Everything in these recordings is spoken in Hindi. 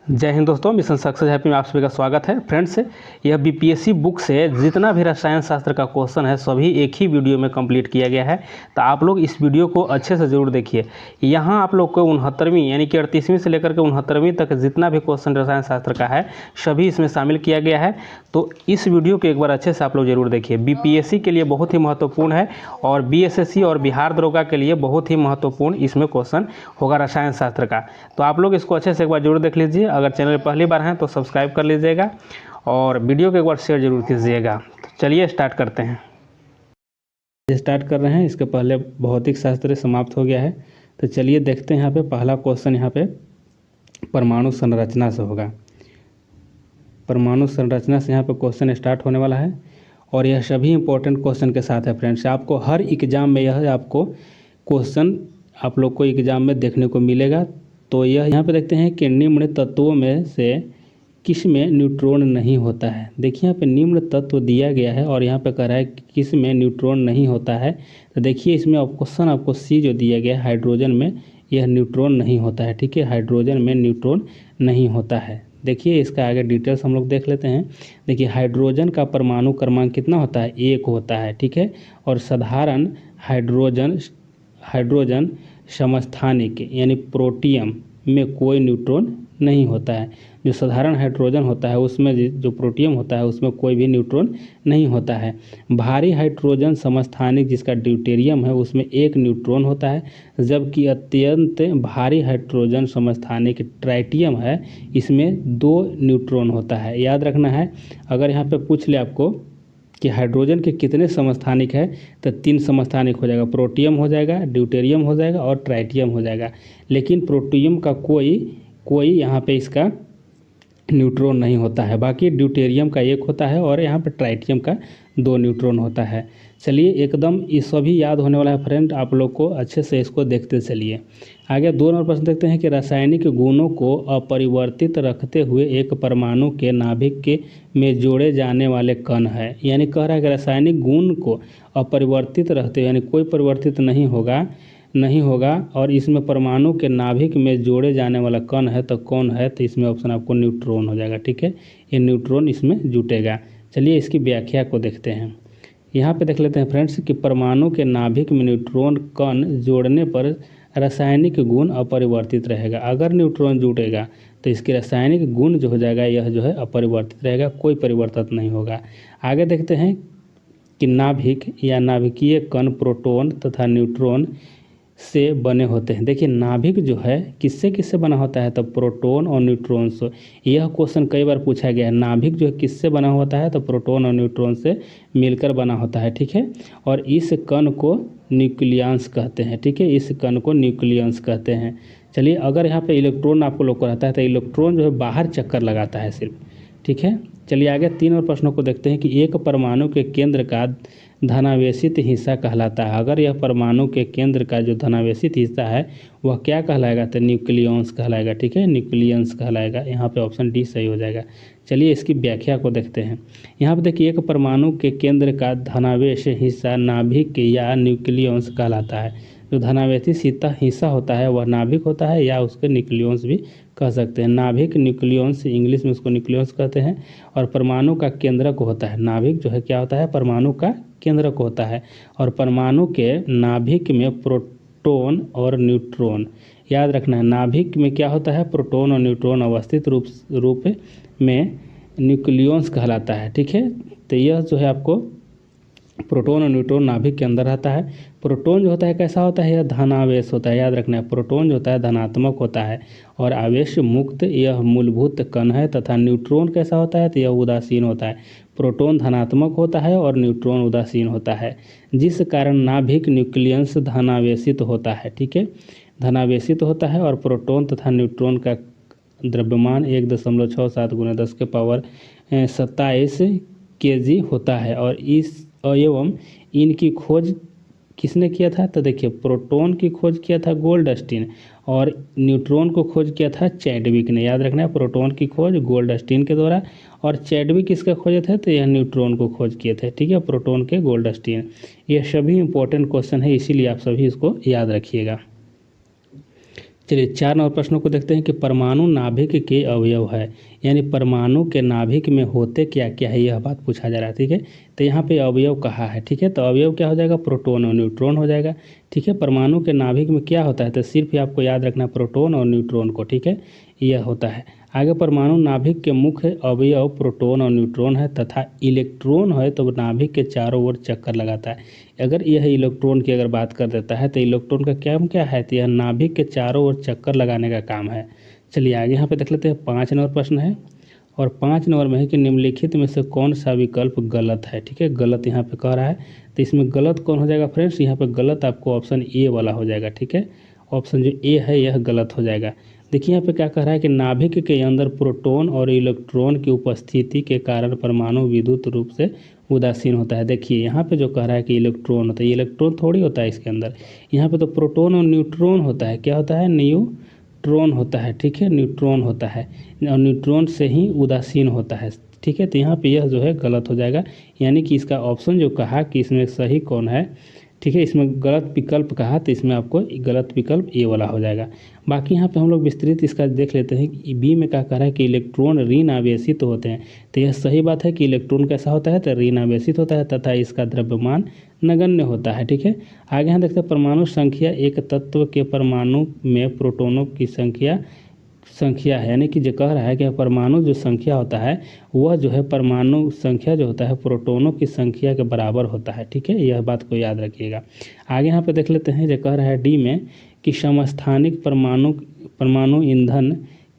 जय हिंद दोस्तों, मिशन सक्सेस हैप्पी में आप सभी का स्वागत है। फ्रेंड्स, यह बीपीएससी बुक से जितना भी रसायन शास्त्र का क्वेश्चन है सभी एक ही वीडियो में कंप्लीट किया गया है। तो आप लोग इस वीडियो को अच्छे से ज़रूर देखिए। यहाँ आप लोग को 69वीं यानी कि 38वीं से लेकर के 69वीं तक जितना भी क्वेश्चन रसायन शास्त्र का है सभी इसमें शामिल किया गया है। तो इस वीडियो को एक बार अच्छे से आप लोग जरूर देखिए। बीपीएससी के लिए बहुत ही महत्वपूर्ण है और बीएसएससी और बिहार दरोगा के लिए बहुत ही महत्वपूर्ण इसमें क्वेश्चन होगा रसायन शास्त्र का। तो आप लोग इसको अच्छे से एक बार जरूर देख लीजिए। अगर चैनल पर पहली बार हैं तो सब्सक्राइब कर लीजिएगा और वीडियो को एक बार शेयर जरूर कीजिएगा। तो चलिए स्टार्ट करते हैं। स्टार्ट कर रहे हैं। इसके पहले भौतिक शास्त्र समाप्त हो गया है। तो चलिए देखते हैं। यहाँ पे पहला क्वेश्चन यहाँ पे परमाणु संरचना से होगा। परमाणु संरचना से यहाँ पे क्वेश्चन स्टार्ट होने वाला है और यह सभी इंपॉर्टेंट क्वेश्चन के साथ है। फ्रेंड्स, आपको हर एग्जाम में यह आपको क्वेश्चन आप लोग को एग्जाम में देखने को मिलेगा। तो यह यहाँ पे देखते हैं कि निम्न तत्वों में से किस में न्यूट्रॉन नहीं होता है। देखिए यहाँ पे निम्न तत्व दिया गया है और यहाँ पे कह रहा है कि किस में न्यूट्रॉन नहीं होता है। तो देखिए इसमें क्वेश्चन आपको सी जो दिया गया है, हाइड्रोजन में यह न्यूट्रॉन नहीं होता है। ठीक है, हाइड्रोजन में न्यूट्रॉन नहीं होता है। देखिए इसका आगे डिटेल्स हम लोग देख लेते हैं। देखिए हाइड्रोजन का परमाणु क्रमांक कितना होता है? 1 होता है। ठीक है, और साधारण हाइड्रोजन समस्थानिक यानी प्रोटियम में कोई न्यूट्रॉन नहीं होता है। जो साधारण हाइड्रोजन होता है उसमें जो प्रोटियम होता है उसमें कोई भी न्यूट्रॉन नहीं होता है। भारी हाइड्रोजन समस्थानिक जिसका ड्यूटेरियम है उसमें 1 न्यूट्रॉन होता है, जबकि अत्यंत भारी हाइड्रोजन समस्थानिक ट्राइटियम है इसमें 2 न्यूट्रॉन होता है। याद रखना है, अगर यहाँ पे पूछ ले आपको कि हाइड्रोजन के कितने समस्थानिक है तो 3 समस्थानिक हो जाएगा। प्रोटियम हो जाएगा, ड्यूटेरियम हो जाएगा और ट्राइटियम हो जाएगा। लेकिन प्रोटियम का कोई यहाँ पे इसका न्यूट्रॉन नहीं होता है। बाकी ड्यूटेरियम का 1 होता है और यहाँ पे ट्राइटियम का 2 न्यूट्रॉन होता है। चलिए एकदम ये सभी याद होने वाला है फ्रेंड, आप लोग को अच्छे से इसको देखते चलिए। आगे 2 नंबर प्रश्न देखते हैं कि रासायनिक गुणों को अपरिवर्तित रखते हुए एक परमाणु के नाभिक के में जोड़े जाने वाले कण है। यानी कह रहा है कि रासायनिक गुण को अपरिवर्तित रखते यानी कोई परिवर्तित नहीं होगा और इसमें परमाणु के नाभिक में जोड़े जाने वाला कण है तो कौन है? तो इसमें ऑप्शन आपको न्यूट्रॉन हो जाएगा। ठीक है, ये न्यूट्रॉन इसमें जुटेगा। चलिए इसकी व्याख्या को देखते हैं। यहाँ पे देख लेते हैं फ्रेंड्स कि परमाणु के नाभिक में न्यूट्रॉन कण जोड़ने पर रासायनिक गुण अपरिवर्तित रहेगा। अगर न्यूट्रॉन जुटेगा तो इसके रासायनिक गुण जो हो जाएगा यह जो है अपरिवर्तित रहेगा, कोई परिवर्तन नहीं होगा। आगे देखते हैं कि नाभिक या नाभिकीय कण प्रोटॉन तथा न्यूट्रॉन से बने होते हैं। देखिए नाभिक जो है किससे बना होता है? तो प्रोटॉन और न्यूट्रॉन से। यह क्वेश्चन कई बार पूछा गया है। नाभिक जो है किससे बना होता है? तो प्रोटॉन और न्यूट्रॉन से मिलकर बना होता है। ठीक है, और इस कण को न्यूक्लियस कहते हैं। ठीक है, इस कण को न्यूक्लियस कहते हैं। चलिए अगर यहाँ पे इलेक्ट्रॉन आपको लोग को रहता है तो इलेक्ट्रॉन जो है बाहर चक्कर लगाता है सिर्फ। ठीक है, चलिए आगे 3 और प्रश्नों को देखते हैं कि एक परमाणु के केंद्र का धनावेशित हिस्सा कहलाता है। अगर यह परमाणु के केंद्र का जो धनावेशित हिस्सा है वह क्या कहलाएगा? तो न्यूक्लियस कहलाएगा। ठीक है, न्यूक्लियस कहलाएगा। यहाँ पे ऑप्शन डी सही हो जाएगा। चलिए इसकी व्याख्या को देखते हैं। यहाँ पे देखिए एक परमाणु के केंद्र का धनावेश हिस्सा नाभिक या न्यूक्लियस कहलाता है। जो धनावेशित हिस्सा होता है वह नाभिक होता है या उसके न्यूक्लियस भी कह सकते हैं। नाभिक न्यूक्लियस, इंग्लिश में उसको न्यूक्लियस कहते हैं। और परमाणु का केंद्रक होता है। नाभिक जो है क्या होता है? परमाणु का केंद्रक होता है। और परमाणु के नाभिक में प्रोटॉन और न्यूट्रॉन, याद रखना है नाभिक में क्या होता है? प्रोटॉन और न्यूट्रॉन अवस्थित रूप में न्यूक्लियस कहलाता है। ठीक है, तो यह जो है आपको प्रोटॉन और न्यूट्रॉन नाभिक के अंदर रहता है। प्रोटॉन जो होता है कैसा होता है? यह धनावेश होता है। याद रखना है प्रोटॉन जो होता है धनात्मक होता है और आवेश मुक्त यह मूलभूत कण है। तथा न्यूट्रॉन कैसा होता है? तो यह उदासीन होता है। प्रोटॉन धनात्मक होता है और न्यूट्रॉन उदासीन होता है, जिस कारण नाभिक न्यूक्लियस धनावेशित होता है। ठीक है, धनावेशित होता है और प्रोटॉन तथा न्यूट्रॉन का द्रव्यमान 1.67 × 10⁻27 kg होता है। और एवं इनकी खोज किसने किया था? तो देखिए प्रोटॉन की खोज किया था गोल्डस्टीन और न्यूट्रॉन को खोज किया था चैडविक ने। याद रखना है प्रोटॉन की खोज गोल्डस्टीन के द्वारा और चैडविक किसका खोजे थे? तो यह न्यूट्रॉन को खोज किए थे। ठीक है, प्रोटॉन के गोल्डस्टीन। ये सभी इंपॉर्टेंट क्वेश्चन है, इसीलिए आप सभी इसको याद रखिएगा। चलिए 4 नंबर प्रश्नों को देखते हैं कि परमाणु नाभिक के अवयव है, यानी परमाणु के नाभिक में होते क्या क्या है, यह बात पूछा जा रहा है। ठीक है, तो यहाँ पे अवयव कहा है। ठीक है, तो अवयव क्या हो जाएगा, प्रोटॉन और न्यूट्रॉन हो जाएगा। ठीक है, परमाणु के नाभिक में क्या होता है, तो सिर्फ ही आपको याद रखना प्रोटॉन और न्यूट्रॉन को। ठीक है, यह होता है। आगे परमाणु नाभिक के मुख्य अवयव प्रोटॉन और न्यूट्रॉन है तथा इलेक्ट्रॉन है तो नाभिक के चारों ओर चक्कर लगाता है। अगर यह इलेक्ट्रॉन की अगर बात कर देता है तो इलेक्ट्रॉन का काम क्या है, तो यह नाभिक के चारों ओर चक्कर लगाने का काम है। चलिए आगे यहाँ पे देख लेते हैं। 5 नंबर प्रश्न है और 5 नंबर में है कि निम्नलिखित में से कौन सा विकल्प गलत है। ठीक है, गलत यहाँ पे कह रहा है, तो इसमें गलत कौन हो जाएगा फ्रेंड्स, यहाँ पे गलत आपको ऑप्शन ए वाला हो जाएगा। ठीक है, ऑप्शन जो ए है यह गलत हो जाएगा। देखिए यहाँ पे क्या कह रहा है कि नाभिक के अंदर प्रोटॉन और इलेक्ट्रॉन की उपस्थिति के कारण परमाणु विद्युत रूप से उदासीन होता है। देखिए यहाँ पे जो कह रहा है कि इलेक्ट्रॉन होता है, इलेक्ट्रॉन थोड़ी होता है इसके अंदर, यहाँ पे तो प्रोटॉन और न्यूट्रॉन होता है। क्या होता है, न्यूट्रॉन होता है। ठीक है, न्यूट्रॉन होता है और न्यूट्रॉन से ही उदासीन होता है। ठीक है, तो यहाँ पे यह जो है गलत हो जाएगा, यानी कि इसका ऑप्शन जो कहा कि इसमें सही कौन है, ठीक है, इसमें गलत विकल्प कहा तो इसमें आपको गलत विकल्प ए वाला हो जाएगा। बाकी यहाँ पे हम लोग विस्तृत इसका देख लेते हैं कि बी में क्या कह रहा है कि इलेक्ट्रॉन ऋण आवेशित होते हैं। तो यह सही बात है कि इलेक्ट्रॉन कैसा होता है, तो ऋण आवेशित होता है तथा इसका द्रव्यमान नगण्य होता है। ठीक है, आगे यहाँ देखते हैं परमाणु संख्या। एक तत्व के परमाणु में प्रोटॉनों की संख्या है, यानी कि जो कह रहा है कि परमाणु जो संख्या होता है वह जो है परमाणु संख्या जो होता है प्रोटॉनों की संख्या के बराबर होता है। ठीक है, यह बात को याद रखिएगा। आगे यहाँ पे देख लेते हैं, जो कह रहा है डी में कि समस्थानिक परमाणु ईंधन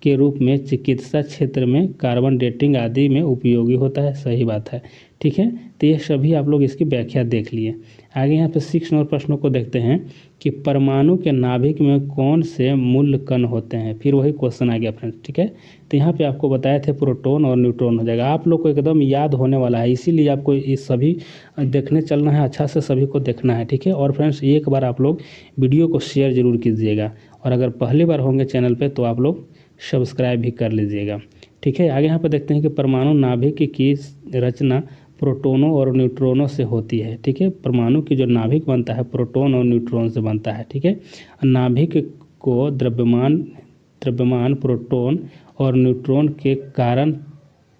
के रूप में चिकित्सा क्षेत्र में कार्बन डेटिंग आदि में उपयोगी होता है। सही बात है। ठीक है, तो ये सभी आप लोग इसकी व्याख्या देख लिए। आगे यहाँ पे 6 नंबर प्रश्नों को देखते हैं कि परमाणु के नाभिक में कौन से मूल कण होते हैं। फिर वही क्वेश्चन आ गया फ्रेंड्स। ठीक है, तो यहाँ पे आपको बताए थे प्रोटॉन और न्यूट्रॉन हो जाएगा। आप लोग को एकदम याद होने वाला है, इसीलिए आपको ये सभी देखने चलना है, अच्छा से सभी को देखना है। ठीक है, और फ्रेंड्स एक बार आप लोग वीडियो को शेयर जरूर कीजिएगा और अगर पहली बार होंगे चैनल पर तो आप लोग सब्सक्राइब भी कर लीजिएगा। ठीक है, आगे यहाँ पर देखते हैं कि परमाणु नाभिक की रचना प्रोटॉनों और न्यूट्रॉनों से होती है। ठीक है, परमाणु की जो नाभिक बनता है प्रोटॉन और न्यूट्रॉन से बनता है। ठीक है, नाभिक को द्रव्यमान प्रोटॉन और न्यूट्रॉन के कारण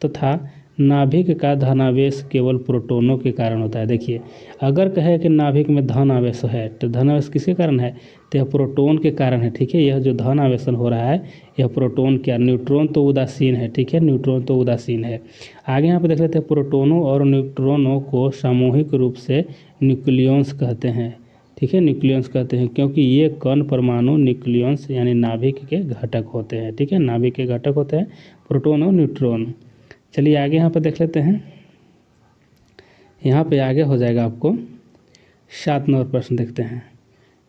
तथा नाभिक का धनावेश केवल प्रोटॉनों के कारण होता है। देखिए अगर कहे कि नाभिक में धन आवेश है तो धन आवेश किसके कारण है, तो यह प्रोटॉन के कारण है। ठीक है, यह जो धन आवेशन हो रहा है यह प्रोटॉन क्या, न्यूट्रॉन तो उदासीन है। ठीक है, न्यूट्रॉन तो उदासीन है। आगे यहाँ पे देख लेते हैं प्रोटॉनों और न्यूट्रॉनों को सामूहिक रूप से न्यूक्लियस कहते हैं। ठीक है, न्यूक्लियस कहते हैं क्योंकि ये कण परमाणु न्यूक्लियस यानी नाभिक के घटक होते हैं। ठीक है, नाभिक के घटक होते हैं प्रोटॉन और न्यूट्रॉन। चलिए आगे यहाँ पे देख लेते हैं। यहाँ पे आगे हो जाएगा आपको 7 नंबर प्रश्न देखते हैं।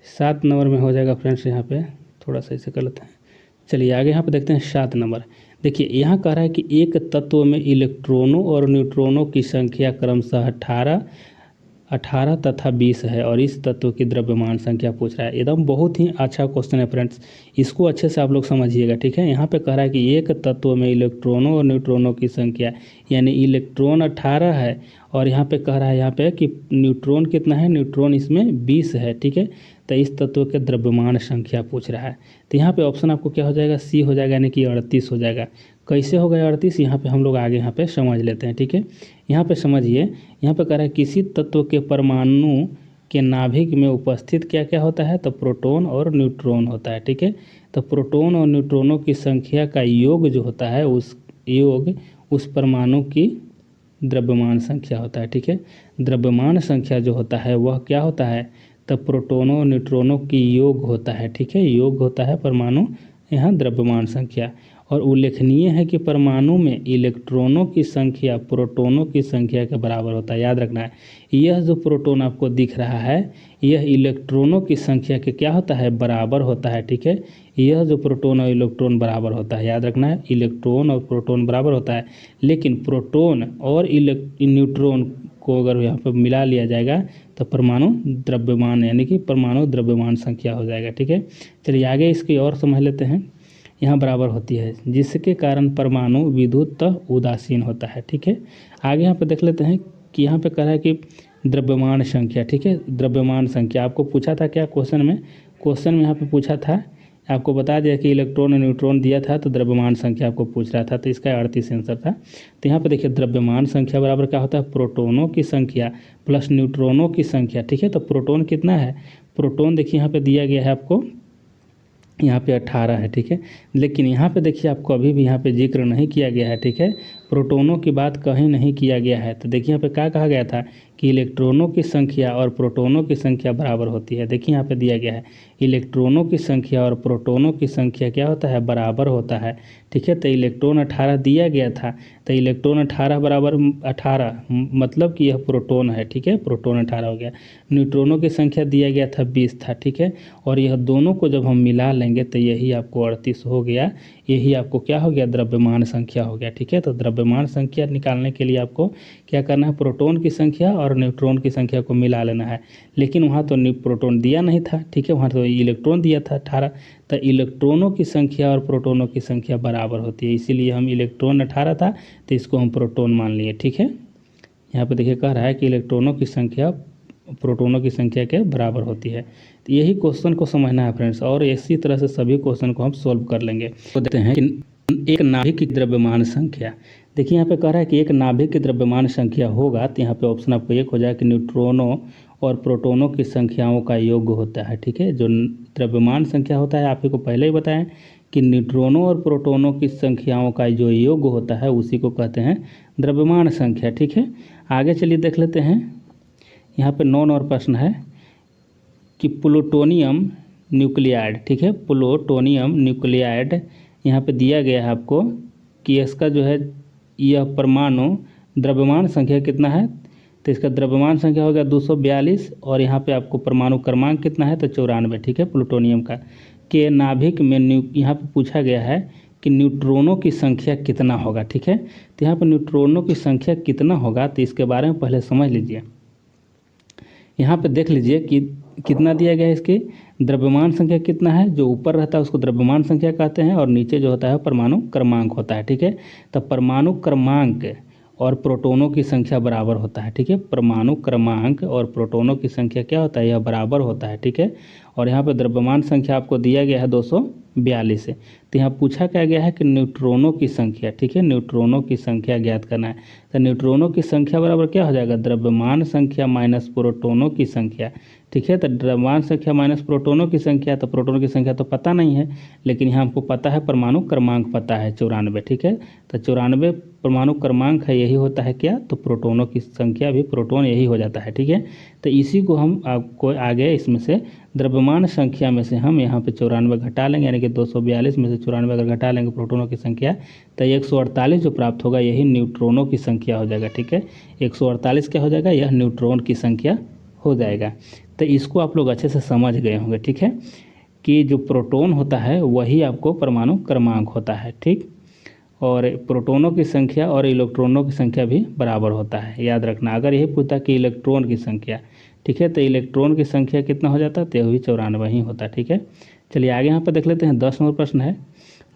7 नंबर में हो जाएगा फ्रेंड्स, यहाँ पे थोड़ा सा इसे कर लेते हैं। चलिए आगे यहाँ पे देखते हैं 7 नंबर। देखिए यहाँ कह रहा है कि एक तत्व में इलेक्ट्रॉनों और न्यूट्रॉनों की संख्या क्रमशः 18 तथा 20 है और इस तत्व की द्रव्यमान संख्या पूछ रहा है। एकदम बहुत ही अच्छा क्वेश्चन है फ्रेंड्स, इसको अच्छे से आप लोग समझिएगा। ठीक है, यहाँ पे कह रहा है कि एक तत्व में इलेक्ट्रॉनों और न्यूट्रॉनों की संख्या, यानी इलेक्ट्रॉन 18 है और यहाँ पे कह रहा है यहाँ पे कि न्यूट्रॉन कितना है, न्यूट्रॉन इसमें 20 है। ठीक है, तो इस तत्व के द्रव्यमान संख्या पूछ रहा है। तो यहाँ पे ऑप्शन आपको क्या हो जाएगा, सी हो जाएगा, यानी कि 38 हो जाएगा। कैसे होगा 38, यहाँ पे हम लोग आगे यहाँ पे समझ लेते हैं। ठीक है, यहाँ पे समझिए, यहाँ पे कह रहा है किसी तत्व के परमाणु के नाभिक में उपस्थित क्या क्या होता है, तो प्रोटॉन और न्यूट्रॉन होता है। ठीक है, तो प्रोटॉन और न्यूट्रॉनों की संख्या का योग जो होता है उस योग उस परमाणु की द्रव्यमान संख्या होता है। ठीक है, द्रव्यमान संख्या जो होता है वह क्या होता है, तो प्रोटॉनों और न्यूट्रॉनों की योग होता है। ठीक है, योग होता है परमाणु यहाँ द्रव्यमान संख्या। और उल्लेखनीय है कि परमाणु में इलेक्ट्रॉनों की संख्या प्रोटॉनों की संख्या के बराबर होता है। याद रखना है, यह जो प्रोटॉन आपको दिख रहा है यह इलेक्ट्रॉनों की संख्या के क्या होता है, बराबर होता है। ठीक है, यह जो प्रोटॉन और इलेक्ट्रॉन बराबर होता है, याद रखना है, इलेक्ट्रॉन और प्रोटॉन बराबर होता है। लेकिन प्रोटॉन और न्यूट्रॉन को अगर यहाँ पर मिला लिया जाएगा तो परमाणु द्रव्यमान यानी कि परमाणु द्रव्यमान संख्या हो जाएगा। ठीक है, चलिए आगे इसकी और समझ लेते हैं। यहाँ बराबर होती है जिसके कारण परमाणु विद्युतः उदासीन होता है। ठीक है, आगे यहाँ पे देख लेते हैं कि यहाँ पे कह रहा है कि द्रव्यमान संख्या। ठीक है, द्रव्यमान संख्या आपको पूछा था क्या क्वेश्चन में यहाँ पे पूछा था आपको बता दिया कि इलेक्ट्रॉन और न्यूट्रॉन दिया था तो द्रव्यमान संख्या आपको पूछ रहा था, तो इसका 38 आंसर था। तो यहाँ पे देखिए द्रव्यमान संख्या बराबर क्या होता है, प्रोटोनों की संख्या प्लस न्यूट्रॉनों की संख्या। ठीक है, तो प्रोटोन कितना है, प्रोटोन देखिए यहाँ पे दिया गया है आपको, यहाँ पे 18 है। ठीक है, लेकिन यहाँ पे देखिए आपको अभी भी यहाँ पे जिक्र नहीं किया गया है। ठीक है, प्रोटोनों की बात कहीं नहीं किया गया है। तो देखिए यहाँ पे क्या कहा गया था कि इलेक्ट्रॉनों की संख्या और प्रोटोनों की संख्या बराबर होती है। देखिए यहाँ पे दिया गया है इलेक्ट्रॉनों की संख्या और प्रोटोनों की संख्या क्या होता है, बराबर होता है। ठीक है, तो इलेक्ट्रॉन 18 दिया गया था, तो इलेक्ट्रॉन 18 बराबर 18 मतलब कि यह प्रोटोन है। ठीक है, प्रोटोन 18 हो गया। न्यूट्रॉनों की संख्या दिया गया था 20 था। ठीक है, और यह दोनों को जब हम मिला लेंगे तो यही आपको 38 हो गया। यही आपको क्या हो गया, द्रव्यमान संख्या हो गया। ठीक है, तो द्रव्यमान संख्या निकालने के लिए आपको क्या करना है, प्रोटोन की संख्या और न्यूट्रॉन की संख्या को मिला लेना है। लेकिन वहाँ तो प्रोटोन दिया नहीं था। ठीक है, वहाँ तो इलेक्ट्रॉन दिया था 18, तो इलेक्ट्रॉनों की संख्या और प्रोटोनों की संख्या बराबर होती है, इसीलिए हम इलेक्ट्रॉन 18 था तो इसको हम प्रोटोन मान लिए। ठीक है, यहाँ पे देखिए कह रहा है कि इलेक्ट्रॉनों की संख्या प्रोटोनों की संख्या के बराबर होती है। तो यही क्वेश्चन को समझना है फ्रेंड्स, और इसी तरह से सभी क्वेश्चन को हम सोल्व कर लेंगे। तो देखते हैं कि एक नाभिक की द्रव्यमान संख्या। देखिए यहाँ पे कह रहा है कि एक नाभिक की द्रव्यमान संख्या होगा, तो यहाँ पे ऑप्शन आपको एक हो जाए कि न्यूट्रॉनों और प्रोटोनों की संख्याओं का योग होता है। ठीक है, जो द्रव्यमान संख्या होता है आप ही को पहले ही बताएं कि न्यूट्रॉनों और प्रोटोनों की संख्याओं का जो योग होता है उसी को कहते हैं द्रव्यमान संख्या। ठीक है, आगे चलिए देख लेते हैं। यहाँ पे 9 और प्रश्न है कि प्लूटोनियम न्यूक्लियाइड। ठीक है, प्लूटोनियम न्यूक्लियाइड यहाँ पे दिया गया है आपको कि इसका जो है यह परमाणु द्रव्यमान संख्या कितना है, तो इसका द्रव्यमान संख्या हो गया 242 और यहाँ पे आपको परमाणु क्रमांक कितना है, तो 94। ठीक है, प्लूटोनियम का के नाभिक में यहाँ पे पूछा गया है कि न्यूट्रॉनों की संख्या कितना होगा। ठीक है, तो यहाँ पर न्यूट्रॉनों की संख्या कितना होगा तो इसके बारे में पहले समझ लीजिए। यहाँ पे देख लीजिए कि कितना दिया गया है, इसकी द्रव्यमान संख्या कितना है, जो ऊपर रहता है उसको द्रव्यमान संख्या कहते हैं और नीचे जो होता है परमाणु क्रमांक होता है। ठीक है, तो परमाणु क्रमांक और प्रोटोनों की संख्या बराबर होता है। ठीक है, परमाणु क्रमांक और प्रोटोनों की संख्या क्या होता है, यह बराबर होता है। ठीक है, और यहाँ पे द्रव्यमान संख्या आपको दिया गया है 242 है। तो यहाँ पूछा क्या गया है कि न्यूट्रॉनों की संख्या। ठीक है, न्यूट्रॉनों की संख्या ज्ञात करना है, तो न्यूट्रॉनों की संख्या बराबर क्या हो जाएगा, द्रव्यमान संख्या माइनस प्रोटोनों की संख्या। ठीक है, तो द्रव्यमान संख्या माइनस प्रोटोनों की संख्या, तो प्रोटोनों की संख्या तो पता नहीं है, लेकिन यहाँ हमको पता है परमाणु क्रमांक पता है 94। ठीक है, तो 94 परमाणु क्रमांक है, यही होता है क्या, तो प्रोटोनों की संख्या भी प्रोटोन यही हो जाता है। ठीक है, तो इसी को हम आपको आगे इसमें से द्रव्यमान संख्या में से हम यहाँ पे 94 घटा लेंगे, यानी कि 242 में से 94 अगर घटा लेंगे प्रोटोनों की संख्या तो 148 जो प्राप्त होगा यही न्यूट्रॉनों की संख्या हो जाएगा। ठीक है, 148 क्या हो जाएगा, यह न्यूट्रॉन की संख्या हो जाएगा। तो इसको आप लोग अच्छे से समझ गए होंगे। ठीक है, कि जो प्रोटोन होता है वही आपको परमाणु क्रमांक होता है। ठीक, और प्रोटोनों की संख्या और इलेक्ट्रॉनों की संख्या भी बराबर होता है, याद रखना। अगर यही पूछता कि इलेक्ट्रॉन की संख्या, ठीक है, तो इलेक्ट्रॉन की संख्या कितना हो जाता है, तो यह भी 94 ही होता है। ठीक है, चलिए आगे यहाँ पर देख लेते हैं। 10 नंबर प्रश्न है।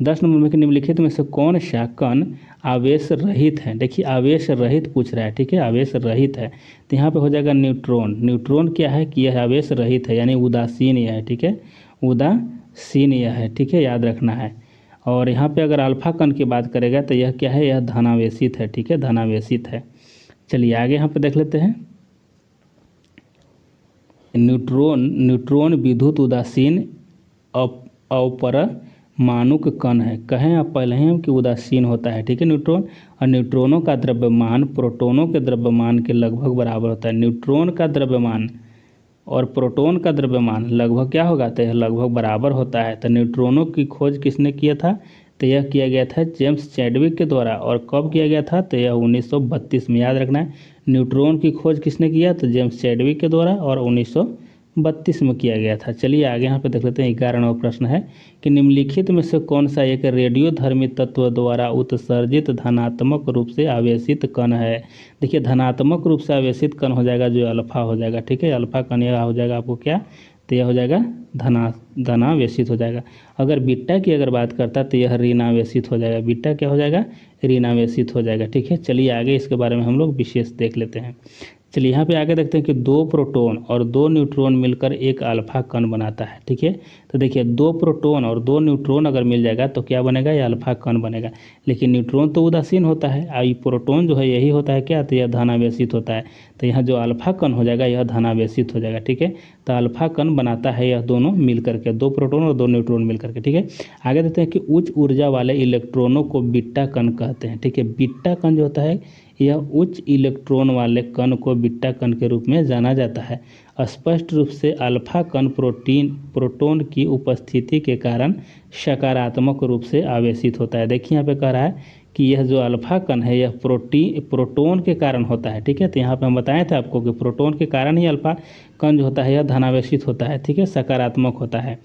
10 नंबर में निम्नलिखित में से कौन सा कण आवेश रहित है। देखिए आवेश रहित पूछ रहा है। ठीक है, आवेश रहित है, तो यहाँ पे हो जाएगा न्यूट्रॉन। न्यूट्रॉन क्या है कि यह आवेश रहित है, यानी उदासीन यह है। ठीक है, उदासीन यह है। ठीक है, याद रखना है। और यहाँ पे अगर अल्फा कण की बात करेगा तो यह क्या है, यह धनावेशित है। ठीक है, धनावेशित है। चलिए आगे यहाँ पे देख लेते हैं। न्यूट्रॉन विद्युत उदासीन अपरमाणुक कण है। कहें आप पहले ही कि उदासीन होता है। ठीक है, न्यूट्रॉन, और न्यूट्रॉनों का द्रव्यमान प्रोटोनों के द्रव्यमान के लगभग बराबर होता है। न्यूट्रॉन का द्रव्यमान और प्रोटॉन का द्रव्यमान लगभग क्या होगा, तो यह लगभग बराबर होता है। तो न्यूट्रॉनों की खोज किसने किया था, तो यह किया गया था जेम्स चैडविक के द्वारा। और कब किया गया था, तो यह 1932 में, याद रखना है। न्यूट्रॉन की खोज किसने किया, तो जेम्स चैडविक के द्वारा, और 1932 में किया गया था। चलिए आगे यहाँ पे देख लेते हैं। 11 नंबर प्रश्न है कि निम्नलिखित में से कौन सा एक रेडियोधर्मी तत्व द्वारा उत्सर्जित धनात्मक रूप से आवेशित कण है। देखिए धनात्मक रूप से आवेशित कण हो जाएगा जो अल्फा हो जाएगा। ठीक है, अल्फा कण यह हो जाएगा आपको क्या, तो यह हो जाएगा धनावेशित हो जाएगा। अगर बीटा की अगर बात करता तो यह ऋणावेशित हो जाएगा। बीटा क्या हो जाएगा, ऋणावेशित हो जाएगा। ठीक है, चलिए आगे इसके बारे में हम लोग विशेष देख लेते हैं। चलिए यहाँ पे आगे देखते हैं कि 2 प्रोटॉन और 2 न्यूट्रॉन मिलकर एक अल्फा कण बनाता है। ठीक है, तो देखिए 2 प्रोटॉन और 2 न्यूट्रॉन अगर मिल जाएगा तो क्या बनेगा, ये अल्फा कण बनेगा। लेकिन न्यूट्रॉन तो उदासीन होता है, और ये प्रोटॉन जो है यही होता है क्या, तो यह धनावेशित होता है। तो यहाँ जो अल्फा कण हो जाएगा यह धनावेशित हो जाएगा। ठीक है, तो अल्फा कण बनाता है यह दोनों मिल करके, 2 प्रोटॉन और 2 न्यूट्रॉन मिल करके। ठीक है, आगे देखते हैं कि उच्च ऊर्जा वाले इलेक्ट्रॉनों को बीटा कण कहते हैं। ठीक है, बीटा कण जो होता है यह उच्च इलेक्ट्रॉन वाले कण को बीटा कण के रूप में जाना जाता है। स्पष्ट रूप से अल्फा कण प्रोटॉन की उपस्थिति के कारण सकारात्मक रूप से आवेशित होता है। देखिए यहाँ पे कह रहा है कि यह जो अल्फा कण है यह प्रोटॉन के कारण होता है। ठीक है, तो यहाँ पे हम बताए थे आपको कि प्रोटॉन के कारण ही अल्फा कण जो होता है यह धनावेशित होता है। ठीक है, सकारात्मक होता है,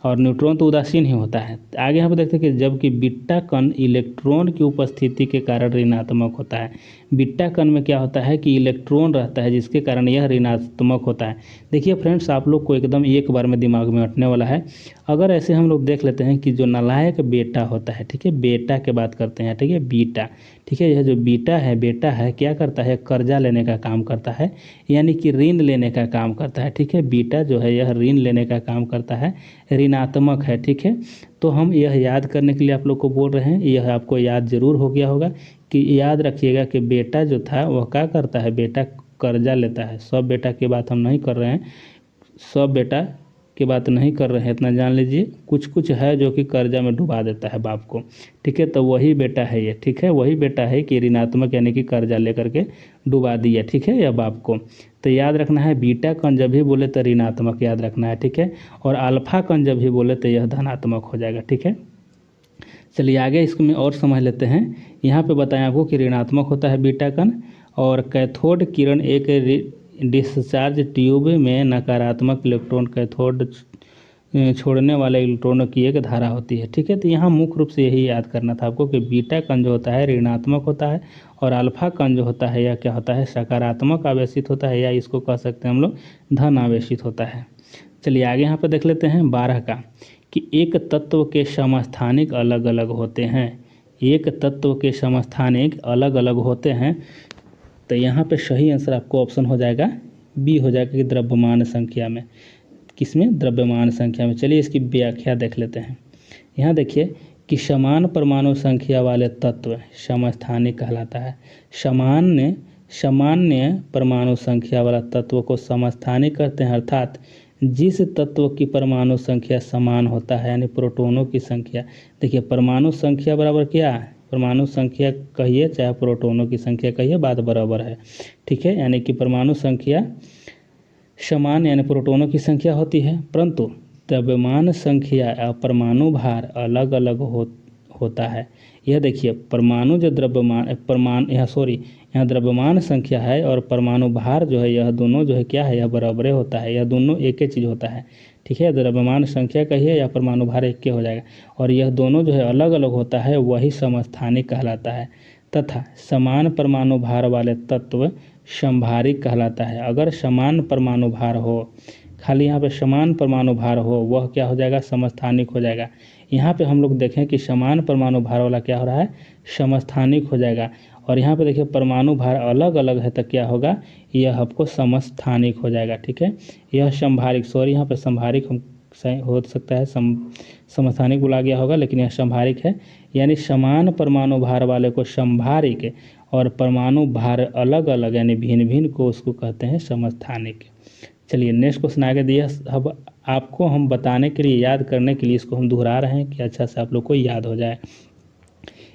और न्यूट्रॉन तो उदासीन ही होता है। आगे यहाँ पे देखते हैं कि जबकि बीटा कण इलेक्ट्रॉन की उपस्थिति के कारण ऋणात्मक होता है। बीटा कण में क्या होता है कि इलेक्ट्रॉन रहता है, जिसके कारण यह ऋणात्मक होता है। देखिए फ्रेंड्स, आप लोग को एकदम एक बार में दिमाग में अटने वाला है। अगर ऐसे हम लोग देख लेते हैं कि जो नालायक बेटा होता है, ठीक है, बेटा की बात करते हैं, ठीक है, बीटा, ठीक है, यह जो बेटा है क्या करता है, कर्जा लेने का काम करता है, यानी कि ऋण लेने का काम करता है। ठीक है, बीटा जो है यह ऋण लेने का काम करता है, ऋणात्मक है। ठीक है, तो हम यह याद करने के लिए आप लोग को बोल रहे हैं, यह आपको याद जरूर हो गया होगा कि याद रखिएगा कि बेटा जो था वह क्या करता है, बेटा कर्जा लेता है। सब बेटा की बात हम नहीं कर रहे हैं, सब बेटा की बात नहीं कर रहे हैं, इतना जान लीजिए। कुछ कुछ है जो कि कर्जा में डुबा देता है बाप को। ठीक है, तो वही बेटा है ये। ठीक है, वही बेटा है कि ऋणात्मक यानी कि कर्जा लेकर के डुबा दिया। ठीक है, यह बाप को। तो याद रखना है, बीटा कण जब भी बोले तो ऋणात्मक याद रखना है। ठीक है, और अल्फा कण जब भी बोले तो यह धनात्मक हो जाएगा। ठीक है, चलिए आगे इसमें और समझ लेते हैं। यहाँ पे बताया आपको कि ऋणात्मक होता है बीटा कण, और कैथोड किरण एक डिस्चार्ज ट्यूब में नकारात्मक इलेक्ट्रॉन कैथोड छोड़ने वाले इलेक्ट्रॉनों की एक धारा होती है। ठीक है, तो यहाँ मुख्य रूप से यही याद करना था आपको कि बीटा कण जो होता है ऋणात्मक होता है, और अल्फा कण जो होता है यह क्या होता है, सकारात्मक आवेशित होता है, या इसको कह सकते हैं हम लोग धन आवेशित होता है। चलिए आगे यहाँ पर देख लेते हैं 12 का, कि एक तत्व के समस्थानिक अलग अलग होते हैं। एक तत्व के समस्थानिक अलग अलग होते हैं, तो यहाँ पे सही आंसर आपको ऑप्शन हो जाएगा बी हो जाएगा कि द्रव्यमान संख्या में। किसमें, द्रव्यमान संख्या में। चलिए इसकी व्याख्या देख लेते हैं। यहाँ देखिए कि समान परमाणु संख्या वाले तत्व समस्थानिक कहलाता है। सामान्य परमाणु संख्या वाला तत्व को समस्थानिक कहते हैं, अर्थात जिस तत्व की परमाणु संख्या समान होता है, यानी प्रोटॉनों की संख्या। देखिए परमाणु संख्या बराबर क्या है, परमाणु संख्या कहिए चाहे प्रोटॉनों की संख्या कहिए, बात बराबर है। ठीक है, यानी कि परमाणु संख्या समान यानी प्रोटॉनों की संख्या होती है, परंतु द्रव्यमान संख्या या परमाणु भार अलग अलग होता है। यह देखिए परमाणु जो यहाँ द्रव्यमान संख्या है और परमाणु भार जो है, यह दोनों जो है क्या है, यह बराबरे होता है, यह दोनों एक ही चीज़ होता है। ठीक है, द्रव्यमान संख्या कहिए या परमाणु भार एक के हो जाएगा, और यह दोनों जो है अलग अलग होता है, वही समस्थानिक कहलाता है। तथा समान परमाणु भार वाले तत्व समभारिक कहलाता है। अगर समान परमाणु भार हो, खाली यहाँ पे समान परमाणु भार हो, वह क्या हो जाएगा, समस्थानिक हो जाएगा। यहाँ पे हम लोग देखें कि समान परमाणु भार वाला क्या हो रहा है, समस्थानिक हो जाएगा, और यहाँ पे देखिए परमाणु भार अलग अलग है तो क्या होगा, यह आपको समस्थानिक हो जाएगा। ठीक है, यह समभारिक, सॉरी यहाँ पे समभारिक हम हो सकता है समस्थानिक बोला गया होगा, लेकिन यह समभारिक है, यानी समान परमाणु भार वाले को समभारिक और परमाणु भार अलग अलग यानी भिन्न भिन्न को उसको कहते हैं समस्थानिक। चलिए नेक्स्ट क्वेश्चन आगे दिया। अब आपको हम बताने के लिए, याद करने के लिए इसको हम दोहरा रहे हैं कि अच्छा से आप लोग को याद हो जाए।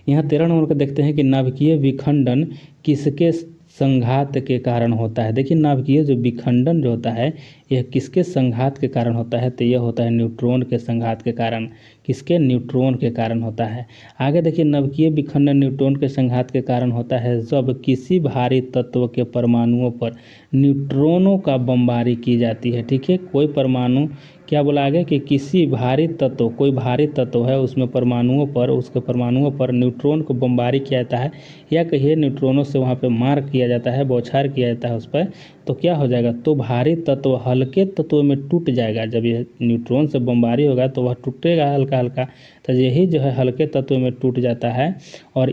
यहाँ 13 नंबर का देखते हैं कि नाभिकीय विखंडन किसके संघात के कारण होता है। देखिए नाभिकीय जो विखंडन जो होता है यह किसके संघात के कारण होता है, तो यह होता है न्यूट्रॉन के संघात के कारण। किसके, न्यूट्रॉन के कारण होता है। आगे देखिए नाभिकीय विखंडन न्यूट्रॉन के संघात के कारण होता है जब किसी भारी तत्व के परमाणुओं पर न्यूट्रॉनों का बमबारी की जाती है। ठीक है, कोई परमाणु क्या बोला आगे कि किसी भारी तत्व, कोई भारी तत्व है उसमें उसके परमाणुओं पर न्यूट्रॉन को बमबारी किया जाता है, या कहिए न्यूट्रॉनों से वहाँ पे मार किया जाता है, बौछार किया जाता है उस पर, तो क्या हो जाएगा, तो भारी तत्व हल्के तत्व में टूट जाएगा। जब यह न्यूट्रॉन से बमबारी होगा तो वह टूटेगा हल्का हल्का, तो यही जो है हल्के तत्व में टूट जाता है, और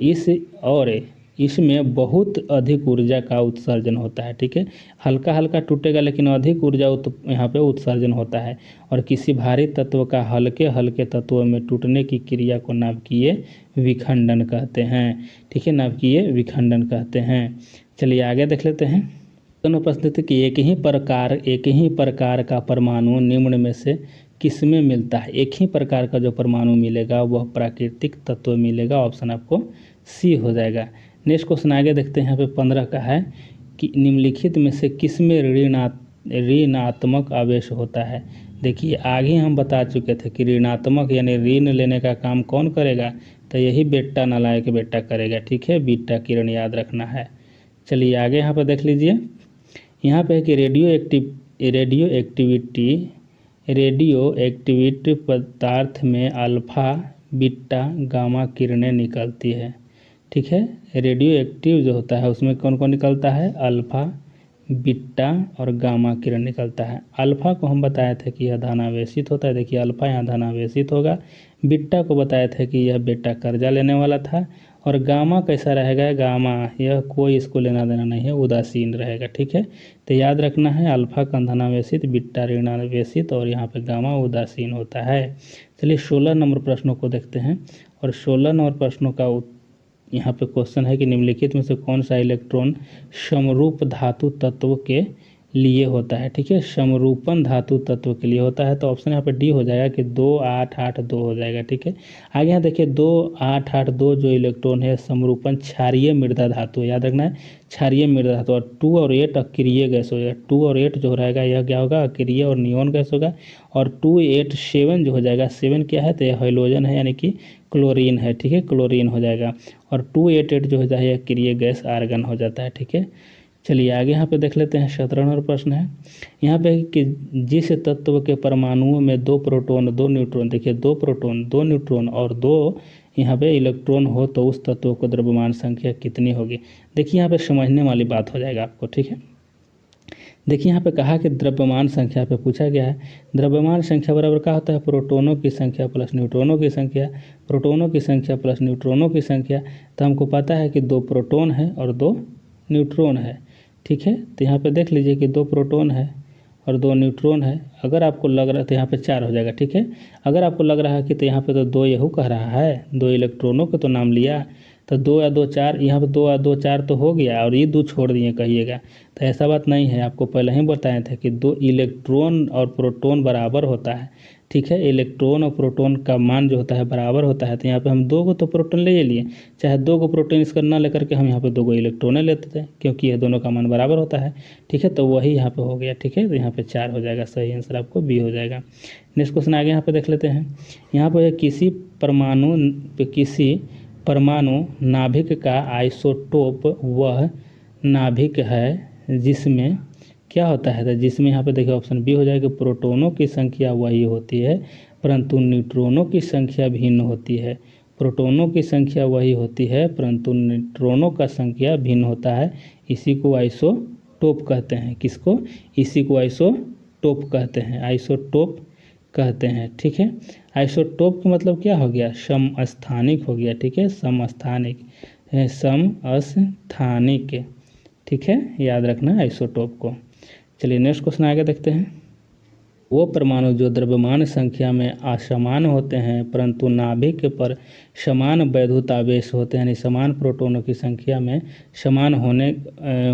इसमें बहुत अधिक ऊर्जा का उत्सर्जन होता है। ठीक है, हल्का हल्का टूटेगा लेकिन अधिक ऊर्जा यहाँ पे उत्सर्जन होता है। और किसी भारी तत्व का हल्के हल्के तत्वों में टूटने की क्रिया को नाभिकीय विखंडन कहते हैं। ठीक है, नाभिकीय विखंडन कहते हैं। चलिए आगे देख लेते हैं। दोनों प्रश्न थे कि एक ही प्रकार का परमाणु निम्न में से किसमें मिलता है। एक ही प्रकार का जो परमाणु मिलेगा वह प्राकृतिक तत्व मिलेगा। ऑप्शन आपको सी हो जाएगा। नेक्स्ट क्वेश्चन आगे देखते हैं। यहाँ पे 15 का है कि निम्नलिखित में से किसमें ऋणात्मक आवेश होता है। देखिए आगे हम बता चुके थे कि ऋणात्मक यानी ऋण लेने का काम कौन करेगा, तो यही बेटा नालायक बेटा करेगा। ठीक है, बीटा किरण याद रखना है। चलिए आगे यहाँ पर देख लीजिए। यहाँ पे है कि रेडियो एक्टिविटी पदार्थ में अल्फा बीटा गामा किरणें निकलती है। ठीक है, रेडियो एक्टिव जो होता है उसमें कौन कौन निकलता है, अल्फा बीटा और गामा किरण निकलता है। अल्फा को हम बताए थे कि यह धनावेशित होता है। देखिए अल्फा यहाँ धनावेशित होगा। बीटा को बताए थे कि यह बेटा कर्जा लेने वाला था। और गामा कैसा रहेगा, गामा यह कोई इसको लेना देना नहीं है, उदासीन रहेगा। ठीक है, तो याद रखना है अल्फा का धनावेशित, बीटा ऋणावेशित और यहाँ पे गामा उदासीन होता है। चलिए 16 नंबर प्रश्नों को देखते हैं। और 16 नंबर प्रश्नों का यहाँ पे क्वेश्चन है कि निम्नलिखित में से कौन सा इलेक्ट्रॉन समरूप धातु तत्व के लिए होता है। ठीक है, समरूपन धातु तत्व के लिए होता है। तो ऑप्शन यहाँ पे डी हो जाएगा कि 2 8 8 2 हो जाएगा। ठीक है, आगे यहाँ देखिए 2 8 8 2 जो इलेक्ट्रॉन है समरूपन क्षारीय मृदा धातु, याद रखना है क्षारीय मृदा धातु। और 2 और 8 अक्रिय गैस हो जाएगा। 2 और 8 जो रहेगा यह क्या होगा, अक्रिय और नियोन गैस होगा। और 2 8 7 जो हो जाएगा, 7 क्या है, तो यह हाइड्रोजन है यानी कि क्लोरीन है। ठीक है, क्लोरीन हो जाएगा। और 2 8 8 जो हो जाएगा अक्रिय गैस आर्गन हो जाता है। ठीक है, चलिए आगे यहाँ पे देख लेते हैं। 17 नंबर प्रश्न है यहाँ पे कि जिस तत्व के परमाणुओं में 2 प्रोटॉन 2 न्यूट्रॉन, देखिए 2 प्रोटॉन 2 न्यूट्रॉन और 2 यहाँ पे इलेक्ट्रॉन हो तो उस तत्व को द्रव्यमान संख्या कितनी होगी। देखिए यहाँ पे समझने वाली बात हो जाएगा आपको। ठीक है, देखिए यहाँ पे कहा कि द्रव्यमान संख्या पे पूछा गया है। द्रव्यमान संख्या बराबर क्या होता है, प्रोटोनों की संख्या प्लस न्यूट्रॉनों की संख्या, प्रोटोनों की संख्या प्लस न्यूट्रॉनों की संख्या। तो हमको पता है कि 2 प्रोटॉन है और 2 न्यूट्रॉन है। ठीक है, तो यहाँ पे देख लीजिए कि 2 प्रोटॉन है और 2 न्यूट्रॉन है। अगर आपको लग रहा है तो यहाँ पे 4 हो जाएगा। ठीक है, अगर आपको लग रहा है कि तो यहाँ पे तो 2 यहू कह रहा है, 2 इलेक्ट्रॉनों को तो नाम लिया, तो 2 या 2 4, यहाँ पे 2 या 2 4 तो हो गया और ये 2 छोड़ दिए कहिएगा, तो ऐसा बात नहीं है। आपको पहले ही बताए थे कि 2 इलेक्ट्रॉन और प्रोटॉन बराबर होता है। ठीक है, इलेक्ट्रॉन और प्रोटॉन का मान जो होता है बराबर होता है। तो यहाँ पे हम 2 को तो प्रोटॉन ले लिए, चाहे 2 को प्रोटॉन इसका ना लेकर के हम यहाँ पे 2 को इलेक्ट्रॉन लेते थे, क्योंकि यह दोनों का मान बराबर होता है। ठीक है, तो वही यहाँ पे हो गया। ठीक है, तो यहाँ पे 4 हो जाएगा। सही आंसर आपको बी हो जाएगा। नेक्स्ट क्वेश्चन आगे यहाँ पे देख लेते हैं। यहाँ पे किसी परमाणु नाभिक का आइसोटोप वह नाभिक है जिसमें क्या होता है, तो जिसमें यहाँ पे देखिए ऑप्शन बी हो जाएगा, प्रोटॉनों की संख्या वही होती है परंतु न्यूट्रॉनों की संख्या भिन्न होती है। प्रोटॉनों की संख्या वही होती है परंतु न्यूट्रॉनों का संख्या भिन्न होता है। इसी को आइसोटोप कहते हैं। किसको, इसी को आइसोटोप कहते हैं, आइसोटोप कहते हैं। ठीक है, आइसोटोप का मतलब क्या हो गया, समस्थानिक हो गया। ठीक है, समस्थानिक, समस्थानिक। ठीक है, याद रखना आइसोटोप को। चलिए नेक्स्ट क्वेश्चन आगे देखते हैं। वो परमाणु जो द्रव्यमान संख्या में असमान होते हैं परंतु नाभिक पर समान वैद्युत आवेश होते हैं, यानी समान प्रोटॉनों की संख्या में समान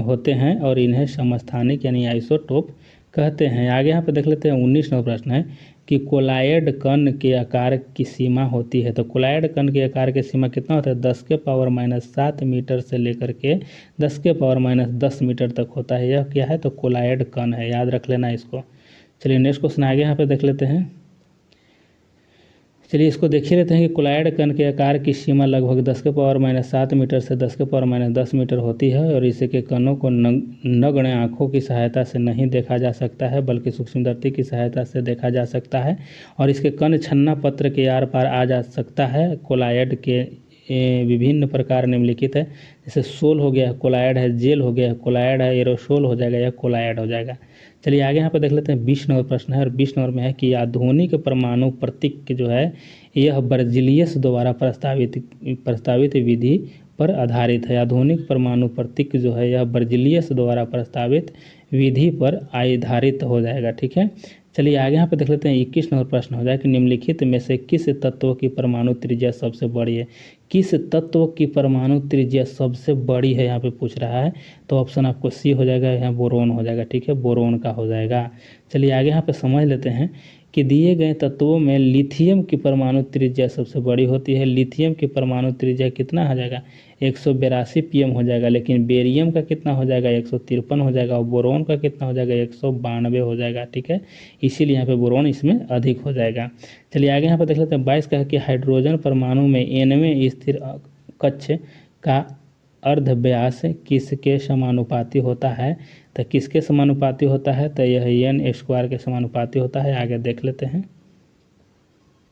होते हैं और इन्हें समस्थानिक यानी आइसोटोप कहते हैं। आगे यहाँ पे देख लेते हैं। 19 नंबर प्रश्न है कि कोलायड कण के आकार की सीमा होती है। तो कोलायड कण के आकार की सीमा कितना होता है, 10⁻⁷ मीटर से लेकर के 10⁻⁻10 मीटर तक होता है। यह क्या है, तो कोलायड कण है, याद रख लेना इसको। चलिए नेक्स्ट क्वेश्चन आगे यहाँ पे देख लेते हैं। चलिए इसको देख ही लेते हैं कि कोलायड कण के आकार की सीमा लगभग 10⁻⁷ मीटर से 10⁻10 मीटर होती है और इसके कणों को नग्न आँखों की सहायता से नहीं देखा जा सकता है बल्कि सूक्ष्मदर्शी की सहायता से देखा जा सकता है। और इसके कण छन्ना पत्र के आर पार आ जा सकता है। कोलायड के विभिन्न प्रकार निम्नलिखित है, जैसे सोल हो गया, कोलायड है, जेल हो गया, कोलायड है, एरोसोल हो जाएगा या कोलायड हो जाएगा। चलिए आगे यहाँ पे देख लेते हैं। 20 नंबर प्रश्न है और 20 नंबर में है कि आधुनिक परमाणु प्रतीक जो है यह बर्जिलियस द्वारा प्रस्तावित विधि पर आधारित है। आधुनिक परमाणु प्रतीक जो है यह बर्जिलियस द्वारा प्रस्तावित विधि पर आधारित हो जाएगा। ठीक है, चलिए आगे यहाँ पे देख लेते हैं। 21 नंबर प्रश्न हो जाए कि निम्नलिखित में से किस तत्व की परमाणु त्रिज्या सबसे बड़ी है। किस तत्व की परमाणु त्रिज्या सबसे बड़ी है यहाँ पे पूछ रहा है, तो ऑप्शन आपको सी हो जाएगा, यहाँ बोरोन हो जाएगा। ठीक है, बोरोन का हो जाएगा। चलिए आगे यहाँ पे समझ लेते हैं कि दिए गए तत्वों में लिथियम की परमाणु त्रिज्या सबसे बड़ी होती है। लिथियम की परमाणु त्रिज्या कितना हो जाएगा, 182 pm हो जाएगा। लेकिन बेरियम का कितना हो जाएगा, 153 हो जाएगा। और बोरोन का कितना हो जाएगा, 192 हो जाएगा। ठीक है, इसीलिए यहाँ पे बोरोन इसमें अधिक हो जाएगा। चलिए आगे यहाँ पर देख लेते हैं। 22 का है कि हाइड्रोजन परमाणु में nवें स्थिर कक्ष का अर्धव्यास किसके समानुपाती होता है, तो किसके समानुपाती होता है, तो यह n² के समानुपाती होता है। आगे देख लेते हैं,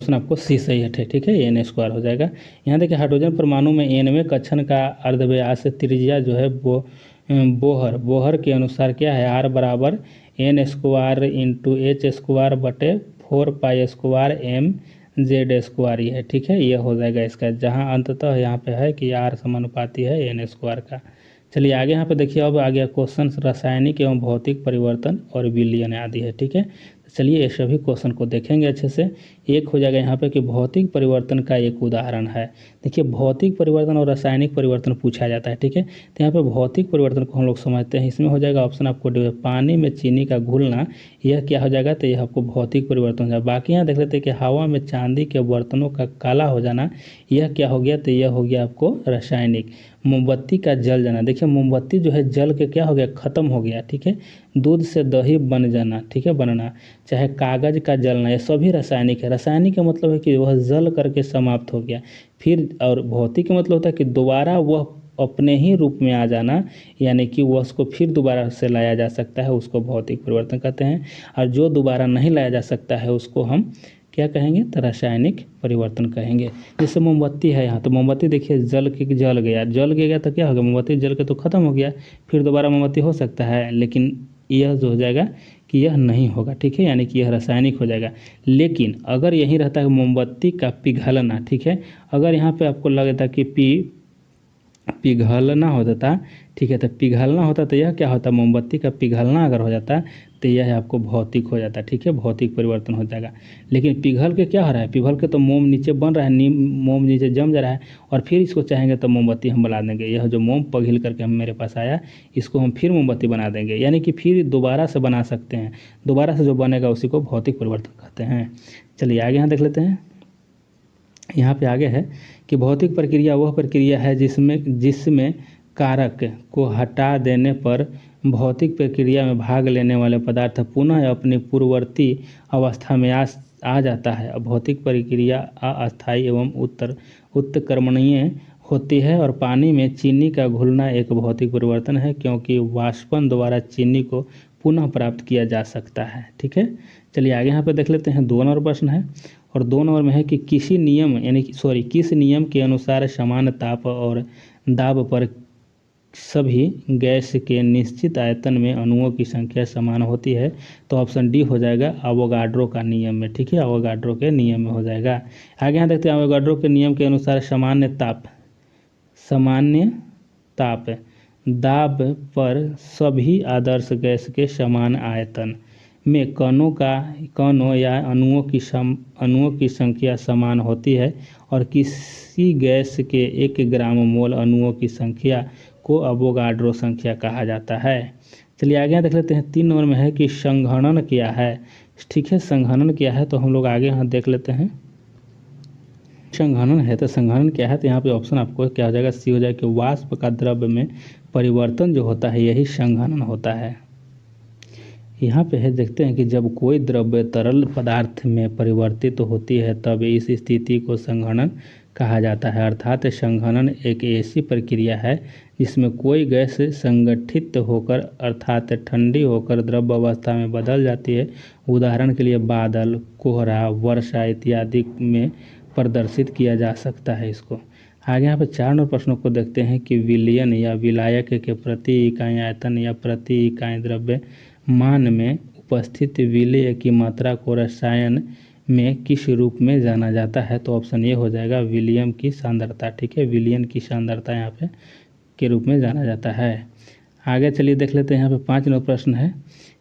ऑप्शन आपको सी सही है। ठीक है, n² हो जाएगा। यहाँ देखिए हाइड्रोजन परमाणु में nवें कक्षन का अर्धव्यास त्रिज्या जो है वो बोहर के अनुसार क्या है, r बराबर n² × h² बटे 4π² mz² ये है। ठीक है, यह हो जाएगा इसका, जहाँ अंततः यहाँ पे है कि r समानुपाती है n² का। चलिए आगे यहाँ पे देखिए, अब आ गया क्वेश्चन रासायनिक एवं भौतिक परिवर्तन और विलयन आदि है। ठीक है, चलिए ये सभी क्वेश्चन को देखेंगे अच्छे से। एक हो जाएगा यहाँ पे कि भौतिक परिवर्तन का एक उदाहरण है। देखिए भौतिक परिवर्तन और रासायनिक परिवर्तन पूछा जाता है। ठीक है, तो यहाँ पे भौतिक परिवर्तन को हम लोग समझते हैं। इसमें हो जाएगा ऑप्शन आपको पानी में चीनी का घुलना, यह क्या हो जाएगा, तो यह आपको भौतिक परिवर्तन हो जाएगा। बाकी यहाँ देख लेते हैं कि हवा में चांदी के बर्तनों का काला हो जाना, यह क्या हो गया, तो यह हो गया आपको रासायनिक। मोमबत्ती का जल जाना, देखिए मोमबत्ती जो है जल के क्या हो गया, खत्म हो गया। ठीक है, दूध से दही बन जाना, ठीक है, बनना, चाहे कागज का जलना, ये सभी रासायनिक है। रासायनिक का मतलब है कि वह जल करके समाप्त हो गया। फिर और भौतिक का मतलब होता है कि दोबारा वह अपने ही रूप में आ जाना, यानी कि वह उसको फिर दोबारा से लाया जा सकता है, उसको भौतिक परिवर्तन कहते हैं। और जो दोबारा नहीं लाया जा सकता है उसको हम क्या कहेंगे, तो रासायनिक परिवर्तन कहेंगे। जैसे मोमबत्ती है यहाँ, तो मोमबत्ती देखिए जल गया तो क्या हो गया, मोमबत्ती जल के तो खत्म हो गया, फिर दोबारा मोमबत्ती हो सकता है, लेकिन यह जो हो जाएगा कि यह नहीं होगा। ठीक है, यानी कि यह रासायनिक हो जाएगा। लेकिन अगर यही रहता है मोमबत्ती का पिघलना, ठीक है, अगर यहाँ पे आपको लगता कि पिघलना हो जाता, ठीक है, तो पिघलना होता तो यह क्या होता, मोमबत्ती का पिघलना अगर हो जाता तो यह आपको भौतिक हो जाता। ठीक है, भौतिक परिवर्तन हो जाएगा। लेकिन पिघल के क्या हो रहा है, पिघल के तो मोम नीचे बन रहा है, मोम नीचे जम जा रहा है, और फिर इसको चाहेंगे तो मोमबत्ती हम बना देंगे। यह जो मोम पिघल करके हम मेरे पास आया, इसको हम फिर मोमबत्ती बना देंगे, यानी कि फिर दोबारा से बना सकते हैं। दोबारा से जो बनेगा उसी को भौतिक परिवर्तन कहते हैं। चलिए आगे यहाँ देख लेते हैं। यहाँ पे आगे है कि भौतिक प्रक्रिया वह प्रक्रिया है जिसमें कारक को हटा देने पर भौतिक प्रक्रिया में भाग लेने वाले पदार्थ पुनः अपनी पूर्ववर्ती अवस्था में आ जाता है। भौतिक प्रक्रिया अस्थायी एवं उत्क्रमणीय होती है। और पानी में चीनी का घुलना एक भौतिक परिवर्तन है, क्योंकि वाष्पन द्वारा चीनी को पुनः प्राप्त किया जा सकता है। ठीक है, चलिए आगे यहाँ पे देख लेते हैं। 2 नंबर प्रश्न है, और 2 नंबर में है कि किस नियम के अनुसार समान ताप और दाब पर सभी गैस के निश्चित आयतन में अणुओं की संख्या समान होती है, तो ऑप्शन डी हो जाएगा अवोगाड्रो का नियम में। ठीक है, अवोगाड्रो के नियम में हो जाएगा। आगे यहाँ देखते हैं, अवोगाड्रो के नियम के अनुसार सामान्य ताप दाब पर सभी आदर्श गैस के समान आयतन में कणों या अणुओं की संख्या समान होती है, और किसी गैस के 1 ग्राम मोल अणुओं की संख्या को अवोगाड्रो संख्या कहा जाता है। चलिए आगे यहाँ देख लेते हैं। 3 नंबर में है कि संघनन क्या है। ठीक है, संघनन क्या है, तो हम लोग आगे यहाँ देख लेते हैं। संघनन है, तो संघनन क्या है, तो यहाँ पे ऑप्शन आपको क्या हो जाएगा, सी हो जाएगा कि वाष्प का द्रव्य में परिवर्तन जो होता है यही संघनन होता है। यहाँ पे है, देखते हैं कि जब कोई द्रव्य तरल पदार्थ में परिवर्तित होती है तब इस स्थिति को संघनन कहा जाता है। अर्थात संघनन एक ऐसी प्रक्रिया है जिसमें कोई गैस संगठित होकर अर्थात ठंडी होकर द्रव अवस्था में बदल जाती है। उदाहरण के लिए बादल, कोहरा, वर्षा इत्यादि में प्रदर्शित किया जा सकता है इसको। आगे यहाँ पर 4 नंबर प्रश्नों को देखते हैं कि विलयन या विलायक के प्रति इकाई आयतन या प्रति इकाई द्रव्यमान में उपस्थित विलेय की मात्रा को रसायन में किस रूप में जाना जाता है? तो ऑप्शन ए हो जाएगा विलियम की सांद्रता। ठीक है, विलियम की सांद्रता यहाँ पे के रूप में जाना जाता है। आगे चलिए देख लेते हैं। यहाँ पे 5 नंबर प्रश्न है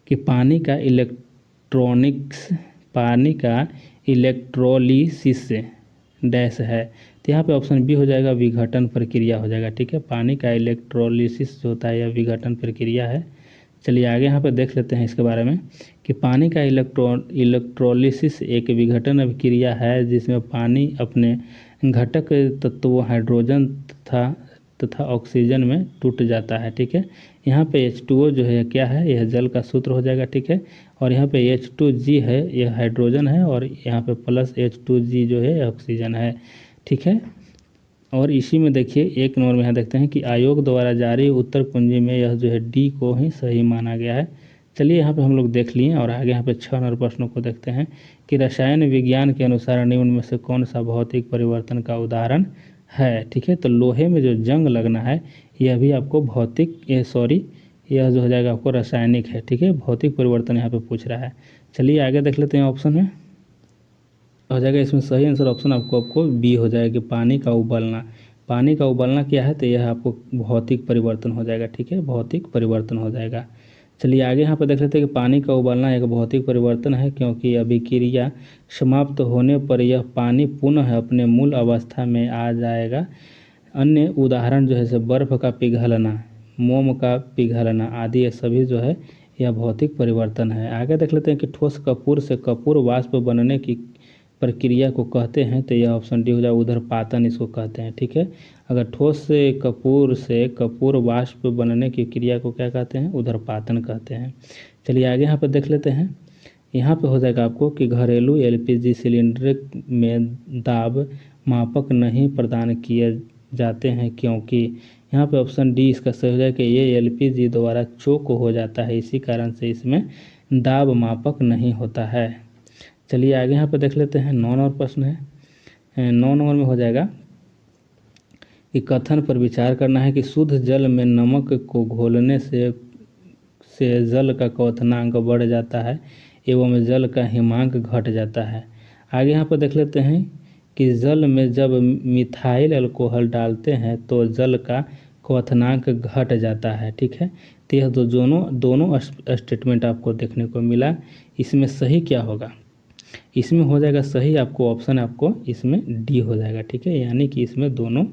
कि पानी का इलेक्ट्रोलिसिस डैश है। तो यहाँ पे ऑप्शन बी हो जाएगा विघटन प्रक्रिया हो जाएगा। ठीक है, पानी का इलेक्ट्रोलिसिस जो होता है यह विघटन प्रक्रिया है। चलिए आगे यहाँ पे देख लेते हैं इसके बारे में कि पानी का इलेक्ट्रोलिसिस एक विघटन अभिक्रिया है जिसमें पानी अपने घटक तत्वों हाइड्रोजन तथा ऑक्सीजन में टूट जाता है। ठीक है, यहाँ पे H2O जो है क्या है, यह जल का सूत्र हो जाएगा। ठीक है, और यहाँ पे H2G है, यह हाइड्रोजन है, और यहाँ पे प्लस H2G जो है ऑक्सीजन है। ठीक है, और इसी में देखिए 1 नंबर में यहाँ देखते हैं कि आयोग द्वारा जारी उत्तर कुंजी में यह जो है डी को ही सही माना गया है। चलिए यहाँ पे हम लोग देख लिए और आगे यहाँ पे 6 नंबर प्रश्नों को देखते हैं कि रसायन विज्ञान के अनुसार निम्न में से कौन सा भौतिक परिवर्तन का उदाहरण है। ठीक है, तो लोहे में जो जंग लगना है यह भी आपको यह जो हो जाएगा आपको रासायनिक है। ठीक है, भौतिक परिवर्तन यहाँ पे पूछ रहा है। चलिए आगे देख लेते हैं। ऑप्शन में हो जाएगा इसमें सही आंसर ऑप्शन आपको बी हो जाएगा कि पानी का उबलना। पानी का उबलना क्या है, तो यह आपको भौतिक परिवर्तन हो जाएगा। ठीक है, भौतिक परिवर्तन हो जाएगा। चलिए आगे यहाँ पर देख लेते हैं कि पानी का उबलना एक भौतिक परिवर्तन है क्योंकि अभिक्रिया समाप्त होने पर यह पानी पुनः अपने मूल अवस्था में आ जाएगा। अन्य उदाहरण जो है जैसे बर्फ़ का पिघलना, मोम का पिघलना आदि, ये सभी जो है यह भौतिक परिवर्तन है। आगे देख लेते हैं कि ठोस कपूर से कपूर वाष्प बनने की प्रक्रिया को कहते हैं, तो यह ऑप्शन डी हो जाए ऊर्ध्वपातन इसको कहते हैं। ठीक है, अगर ठोस से कपूर वाष्प बनने की क्रिया को क्या कहते हैं, ऊर्ध्वपातन कहते हैं। चलिए आगे यहाँ पर देख लेते हैं। यहाँ पे हो जाएगा आपको कि घरेलू LPG सिलेंडर में दाब मापक नहीं प्रदान किए जाते हैं क्योंकि यहाँ पे ऑप्शन डी इसका सही हो जाएगा कि ये LPG द्वारा चोक हो जाता है, इसी कारण से इसमें दाब मापक नहीं होता है। चलिए आगे यहाँ पे देख लेते हैं। 9 नंबर प्रश्न है। 9 नंबर में हो जाएगा कि कथन पर विचार करना है कि शुद्ध जल में नमक को घोलने से जल का क्वथनांक बढ़ जाता है एवं जल का हिमांक घट जाता है। आगे यहाँ पर देख लेते हैं कि जल में जब मिथाइल अल्कोहल डालते हैं तो जल का क्वथनांक घट जाता है। ठीक है, तो यह दोनों स्टेटमेंट आपको देखने को मिला। इसमें सही क्या होगा, इसमें हो जाएगा सही आपको ऑप्शन आपको इसमें डी हो जाएगा। ठीक है, यानी कि इसमें दोनों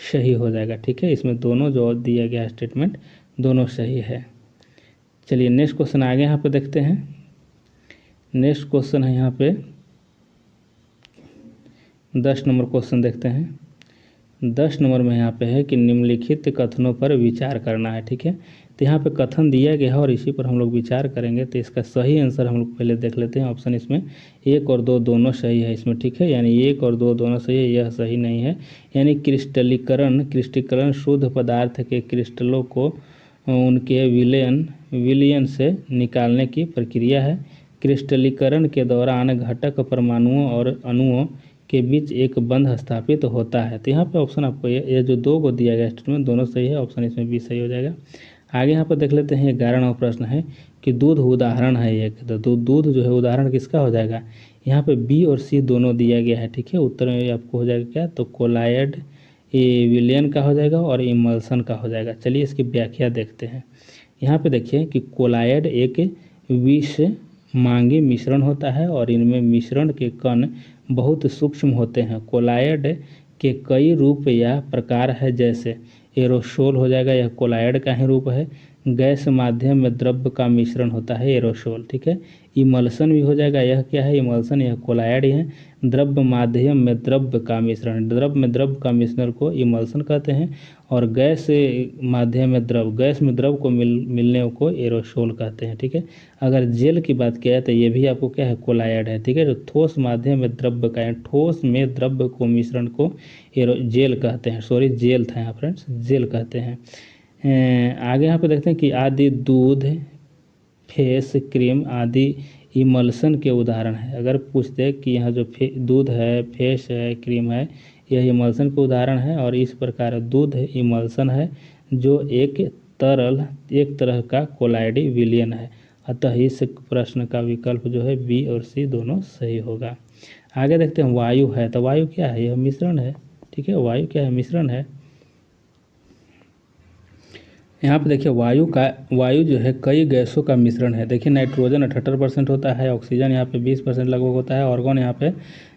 सही हो जाएगा। ठीक है, इसमें दोनों जो दिया गया स्टेटमेंट दोनों सही है। चलिए नेक्स्ट क्वेश्चन आगे यहाँ पे देखते हैं। नेक्स्ट क्वेश्चन है यहाँ पे 10 नंबर क्वेश्चन देखते हैं। 10 नंबर में यहाँ पे है कि निम्नलिखित कथनों पर विचार करना है। ठीक है, तो यहाँ पे कथन दिया गया है और इसी पर हम लोग विचार करेंगे। तो इसका सही आंसर हम लोग पहले देख लेते हैं। ऑप्शन इसमें 1 और 2 दोनों सही है इसमें। ठीक है, यानी 1 और 2 दोनों सही है, यह सही नहीं है। यानी क्रिस्टलीकरण शुद्ध पदार्थ के क्रिस्टलों को उनके विलयन से निकालने की प्रक्रिया है। क्रिस्टलीकरण के दौरान घटक परमाणुओं और अणुओं के बीच एक बंध स्थापित होता है। तो यहाँ पे ऑप्शन आपको ये जो 2 को दिया गया स्टेटमेंट दोनों सही है, ऑप्शन इसमें बी सही हो जाएगा। आगे यहाँ पर देख लेते हैं। 11 नंबर प्रश्न है कि दूध उदाहरण है एक, तो दूध जो है उदाहरण किसका हो जाएगा। यहाँ पे बी और सी दोनों दिया गया है। ठीक है, उत्तर में आपको हो जाएगा क्या, तो कोलायड विलयन का हो जाएगा और इमल्सन का हो जाएगा। चलिए इसकी व्याख्या देखते हैं। यहाँ पे देखिए कि कोलायड एक विष मांगी मिश्रण होता है और इनमें मिश्रण के कण बहुत सूक्ष्म होते हैं। कोलायड के कई रूप या प्रकार है, जैसे एरोसोल हो जाएगा, यह कोलायड का ही रूप है। गैस माध्यम में द्रव्य का मिश्रण होता है एरोसोल। ठीक है, इमल्सन भी हो जाएगा, यह क्या है, इमल्सन यह कोलायड ही है। द्रव्य माध्यम में द्रव्य का मिश्रण, द्रव्य में द्रव्य का मिश्रण को इमल्सन कहते हैं। और गैस माध्यम में गैस में द्रव्य को मिलने को एरोसोल कहते हैं। ठीक है, अगर जेल की बात किया तो ये भी आपको क्या है, कोलायड है। ठीक है, तो ठोस माध्यम में द्रव्य का, ठोस में द्रव्य को मिश्रण को जेल कहते हैं। सॉरी, जेल था यहाँ फ्रेंड्स, जेल कहते हैं। आगे यहाँ पे देखते हैं कि आदि दूध, फेस क्रीम आदि इमल्सन के उदाहरण है। अगर पूछते कि यहाँ जो दूध है, फेस है, क्रीम है, यह इमल्सन के उदाहरण है। और इस प्रकार दूध इमल्सन है जो एक तरह का कोलायडी विलयन है। अतः इस प्रश्न का विकल्प जो है बी और सी दोनों सही होगा। आगे देखते हैं वायु है, तो वायु क्या है, यह मिश्रण है। ठीक है, वायु क्या है, मिश्रण है। यहाँ पे देखिए वायु जो है कई गैसों का मिश्रण है। देखिए नाइट्रोजन 78% होता है, ऑक्सीजन यहाँ पे 20% लगभग होता है, ऑर्गन यहाँ पे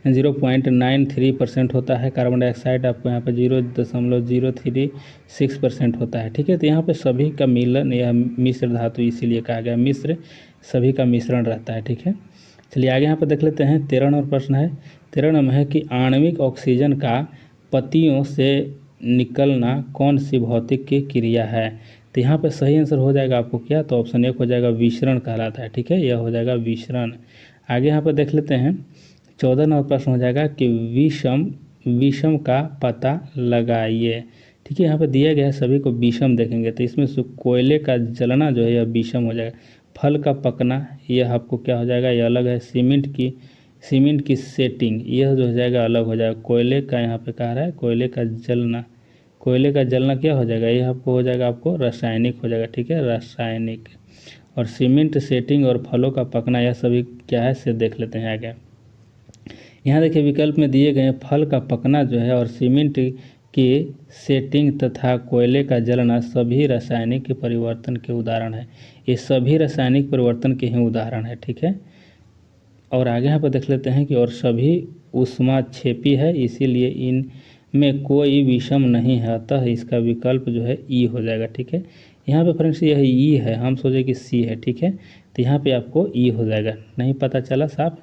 0.93% होता है, कार्बन डाइऑक्साइड आपको यहाँ पे 0.036% होता है। ठीक है, तो यहाँ पे सभी का मिलन या मिश्र धातु इसीलिए कहा गया, मिश्र सभी का मिश्रण रहता है। ठीक है, चलिए आगे यहाँ पर देख लेते हैं 13 नंबर प्रश्न है। 13 नंबर है कि आणविक ऑक्सीजन का पत्तियों से निकलना कौन सी भौतिक की क्रिया है। तो यहाँ पे सही आंसर हो जाएगा आपको क्या, तो ऑप्शन 1 हो जाएगा विसरण कहलाता है। ठीक है, यह हो जाएगा विसरण। आगे यहाँ पर देख लेते हैं 14 नंबर प्रश्न हो जाएगा कि विषम का पता लगाइए। ठीक है, यहाँ पे दिया गया है सभी को विषम देखेंगे तो इसमें से कोयले का जलना जो है यह विषम हो जाएगा। फल का पकना यह आपको क्या हो जाएगा, यह अलग है। सीमेंट की सेटिंग यह जो हो जाएगा अलग हो जाएगा। कोयले का यहाँ पे कह रहा है कोयले का जलना क्या हो जाएगा, यह आपको हो जाएगा आपको रासायनिक हो जाएगा। ठीक है, रासायनिक। और सीमेंट सेटिंग और फलों का पकना यह सभी क्या है से देख लेते हैं आगे। यहाँ देखिए विकल्प में दिए गए फल का पकना जो है और सीमेंट की सेटिंग तथा कोयले का जलना सभी रासायनिक परिवर्तन के उदाहरण है। ये सभी रासायनिक परिवर्तन के ही उदाहरण है। ठीक है, और आगे यहाँ पर देख लेते हैं कि और सभी ऊष्माक्षेपी है, इसीलिए इनमें कोई विषम नहीं है, अतः इसका विकल्प जो है ई हो जाएगा। ठीक है, यहाँ पे फ्रेंड्स यह ई है, हम सोचे कि सी है। ठीक है, तो यहाँ पे आपको ई हो जाएगा, नहीं पता चला साफ।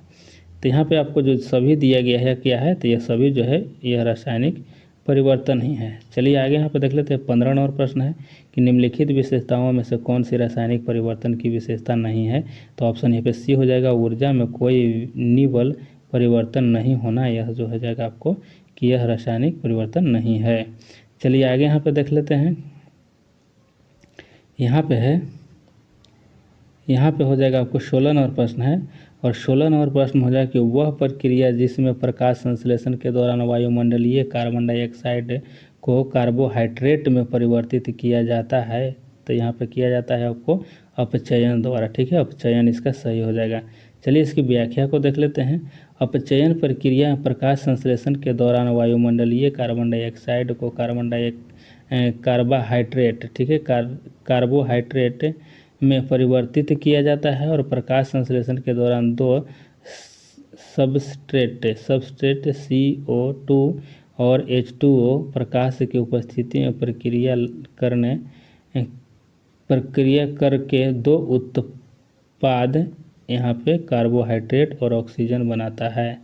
तो यहाँ पे आपको जो सभी दिया गया है क्या है, तो यह सभी जो है यह रासायनिक परिवर्तन ही है। चलिए आगे यहाँ पे देख लेते हैं 15 नंबर प्रश्न है कि निम्नलिखित विशेषताओं में से कौन सी रासायनिक परिवर्तन की विशेषता नहीं है। तो ऑप्शन यहाँ पे सी हो जाएगा, ऊर्जा में कोई निबल परिवर्तन नहीं होना, यह जो हो जाएगा आपको कि यह रासायनिक परिवर्तन नहीं है। चलिए आगे यहाँ पे देख लेते हैं, यहाँ पे हो जाएगा आपको 16 नंबर प्रश्न है और 16 नंबर प्रश्न हो जाएगा कि वह प्रक्रिया जिसमें प्रकाश संश्लेषण के दौरान वायुमंडलीय कार्बन डाइऑक्साइड को कार्बोहाइड्रेट में परिवर्तित किया जाता है। तो यहाँ पे किया जाता है आपको अपचयन द्वारा। ठीक है, अपचयन इसका सही हो जाएगा। चलिए इसकी व्याख्या को देख लेते हैं। अपचयन प्रक्रिया प्रकाश संश्लेषण के दौरान वायुमंडलीय कार्बन डाइऑक्साइड को कार्बोहाइड्रेट, ठीक है, कार्बोहाइड्रेट में परिवर्तित किया जाता है और प्रकाश संश्लेषण के दौरान दो सबस्ट्रेट CO2 और H2O प्रकाश की उपस्थिति में प्रक्रिया करके दो उत्पाद यहाँ पे कार्बोहाइड्रेट और ऑक्सीजन बनाता है।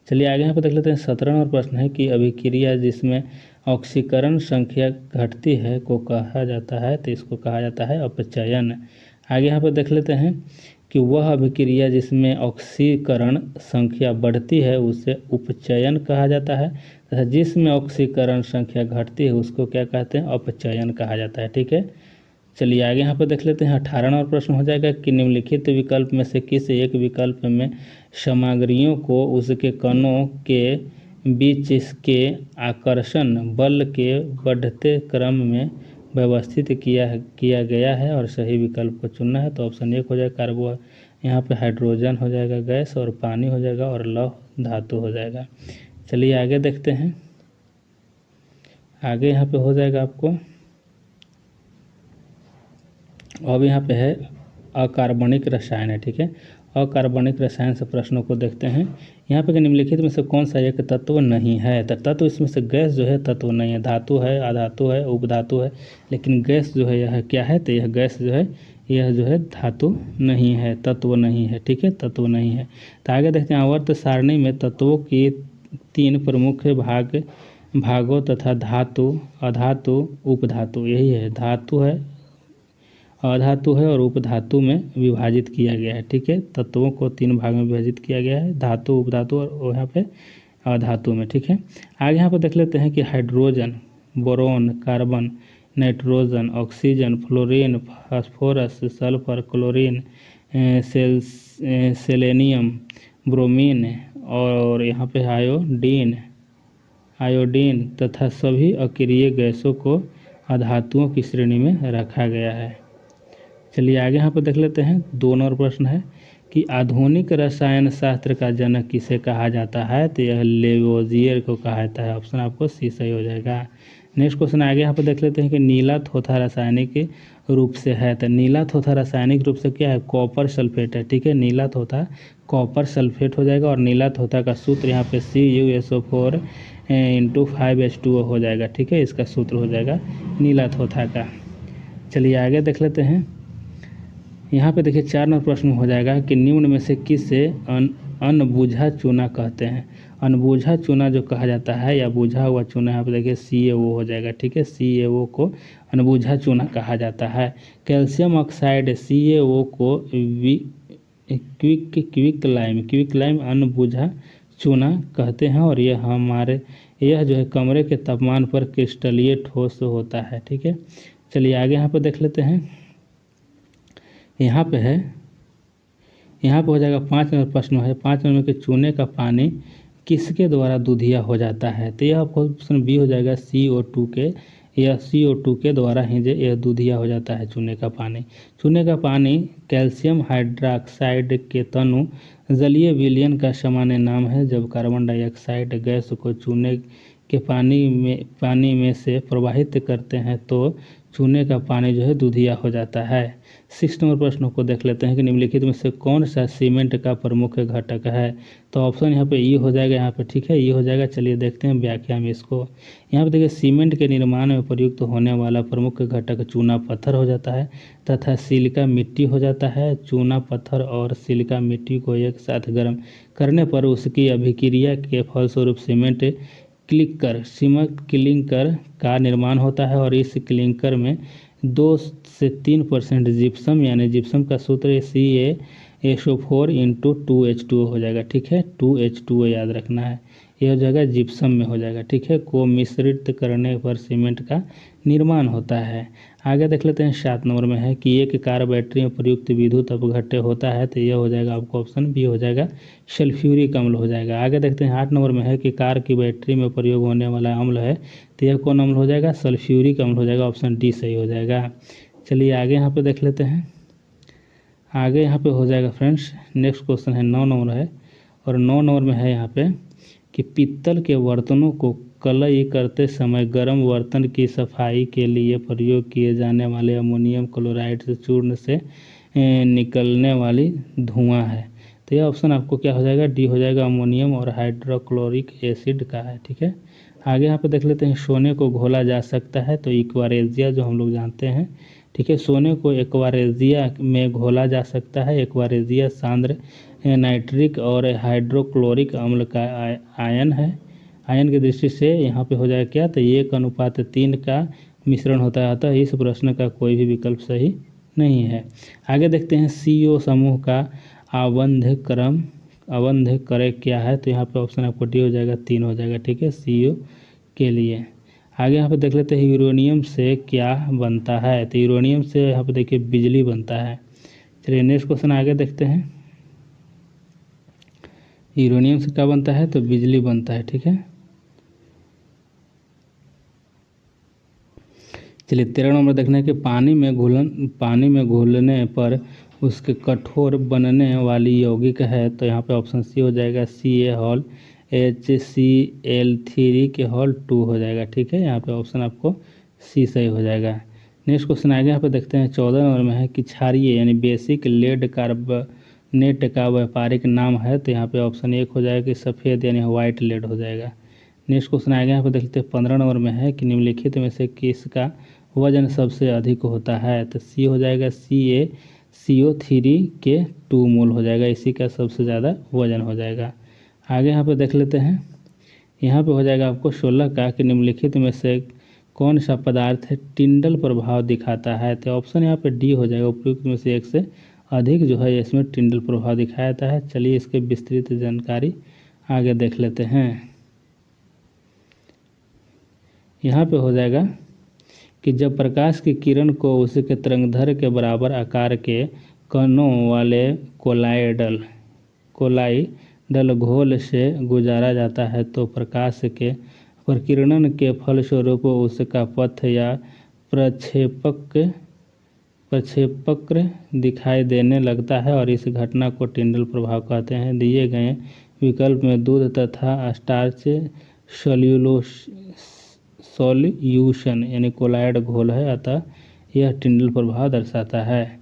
चलिए आगे यहाँ पे देख लेते हैं 17 नंबर प्रश्न है कि अभिक्रिया जिसमें ऑक्सीकरण संख्या घटती है को कहा जाता है, तो इसको कहा जाता है अपचयन। आगे यहाँ पर देख लेते हैं कि वह अभिक्रिया जिसमें ऑक्सीकरण संख्या बढ़ती है उसे उपचयन कहा जाता है तथा जिसमें ऑक्सीकरण संख्या घटती है उसको क्या कहते हैं, अपचयन कहा जाता है। ठीक है, चलिए आगे यहाँ पर देख लेते हैं 18 नंबर प्रश्न हो जाएगा कि निम्नलिखित विकल्प में से किस एक विकल्प में सामग्रियों को उसके कणों के बीच इसके आकर्षण बल के बढ़ते क्रम में व्यवस्थित किया गया है और सही विकल्प को चुनना है। तो ऑप्शन 1 हो जाएगा कार्बो, यहाँ पे हाइड्रोजन हो जाएगा गैस और पानी हो जाएगा और लौह धातु हो जाएगा। चलिए आगे देखते हैं, आगे यहाँ पे हो जाएगा आपको, अब यहाँ पे है अकार्बनिक रसायन है। ठीक है, अकार्बनिक रसायन से प्रश्नों को देखते हैं। यहाँ पे निम्नलिखित में से कौन सा एक तत्व नहीं है, तो तत्व इसमें से गैस जो है तत्व नहीं है, धातु है, अधातु है, उपधातु है, लेकिन गैस जो है यह क्या है, तो यह गैस जो है यह जो है धातु नहीं है, तत्व नहीं है। ठीक है, तत्व नहीं है। तो आगे देखते हैं आवर्त सारणी में तत्वों की 3 प्रमुख भागों तथा धातु, अधातु, उपधातु, यही है, धातु है, अधातु है और उपधातु में विभाजित किया गया है। ठीक है, तत्वों को 3 भाग में विभाजित किया गया है, धातु, उपधातु और यहाँ पे अधातु में। ठीक है, आगे यहाँ पर देख लेते हैं कि hydrogen, boron, carbon, nitrogen, oxygen, fluorine, phosphorus, sulphur, chlorine, selenium, bromine और यहाँ पे आयोडीन तथा सभी अक्रिय गैसों को अधातुओं की श्रेणी में रखा गया है। चलिए आगे यहाँ पर देख लेते हैं। 2 नंबर प्रश्न है कि आधुनिक रसायन शास्त्र का जनक किसे कहा जाता है, तो यह लेवोजियर को कहा जाता है। ऑप्शन आपको सी सही हो जाएगा। नेक्स्ट क्वेश्चन आगे यहाँ पर देख लेते हैं कि नीला थोथा रासायनिक रूप से है, तो नीला थोथा रासायनिक रूप से क्या है, कॉपर सल्फेट है। ठीक है, नीला थोथा कॉपर सल्फेट हो जाएगा और नीला थोथा का सूत्र यहाँ पे CuSO4 × 5H2O हो जाएगा। ठीक है, इसका सूत्र हो जाएगा नीला थोथा का। चलिए आगे देख लेते हैं। यहाँ पे देखिए 4 नंबर प्रश्न हो जाएगा कि निम्न में से किसे अनबूझा चूना कहते हैं। अनबूझा चूना जो कहा जाता है या बूझा हुआ चूना, यहाँ पे देखिए CaO हो जाएगा। ठीक है, CaO को अनबूझा चूना कहा जाता है। कैल्शियम ऑक्साइड CaO को क्विक लाइम अनबूझा चूना कहते हैं और यह जो है कमरे के तापमान पर क्रिस्टलीय ठोस होता है। ठीक है, चलिए आगे यहाँ पर देख लेते हैं। यहाँ पे हो जाएगा 5 नंबर प्रश्न है। 5 नंबर के चूने का पानी किसके द्वारा दूधिया हो जाता है, तो यह ऑप्शन बी हो जाएगा CO2 के, या CO2 के द्वारा ही यह दूधिया हो जाता है चूने का पानी। चूने का पानी कैल्शियम हाइड्रोक्साइड के तनु जलीय विलयन का सामान्य नाम है। जब कार्बन डाइऑक्साइड गैस को चूने के पानी में से प्रवाहित करते हैं तो चूने का पानी जो है दूधिया हो जाता है। 6 नंबर प्रश्न को देख लेते हैं कि निम्नलिखित में से कौन सा सीमेंट का प्रमुख घटक है, तो ऑप्शन यहाँ पे ई हो जाएगा। यहाँ पे ठीक है, ई हो जाएगा। चलिए देखते हैं व्याख्या में इसको। यहाँ पे देखिए सीमेंट के निर्माण में प्रयुक्त होने वाला प्रमुख घटक चूना पत्थर हो जाता है तथा सिलिका मिट्टी हो जाता है। चूना पत्थर और सिलिका मिट्टी को एक साथ गर्म करने पर उसकी अभिक्रिया के फलस्वरूप सीमेंट क्लिंकर का निर्माण होता है और इस क्लिंकर में 2 से 3% जिप्सम, यानी जिप्सम का सूत्र CaSO4 × 2H2O हो जाएगा। ठीक है, 2H2O याद रखना है, यह हो जाएगा जिप्सम में हो जाएगा। ठीक है, को मिश्रित करने पर सीमेंट का निर्माण होता है। आगे देख लेते हैं। 7 नंबर में है कि एक कार बैटरी में प्रयुक्त विद्युत अपघट्य होता है, तो यह हो जाएगा आपको ऑप्शन बी हो जाएगा सल्फ्यूरिक अम्ल हो जाएगा। आगे देखते हैं 8 नंबर में है कि कार की बैटरी में प्रयोग होने वाला अम्ल है, तो यह कौन अम्ल हो जाएगा, सल्फ्यूरिक अम्ल हो जाएगा। ऑप्शन डी सही हो जाएगा। चलिए आगे यहाँ पे देख लेते हैं। आगे यहाँ पे हो जाएगा फ्रेंड्स, नेक्स्ट क्वेश्चन है 9 नंबर है और 9 नंबर में है यहाँ पे कि पीतल के बर्तनों को कलई करते समय गर्म बर्तन की सफाई के लिए प्रयोग किए जाने वाले अमोनियम क्लोराइड से चूर्ण से निकलने वाली धुआं है, तो यह ऑप्शन आपको क्या हो जाएगा, डी हो जाएगा, अमोनियम और हाइड्रोक्लोरिक एसिड का है। ठीक है, आगे यहाँ पे देख लेते हैं। सोने को घोला जा सकता है, तो एक्वारेजिया जो हम लोग जानते हैं। ठीक है, सोने को एक्वारेजिया में घोला जा सकता है। एक्वारेजिया सांद्र नाइट्रिक और हाइड्रोक्लोरिक अम्ल का आयन है। आयन की दृष्टि से यहाँ पे हो जाएगा क्या, तो 1:3 का मिश्रण होता है। अतः इस प्रश्न का कोई भी विकल्प सही नहीं है। आगे देखते हैं CO समूह का आबंध करे क्या है, तो यहाँ पे ऑप्शन आपको डी हो जाएगा, 3 हो जाएगा। ठीक है, CO के लिए। आगे यहाँ पे देख लेते हैं यूरेनियम से क्या बनता है, तो यूरेनियम से यहाँ पे देखिए बिजली बनता है। चलिए नेक्स्ट क्वेश्चन आगे देखते हैं। यूरेनियम से क्या बनता है, तो बिजली बनता है। ठीक है, चलिए 13 नंबर देखना है कि पानी में घुलने पर उसके कठोर बनने वाली यौगिक है, तो यहाँ पे ऑप्शन सी हो जाएगा, CaHCl3 के होल 2 हो जाएगा। ठीक है, यहाँ पे ऑप्शन आपको सी सही हो जाएगा। नेक्स्ट क्वेश्चन आगे यहाँ पे देखते हैं। 14 नंबर में है कि क्षारीय यानी बेसिक लेड कार्बोनेट का व्यापारिक नाम है, तो यहाँ पे ऑप्शन 1 हो जाएगा कि सफ़ेद यानी व्हाइट लेड हो जाएगा। नेक्स्ट क्वेश्चन आगे यहाँ पे देखते हैं। 15 नंबर में है कि निम्नलिखित में से किसका वजन सबसे अधिक होता है, तो सी हो जाएगा, CaCO3 के 2 मोल हो जाएगा, इसी का सबसे ज़्यादा वजन हो जाएगा। आगे यहाँ पे देख लेते हैं। यहाँ पे हो जाएगा आपको 16 का कि निम्नलिखित में से कौन सा पदार्थ टिंडल प्रभाव दिखाता है, तो ऑप्शन यहाँ पे डी हो जाएगा, उपयुक्त में से एक से अधिक जो है इसमें टिंडल प्रभाव दिखाया जाता है। चलिए इसके विस्तृत जानकारी आगे देख लेते हैं। यहाँ पे हो जाएगा कि जब प्रकाश की किरण को उसके तरंगदैर्घ्य के बराबर आकार के कणों वाले कोलाइडल घोल से गुजारा जाता है, तो प्रकाश के प्रकीर्णन के फलस्वरूप उसका पथ या प्रक्षेपक प्रक्षेपक दिखाई देने लगता है और इस घटना को टिंडल प्रभाव कहते हैं। दिए गए विकल्प में दूध तथा स्टार्च सॉल्यूशन यानी कोलाइड घोल है, अतः यह टिंडल प्रभाव दर्शाता है।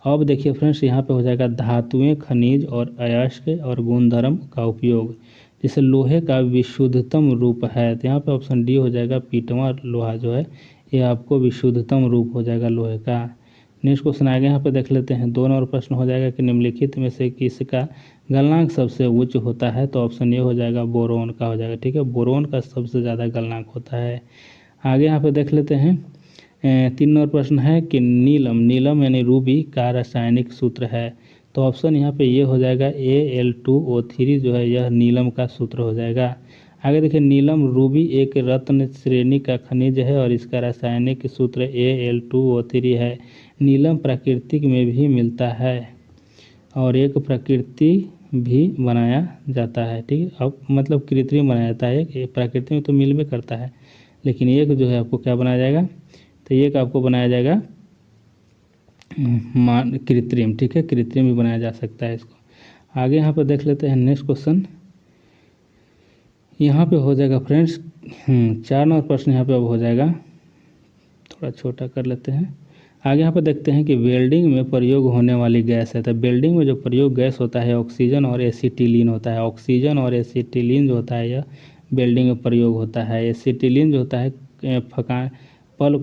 अब देखिए फ्रेंड्स, यहाँ पे हो जाएगा धातुएं, खनिज और अयस्क और गुणधर्म का उपयोग। जैसे लोहे का विशुद्धतम रूप है, तो यहाँ पे ऑप्शन डी हो जाएगा। पीटवा लोहा जो है ये आपको विशुद्धतम रूप हो जाएगा लोहे का। नेक्स्ट क्वेश्चन आगे यहाँ पे देख लेते हैं। 2 नंबर प्रश्न हो जाएगा कि निम्नलिखित में से किसका गलनांक सबसे उच्च होता है, तो ऑप्शन ए हो जाएगा बोरोन का हो जाएगा। ठीक है, बोरोन का सबसे ज़्यादा गलनांक होता है। आगे यहाँ पे देख लेते हैं 3 नंबर प्रश्न है कि नीलम यानी रूबी का रासायनिक सूत्र है, तो ऑप्शन यहाँ पे ये हो जाएगा Al2O3 जो है यह नीलम का सूत्र हो जाएगा। आगे देखिए, नीलम रूबी एक रत्न श्रेणी का खनिज है और इसका रासायनिक सूत्र Al2O3 है। नीलम प्राकृतिक में भी मिलता है और एक प्रकृति भी बनाया जाता है। ठीक है, अब मतलब कृत्रिम बनाया जाता है, एक प्राकृतिक में तो मिल में करता है, लेकिन एक जो है आपको क्या बनाया जाएगा, तो एक आपको बनाया जाएगा कृत्रिम। ठीक है, कृत्रिम भी बनाया जा सकता है इसको। आगे यहाँ पर देख लेते हैं नेक्स्ट क्वेश्चन। यहाँ पे हो जाएगा फ्रेंड्स 4 नंबर प्रश्न यहाँ पे अब हो जाएगा, थोड़ा छोटा कर लेते हैं। आगे यहाँ पर देखते हैं कि वेल्डिंग में प्रयोग होने वाली गैस है, तो वेल्डिंग में जो प्रयोग गैस होता है ऑक्सीजन और एसिटिलीन होता है। ऑक्सीजन और एसिटिलीन जो होता है यह वेल्डिंग में प्रयोग होता है। एसिटिलीन जो होता है फल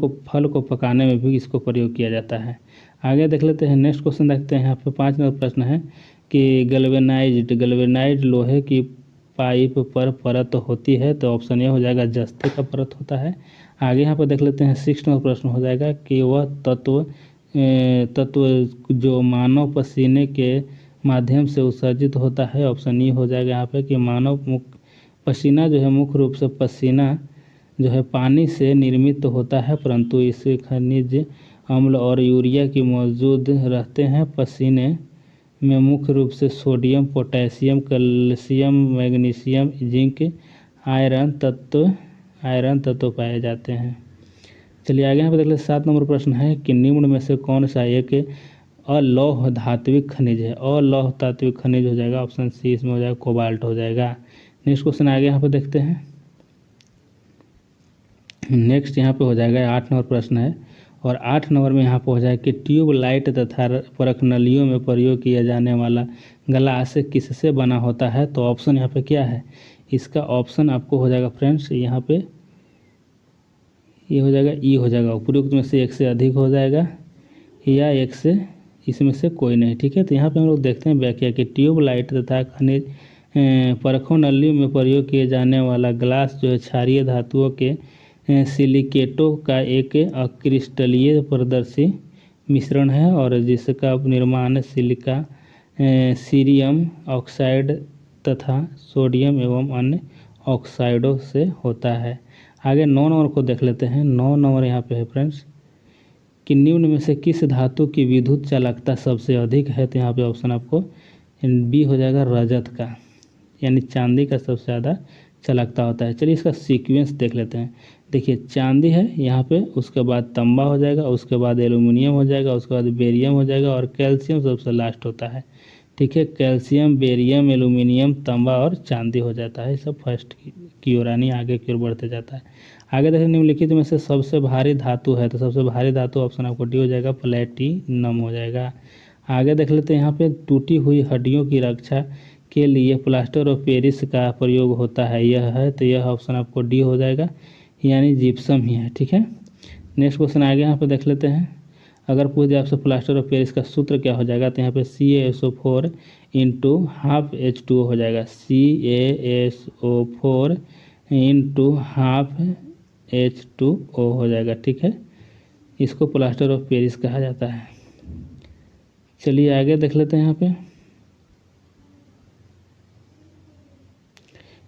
को पकाने में भी इसको प्रयोग किया जाता है। आगे देख लेते हैं नेक्स्ट क्वेश्चन। देखते हैं यहाँ पे 5 नंबर प्रश्न है कि गैल्वेनाइज्ड लोहे की पाइप पर परत होती है, तो ऑप्शन ए हो जाएगा जस्ते का परत होता है। आगे यहाँ पर देख लेते हैं 6 नंबर प्रश्न हो जाएगा कि वह तत्व जो मानव पसीने के माध्यम से उत्सर्जित होता है। ऑप्शन ई हो जाएगा यहाँ पे कि पसीना जो है मुख्य रूप से पसीना जो है पानी से निर्मित होता है, परंतु इससे खनिज अम्ल और यूरिया की मौजूद रहते हैं। पसीने में मुख्य रूप से sodium, potassium, calcium, magnesium, zinc, iron तत्व पाए जाते हैं। चलिए आगे यहाँ पर देख लेते 7 नंबर प्रश्न है कि निम्न में से कौन सा एक अलौह धात्विक खनिज है। अलौह धात्विक खनिज हो जाएगा ऑप्शन सी, इसमें हो जाएगा कोबाल्ट हो जाएगा। नेक्स्ट क्वेश्चन आगे यहाँ पर देखते हैं। नेक्स्ट यहाँ पे हो जाएगा 8 नंबर प्रश्न है और 8 नंबर में यहाँ पर हो जाएगा कि ट्यूब लाइट तथा परखनलियों में प्रयोग किया जाने वाला ग्लास किससे बना होता है, तो ऑप्शन यहाँ पे क्या है, इसका ऑप्शन आपको हो जाएगा फ्रेंड्स यहाँ पे ये हो जाएगा ई हो जाएगा। उपयुक्त में से एक से अधिक हो जाएगा या एक से इसमें से कोई नहीं। ठीक है, तो यहाँ पे हम लोग देखते हैं व्याख्या कि ट्यूब लाइट तथा खनिज परखनलियों में प्रयोग किए जाने वाला ग्लास जो है क्षारीय धातुओं के सिलिकेटों का एक अक्रिस्टलीय पारदर्शी मिश्रण है और जिसका निर्माण सिलिका, सीरियम ऑक्साइड तथा सोडियम एवं अन्य ऑक्साइडों से होता है। आगे 9 नंबर को देख लेते हैं। 9 नंबर यहाँ पे है फ्रेंड्स कि निम्न में से किस धातु की विद्युत चालकता सबसे अधिक है, तो यहाँ पे ऑप्शन आपको बी हो जाएगा रजत का, यानी चांदी का सबसे ज़्यादा चालकता होता है। चलिए इसका सीक्वेंस देख लेते हैं। देखिए चांदी है यहाँ पे, उसके बाद तांबा हो जाएगा, उसके बाद एल्युमिनियम हो जाएगा, उसके बाद बेरियम हो जाएगा और कैल्शियम सबसे लास्ट होता है। ठीक है, कैल्शियम, बेरियम, एल्युमिनियम, तांबा और चांदी हो जाता है। सब फर्स्ट की ओर यानी आगे की ओर बढ़ते जाता है। आगे देखिए निम्नलिखित में से सबसे भारी धातु है, तो सबसे भारी धातु ऑप्शन आपको डी हो जाएगा, प्लेटिनम हो जाएगा। आगे देख लेते हैं यहाँ पे टूटी हुई हड्डियों की रक्षा के लिए प्लास्टर ऑफ पेरिस का प्रयोग होता है, यह है, तो यह ऑप्शन आपको डी हो जाएगा, यानी जिप्सम ही है। ठीक है, नेक्स्ट क्वेश्चन आगे यहाँ पे देख लेते हैं। अगर पूछ दिया आपसे प्लास्टर ऑफ पेरिस का सूत्र क्या हो जाएगा, तो यहाँ पे CaSO4 इंटू हाफ H2O हो जाएगा। CaSO4 इंटू हाफ H2O हो जाएगा। ठीक है, इसको प्लास्टर ऑफ पेरिस कहा जाता है। चलिए आगे देख लेते हैं।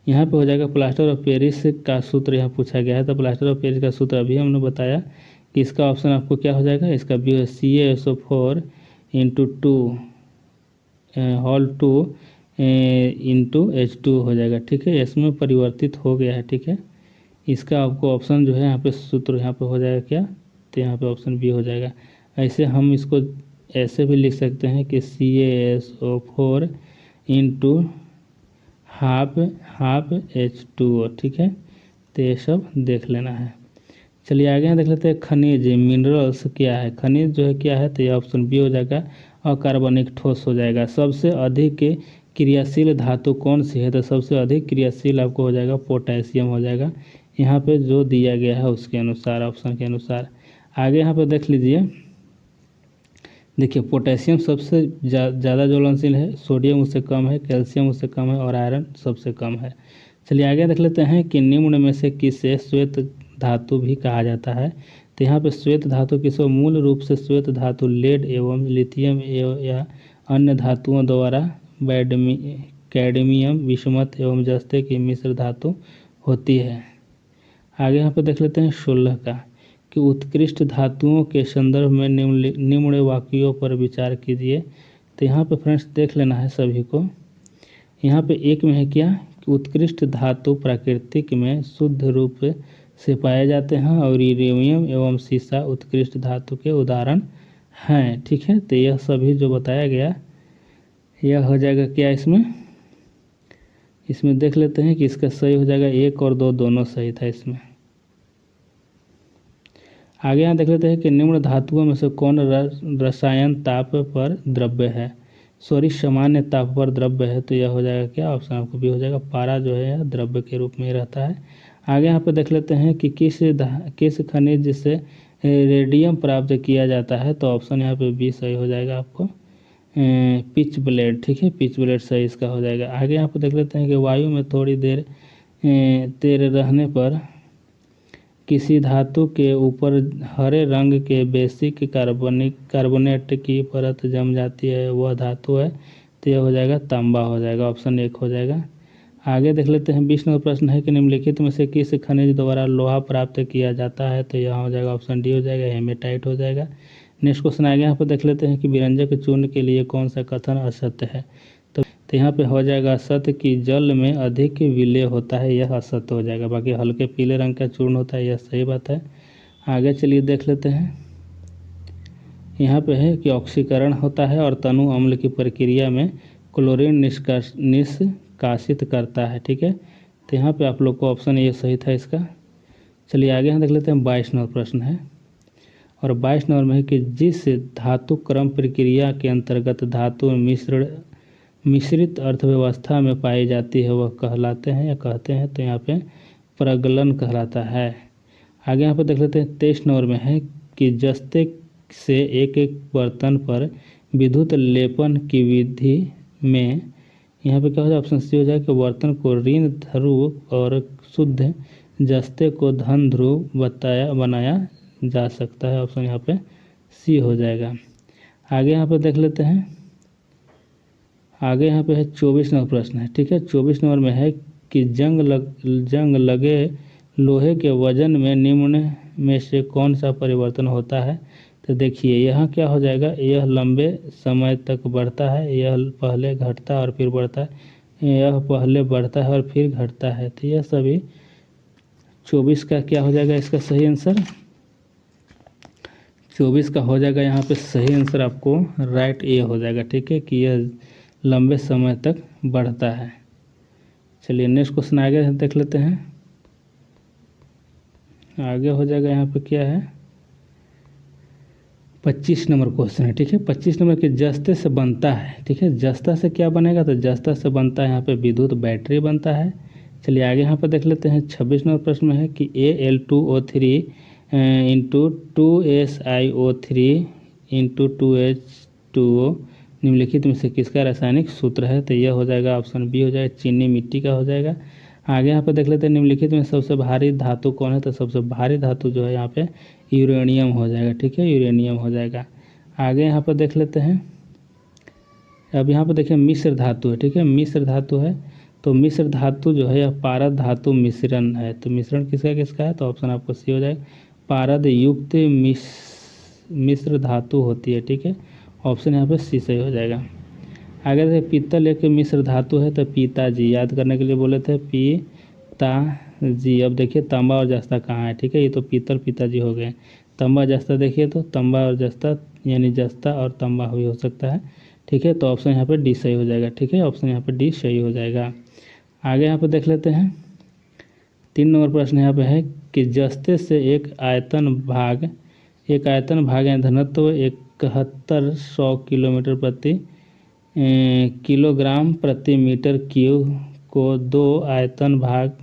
यहाँ पे हो जाएगा प्लास्टर ऑफ पेरिस का सूत्र यहाँ पूछा गया है, तो प्लास्टर ऑफ पेरिस का सूत्र अभी हमने बताया कि इसका ऑप्शन आपको क्या हो जाएगा, इसका भी CaSO4 इंटू 2 इंटू H2 हो जाएगा। ठीक है, इसमें परिवर्तित हो गया है। ठीक है, इसका आपको ऑप्शन जो है यहाँ पे सूत्र यहाँ पे हो जाएगा क्या, तो यहाँ पे ऑप्शन बी हो जाएगा। ऐसे हम इसको ऐसे भी लिख सकते हैं कि CaSO4 इंटू हाफ H2O, ठीक है। तो ये सब देख लेना है। चलिए आगे यहाँ देख लेते हैं खनिज मिनरल्स क्या है। खनिज जो है क्या है, तो ये ऑप्शन बी हो जाएगा, अकार्बनिक ठोस हो जाएगा। सबसे अधिक क्रियाशील धातु कौन सी है, तो सबसे अधिक क्रियाशील आपको हो जाएगा पोटेशियम हो जाएगा, यहाँ पे जो दिया गया है उसके अनुसार, ऑप्शन के अनुसार। आगे यहाँ पे देख लीजिए, देखिए पोटेशियम सबसे ज़्यादा ज्वलनशील है, सोडियम उससे कम है, कैल्शियम उससे कम है और आयरन सबसे कम है। चलिए आगे देख लेते हैं कि निम्न में से किसे श्वेत धातु भी कहा जाता है। तो यहाँ पे श्वेत धातु किसको, मूल रूप से श्वेत धातु लेड एवं लिथियम या अन्य धातुओं द्वारा कैडमियम विषमत एवं जस्ते की मिश्र धातु होती है। आगे यहाँ पे देख लेते हैं 16 का, कि उत्कृष्ट धातुओं के संदर्भ में निम्न वाक्यों पर विचार कीजिए। तो यहाँ पे फ्रेंड्स देख लेना है सभी को। यहाँ पे एक में है क्या, कि उत्कृष्ट धातु प्राकृतिक में शुद्ध रूप से पाए जाते हैं और यूरेनियम एवं सीसा उत्कृष्ट धातु के उदाहरण हैं, ठीक है। तो यह सभी जो बताया गया यह हो जाएगा क्या, इसमें देख लेते हैं कि इसका सही हो जाएगा 1 और 2 दोनों सही था इसमें। आगे यहाँ देख लेते हैं कि निम्न धातुओं में से कौन रसायन ताप पर द्रव्य है, सामान्य ताप पर द्रव्य है। तो यह हो जाएगा क्या, ऑप्शन आपको भी हो जाएगा, पारा जो है यह द्रव्य के रूप में रहता है। आगे यहाँ पे देख लेते हैं कि किस खनिज से रेडियम प्राप्त किया जाता है। तो ऑप्शन यहाँ पे बी सही हो जाएगा आपको, पिच ब्लेड, ठीक है, पिच ब्लेड सही इसका हो जाएगा। आगे यहाँ पे देख लेते हैं कि वायु में थोड़ी देर रहने पर किसी धातु के ऊपर हरे रंग के बेसिक कार्बोनेट की परत जम जाती है, वह धातु है। तो यह हो जाएगा तांबा हो जाएगा, ऑप्शन 1 हो जाएगा। आगे देख लेते हैं 20 नंबर प्रश्न है कि निम्नलिखित में से किस खनिज द्वारा लोहा प्राप्त किया जाता है। तो यह हो जाएगा ऑप्शन डी हो जाएगा, हेमेटाइट हो जाएगा। नेक्स्ट क्वेश्चन आगे यहाँ पर देख लेते हैं कि विरंजक चूर्ण के लिए कौन सा कथन असत्य है। तो यहाँ पे हो जाएगा असत्य कि जल में अधिक विलय होता है, यह असत्य हो जाएगा। बाकी हल्के पीले रंग का चूर्ण होता है, यह सही बात है। आगे चलिए देख लेते हैं, यहाँ पे है कि ऑक्सीकरण होता है और तनु अम्ल की प्रक्रिया में क्लोरीन निष्कासित करता है, ठीक है। तो यहाँ पे आप लोग को ऑप्शन ये सही था इसका। चलिए आगे यहाँ देख लेते हैं 22 नंबर प्रश्न है, और 22 नंबर में है कि जिस धातु क्रम प्रक्रिया के अंतर्गत धातु मिश्रित अर्थव्यवस्था में पाई जाती है वह कहलाते हैं या कहते हैं। तो यहाँ पे प्रगलन कहलाता है। आगे यहाँ पे देख लेते हैं 23 नंबर में है कि जस्ते से एक बर्तन पर विद्युत लेपन की विधि में यहाँ पे क्या हो जाए, ऑप्शन सी हो जाए कि बर्तन को ऋण ध्रुव और शुद्ध जस्ते को धन ध्रुव बनाया जा सकता है, ऑप्शन यहाँ पे सी हो जाएगा। आगे यहाँ पे देख लेते हैं, आगे यहाँ पे है 24 नंबर प्रश्न है, ठीक है। 24 नंबर में है कि जंग लगे लोहे के वजन में निम्न में से कौन सा परिवर्तन होता है। तो देखिए यहाँ क्या हो जाएगा, यह लंबे समय तक बढ़ता है, यह पहले घटता है और फिर बढ़ता है, यह पहले बढ़ता है और फिर घटता है। तो यह सभी 24 का क्या हो जाएगा इसका सही आंसर, 24 का हो जाएगा यहाँ पे सही आंसर आपको राइट ए हो जाएगा, ठीक है, कि यह लंबे समय तक बढ़ता है। चलिए नेक्स्ट क्वेश्चन आगे देख लेते हैं। आगे हो जाएगा यहाँ पे क्या है, 25 नंबर क्वेश्चन है, ठीक है। 25 नंबर के जस्ते से बनता है, ठीक है। जस्ता से क्या बनेगा, तो जस्ता से बनता है यहाँ पे विद्युत बैटरी बनता है। चलिए आगे यहाँ पे देख लेते हैं 26 नंबर प्रश्न में है कि Al2O3 into 2SiO3 into 2H2O निम्नलिखित में से किसका रासायनिक सूत्र है। तो यह हो जाएगा ऑप्शन बी हो जाएगा, चीनी मिट्टी का हो जाएगा। आगे यहाँ पे देख लेते हैं निम्नलिखित में सबसे भारी धातु कौन है। तो सबसे भारी धातु जो है यहाँ पे यूरेनियम हो जाएगा, ठीक है, यूरेनियम हो जाएगा। आगे यहाँ पर देख लेते हैं, अब यहाँ पर देखिए मिश्र धातु है, ठीक है, मिश्र धातु है। तो मिश्र धातु जो है यह पारद धातु मिश्रण है। तो मिश्रण किसका किसका है, तो ऑप्शन आपको सी हो जाएगा, पारद युक्त मिश्र धातु होती है, ठीक है, ऑप्शन यहाँ पे सी सही हो जाएगा। आगे देखिए पीतल एक मिश्र धातु है। तो पिताजी याद करने के लिए बोले थे पिताजी। अब देखिए तांबा और जस्ता कहाँ है, ठीक है, ये तो पीतल पिताजी हो गए। तांबा जस्ता देखिए तो तांबा और जस्ता यानी जस्ता और तांबा भी हो सकता है। ठीक है, तो ऑप्शन यहाँ पे डी सही हो जाएगा। ठीक है, ऑप्शन यहाँ पे डी सही हो जाएगा। आगे यहाँ पे देख लेते हैं 3 नंबर प्रश्न यहाँ पे है कि जस्ते से एक आयतन भाग यानी घनत्व 7100 किलोमीटर प्रति किलोग्राम प्रति मीटर क्यूब को 2 आयतन भाग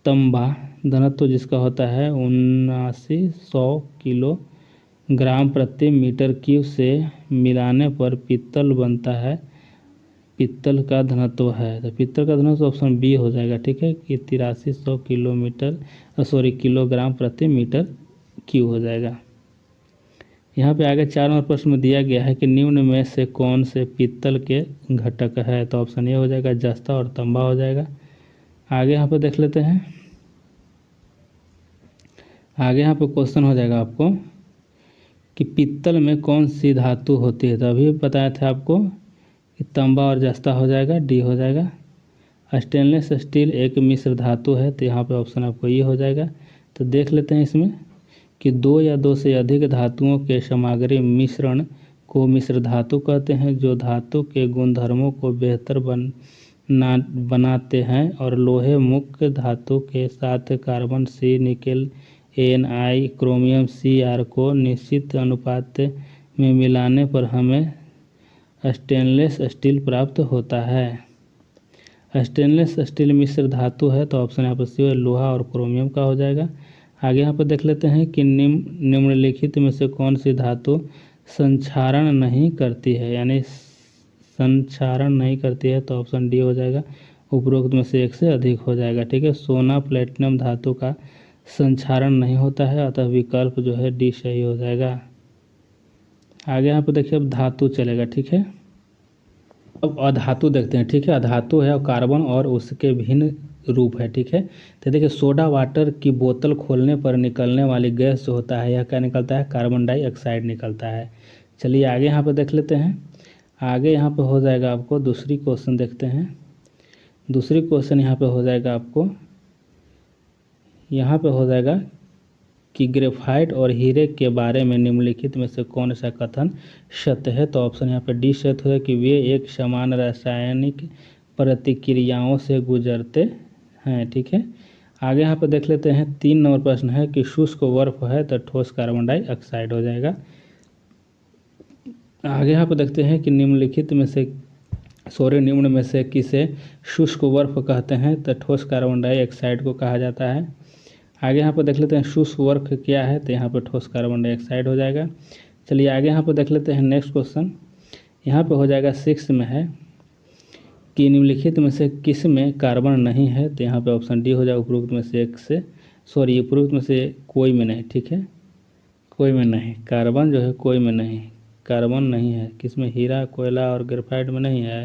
तांबा घनत्व जिसका होता है 7900 किलोग्राम प्रति मीटर क्यूब से मिलाने पर पित्तल बनता है। पित्तल का घनत्व है, तो पित्तल का घनत्व ऑप्शन बी हो जाएगा। ठीक है, कि 8300 किलोग्राम प्रति मीटर क्यूब हो जाएगा। यहाँ पे आगे 4 नंबर प्रश्न में दिया गया है कि निम्न में से कौन से पित्तल के घटक है, तो ऑप्शन ए हो जाएगा जस्ता और तांबा हो जाएगा। आगे यहाँ पे देख लेते हैं, आगे यहाँ पे क्वेश्चन हो जाएगा आपको कि पित्तल में कौन सी धातु होती है, तो अभी बताया था आपको कि तांबा और जस्ता हो जाएगा, डी हो जाएगा। स्टेनलेस स्टील एक मिश्र धातु है, तो यहाँ पे ऑप्शन आपको ये हो जाएगा। तो देख लेते हैं इसमें कि 2 या 2 से अधिक धातुओं के सामग्री मिश्रण को मिश्र धातु कहते हैं, जो धातु के गुणधर्मों को बेहतर बनाते हैं और लोहे मुख्य धातु के साथ carbon C, nickel Ni, chromium Cr को निश्चित अनुपात में मिलाने पर हमें स्टेनलेस स्टील प्राप्त होता है। स्टेनलेस स्टील मिश्र धातु है, तो ऑप्शन यहाँ पर सी लोहा और क्रोमियम का हो जाएगा। आगे यहाँ पर देख लेते हैं कि निम्नलिखित में से कौन सी धातु संक्षारण नहीं करती है, यानी संक्षारण नहीं करती है, तो ऑप्शन डी हो जाएगा। उपरोक्त में से एक से अधिक हो जाएगा। ठीक है, सोना प्लेटिनम धातु का संक्षारण नहीं होता है, अतः विकल्प जो है डी सही हो जाएगा। आगे यहाँ पर देखिए अब धातु चलेगा। ठीक है, अब अधातु देखते हैं। ठीक है, अधातु है और कार्बन और उसके भिन्न रूप है। ठीक है, तो देखिए सोडा वाटर की बोतल खोलने पर निकलने वाली गैस जो होता है, यह क्या निकलता है, कार्बन डाइऑक्साइड निकलता है। चलिए आगे यहाँ पर देख लेते हैं। आगे यहाँ पे हो जाएगा आपको दूसरी क्वेश्चन देखते हैं। दूसरी क्वेश्चन यहाँ पे हो जाएगा आपको, यहाँ पे हो जाएगा कि ग्रेफाइट और हीरे के बारे में निम्नलिखित में से कौन सा कथन सत्य है, तो ऑप्शन यहाँ पे डी सत्य है कि वे एक समान रासायनिक प्रतिक्रियाओं से गुजरते हैं। ठीक है, आगे यहाँ पे देख लेते हैं 3 नंबर प्रश्न है कि शुष्क बर्फ है तो ठोस कार्बन डाइऑक्साइड हो जाएगा। आगे यहाँ पे देखते हैं कि निम्न में से किसे शुष्क बर्फ कहते हैं, तो ठोस कार्बन डाइऑक्साइड को कहा जाता है। आगे यहाँ पर देख लेते हैं शुष्क बर्फ क्या है, तो यहाँ पर ठोस कार्बन डाइऑक्साइड हो जाएगा। चलिए आगे यहाँ पर देख लेते हैं नेक्स्ट क्वेश्चन। यहाँ पे हो जाएगा 6 में है कि निम्नलिखित में से किस में कार्बन नहीं है, तो यहाँ पे ऑप्शन डी हो जाएगा। उपरोक्त में से उपरोक्त में से कोई में नहीं। ठीक है, कोई में नहीं, कार्बन जो है कोई में नहीं, कार्बन नहीं है। किसमें, हीरा, कोयला और ग्रेफाइट में नहीं है।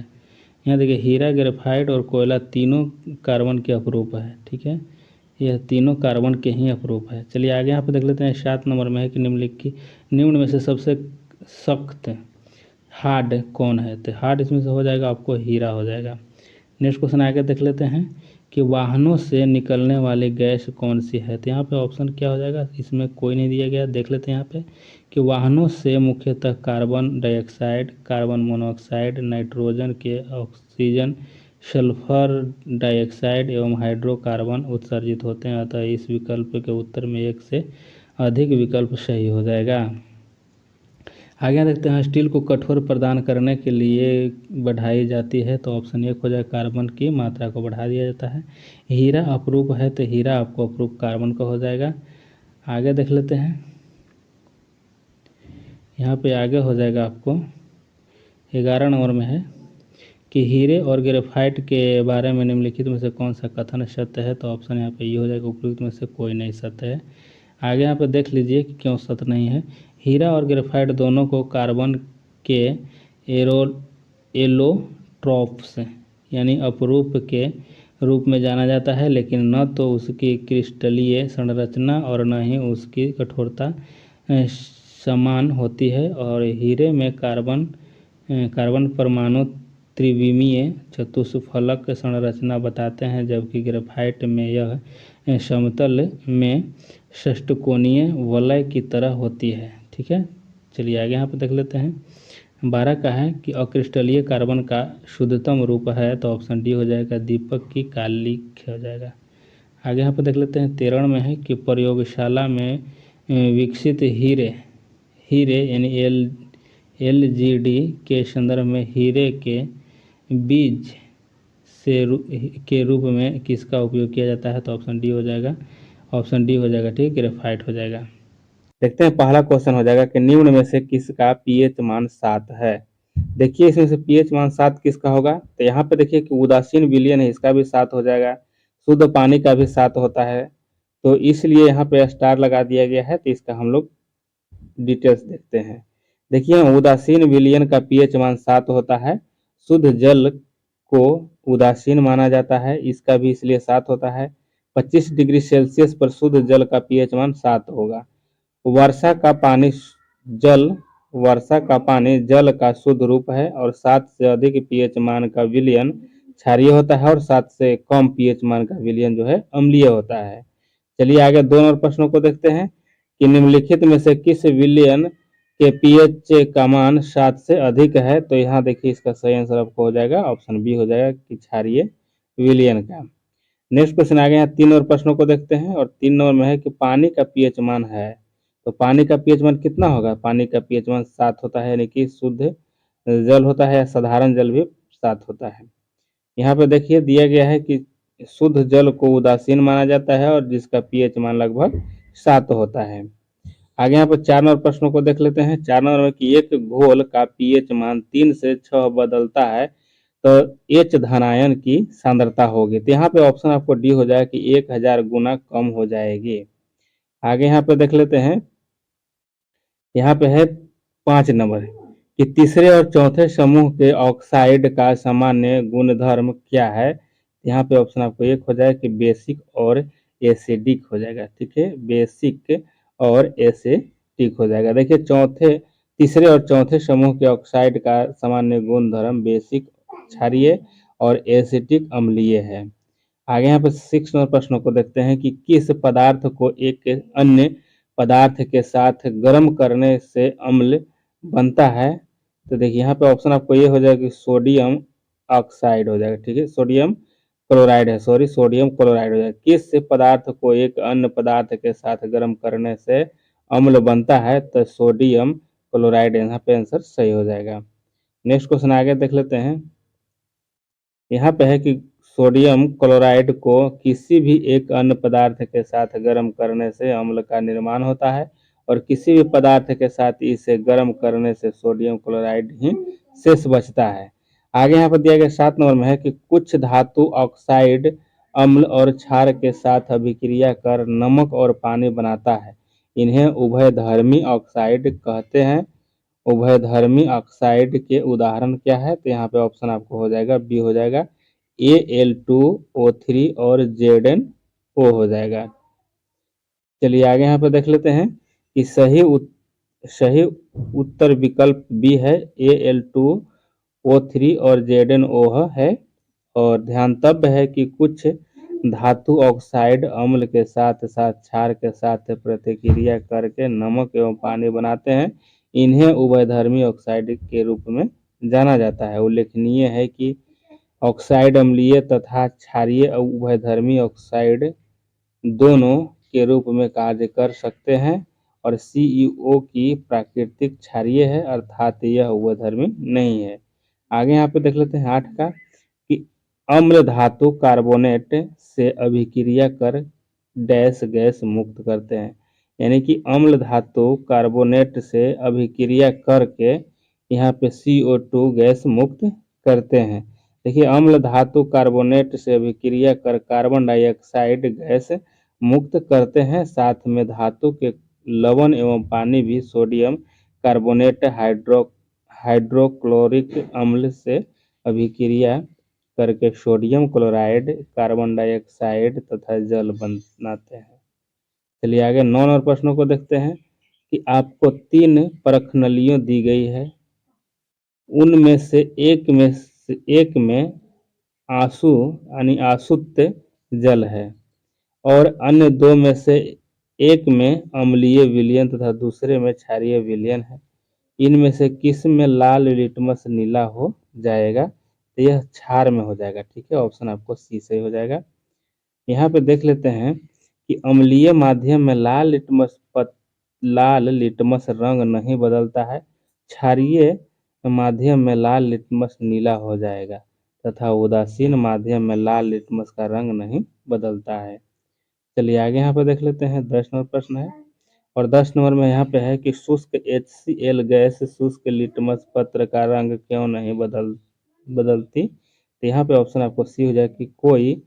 यहाँ देखिए हीरा, ग्रेफाइट और कोयला तीनों कार्बन के अपरूप है। ठीक है, यह तीनों कार्बन के ही अपरूप है। चलिए आगे यहाँ पे देख लेते हैं 7 नंबर में है कि निम्न में से सबसे सख्त हार्ड कौन है, तो हार्ड इसमें से हो जाएगा आपको हीरा हो जाएगा। नेक्स्ट क्वेश्चन आगे देख लेते हैं कि वाहनों से निकलने वाली गैस कौन सी है, तो यहाँ पे ऑप्शन क्या हो जाएगा, इसमें कोई नहीं दिया गया। देख लेते हैं यहाँ पे कि वाहनों से मुख्यतः carbon dioxide, carbon monoxide, nitrogen के ऑक्सीजन, सल्फर डाइऑक्साइड एवं हाइड्रोकार्बन उत्सर्जित होते हैं, अतः इस विकल्प के उत्तर में एक से अधिक विकल्प सही हो जाएगा। आगे देखते हैं स्टील को कठोर प्रदान करने के लिए बढ़ाई जाती है, तो ऑप्शन 1 हो जाएगा, कार्बन की मात्रा को बढ़ा दिया जाता है। हीरा अपरूप है, तो हीरा आपको अपरूप कार्बन का हो जाएगा। आगे देख लेते हैं, यहाँ पे आगे हो जाएगा आपको 11 नंबर में है कि हीरे और ग्रेफाइट के बारे में निम्नलिखित में से कौन सा कथन सत्य है, तो ऑप्शन यहाँ पे ये हो जाएगा। उपरोक्त में से कोई नहीं सत्य है। आगे यहाँ पे देख लीजिए कि क्यों सत्य नहीं है। हीरा और ग्रेफाइट दोनों को कार्बन के एलोट्रॉप्स यानी अपरूप के रूप में जाना जाता है, लेकिन न तो उसकी क्रिस्टलीय संरचना और न ही उसकी कठोरता समान होती है। और हीरे में कार्बन परमाणु त्रिविमीय चतुष्फलक संरचना बताते हैं, जबकि ग्रेफाइट में यह समतल में षष्ठकोणीय वलय की तरह होती है। ठीक है, चलिए आगे यहाँ पे देख लेते हैं। 12 का है कि अक्रिस्टलीय कार्बन का शुद्धतम रूप है, तो ऑप्शन डी हो जाएगा दीपक की कालिक हो जाएगा। आगे यहाँ पे देख लेते हैं। 13 में है कि प्रयोगशाला में विकसित हीरे हीरे यानी LGD के संदर्भ में हीरे के बीज के रूप में किसका उपयोग किया जाता है, तो ऑप्शन डी हो जाएगा। ऑप्शन डी हो जाएगा, ठीक, ग्रेफाइट हो जाएगा। देखते हैं पहला क्वेश्चन हो जाएगा कि निम्न में से किसका पीएच मान 7 है। देखिए इसमें से पीएच मान 7 किसका होगा, तो यहाँ पे देखिए कि उदासीन विलयन है, इसका भी 7 हो जाएगा। शुद्ध पानी का भी 7 होता है, तो इसलिए यहाँ पे स्टार लगा दिया गया है। तो इसका हम लोग डिटेल्स देखते हैं। देखिए उदासीन विलयन का पीएच मान 7 होता है। शुद्ध जल को उदासीन माना जाता है, इसका भी इसलिए 7 होता है। 25 डिग्री सेल्सियस पर शुद्ध जल का पीएच मान 7 होगा। वर्षा का पानी जल का शुद्ध रूप है और 7 से अधिक पीएच मान का विलयन क्षारीय होता है और 7 से कम पीएच मान का विलयन जो है अम्लीय होता है। चलिए आगे दो और प्रश्नों को देखते हैं कि निम्नलिखित में से किस विलयन के पीएच का मान 7 से अधिक है। तो यहाँ देखिए इसका सही आंसर आपको हो जाएगा ऑप्शन बी हो जाएगा कि क्षारीय विलयन का। नेक्स्ट क्वेश्चन आगे यहाँ 3 और प्रश्नों को देखते हैं और 3 नंबर में है कि पानी का पीएच मान है, तो पानी का पीएच मान कितना होगा। पानी का पीएच मान 7 होता है, यानी कि शुद्ध जल होता है, साधारण जल भी 7 होता है। यहाँ पे देखिए दिया गया है कि शुद्ध जल को उदासीन माना जाता है और जिसका पीएच मान लगभग 7 होता है। आगे यहाँ पर 4 नंबर प्रश्नों को देख लेते हैं। 4 नंबर में कि एक घोल का पीएच मान 3 से 6 बदलता है, तो H धनायन की सांद्रता होगी। तो यहाँ पे ऑप्शन आपको डी हो जाएगा कि 1000 गुना कम हो जाएगी। आगे यहाँ पे देख लेते हैं। यहाँ पे है 5 नंबर कि तीसरे और चौथे समूह के ऑक्साइड का सामान्य गुणधर्म क्या है। यहाँ पे ऑप्शन आपको एक हो जाएगा कि बेसिक और एसिडिक हो जाएगा। ठीक है, बेसिक और एसिडिक हो जाएगा। देखिए तीसरे और चौथे समूह के ऑक्साइड का सामान्य गुणधर्म बेसिक क्षारीय और एसिडिक अम्लीय है। आगे यहाँ पे 6 नंबर प्रश्नों को देखते हैं कि किस पदार्थ को एक अन्य पदार्थ के साथ गर्म करने से अम्ल बनता है। तो देखिए यहाँ पे ऑप्शन आपको ये हो जाएगा कि सोडियम ऑक्साइड हो जाएगा। ठीक है, सोडियम क्लोराइड हो जाएगा। किस पदार्थ को एक अन्य पदार्थ के साथ गर्म करने से अम्ल बनता है, तो सोडियम क्लोराइड यहाँ पे आंसर सही हो जाएगा। नेक्स्ट क्वेश्चन आगे देख लेते हैं। यहाँ पे है कि सोडियम क्लोराइड को किसी भी एक अन्य पदार्थ के साथ गर्म करने से अम्ल का निर्माण होता है और किसी भी पदार्थ के साथ इसे गर्म करने से सोडियम क्लोराइड ही शेष बचता है। आगे यहाँ पर दिया गया 7 नंबर में है कि कुछ धातु ऑक्साइड अम्ल और क्षार के साथ अभिक्रिया कर नमक और पानी बनाता है, इन्हें उभयधर्मी ऑक्साइड कहते हैं। उभयधर्मी ऑक्साइड के उदाहरण क्या है, तो यहाँ पे ऑप्शन आपको हो जाएगा बी हो जाएगा Al2O3 और ZnO हो जाएगा। चलिए आगे यहाँ पे देख लेते हैं कि सही उत्तर विकल्प बी है, Al2O3 और ZnO है। और ध्यानतव्य है कि कुछ धातु ऑक्साइड अम्ल के साथ साथ क्षार के साथ प्रतिक्रिया करके नमक एवं पानी बनाते हैं, इन्हें उभयधर्मी ऑक्साइड के रूप में जाना जाता है। उल्लेखनीय है कि ऑक्साइड अम्लीय तथा क्षारीय उभयधर्मी ऑक्साइड दोनों के रूप में कार्य कर सकते हैं और CEO की प्राकृतिक क्षारीय है, अर्थात यह उभयधर्मी नहीं है। आगे यहाँ पे देख लेते हैं 8 का कि अम्ल धातु कार्बोनेट से अभिक्रिया कर डैश गैस मुक्त करते हैं, यानी कि अम्ल धातु कार्बोनेट से अभिक्रिया करके यहाँ पे CO2 गैस मुक्त करते हैं। देखिए अम्ल धातु कार्बोनेट से अभिक्रिया कर कार्बन डाइऑक्साइड गैस मुक्त करते हैं, साथ में धातु के लवण एवं पानी भी सोडियम कार्बोनेट हाइड्रोक्लोरिक अम्ल से अभिक्रिया करके सोडियम क्लोराइड, कार्बन डाइऑक्साइड तथा जल बनाते हैं। चलिए आगे 9 और प्रश्नों को देखते हैं कि आपको 3 परखनलियों दी गई है, उनमें से एक में आंसू यानी आसुत जल है और अन्य 2 में से एक में अम्लीय विलयन तथा दूसरे में क्षारीय विलयन है। इनमें से किस में लाल लिटमस नीला हो जाएगा? तो यह क्षार में हो जाएगा। ठीक है, ऑप्शन आपको सी सही हो जाएगा। यहाँ पे देख लेते हैं कि अम्लीय माध्यम में लाल लिटमस रंग नहीं बदलता है। क्षारीय माध्यम में लाल लिटमस नीला हो जाएगा तथा उदासीन माध्यम में लाल लिटमस का रंग नहीं बदलता है। चलिए आगे यहाँ पे देख लेते हैं। 10 नंबर प्रश्न है और 10 नंबर में यहाँ पे है कि शुष्क HCl गैस शुष्क लिटमस पत्र का रंग क्यों नहीं बदलती? तो यहाँ पे ऑप्शन आपको सी हो जाएगा कि कोई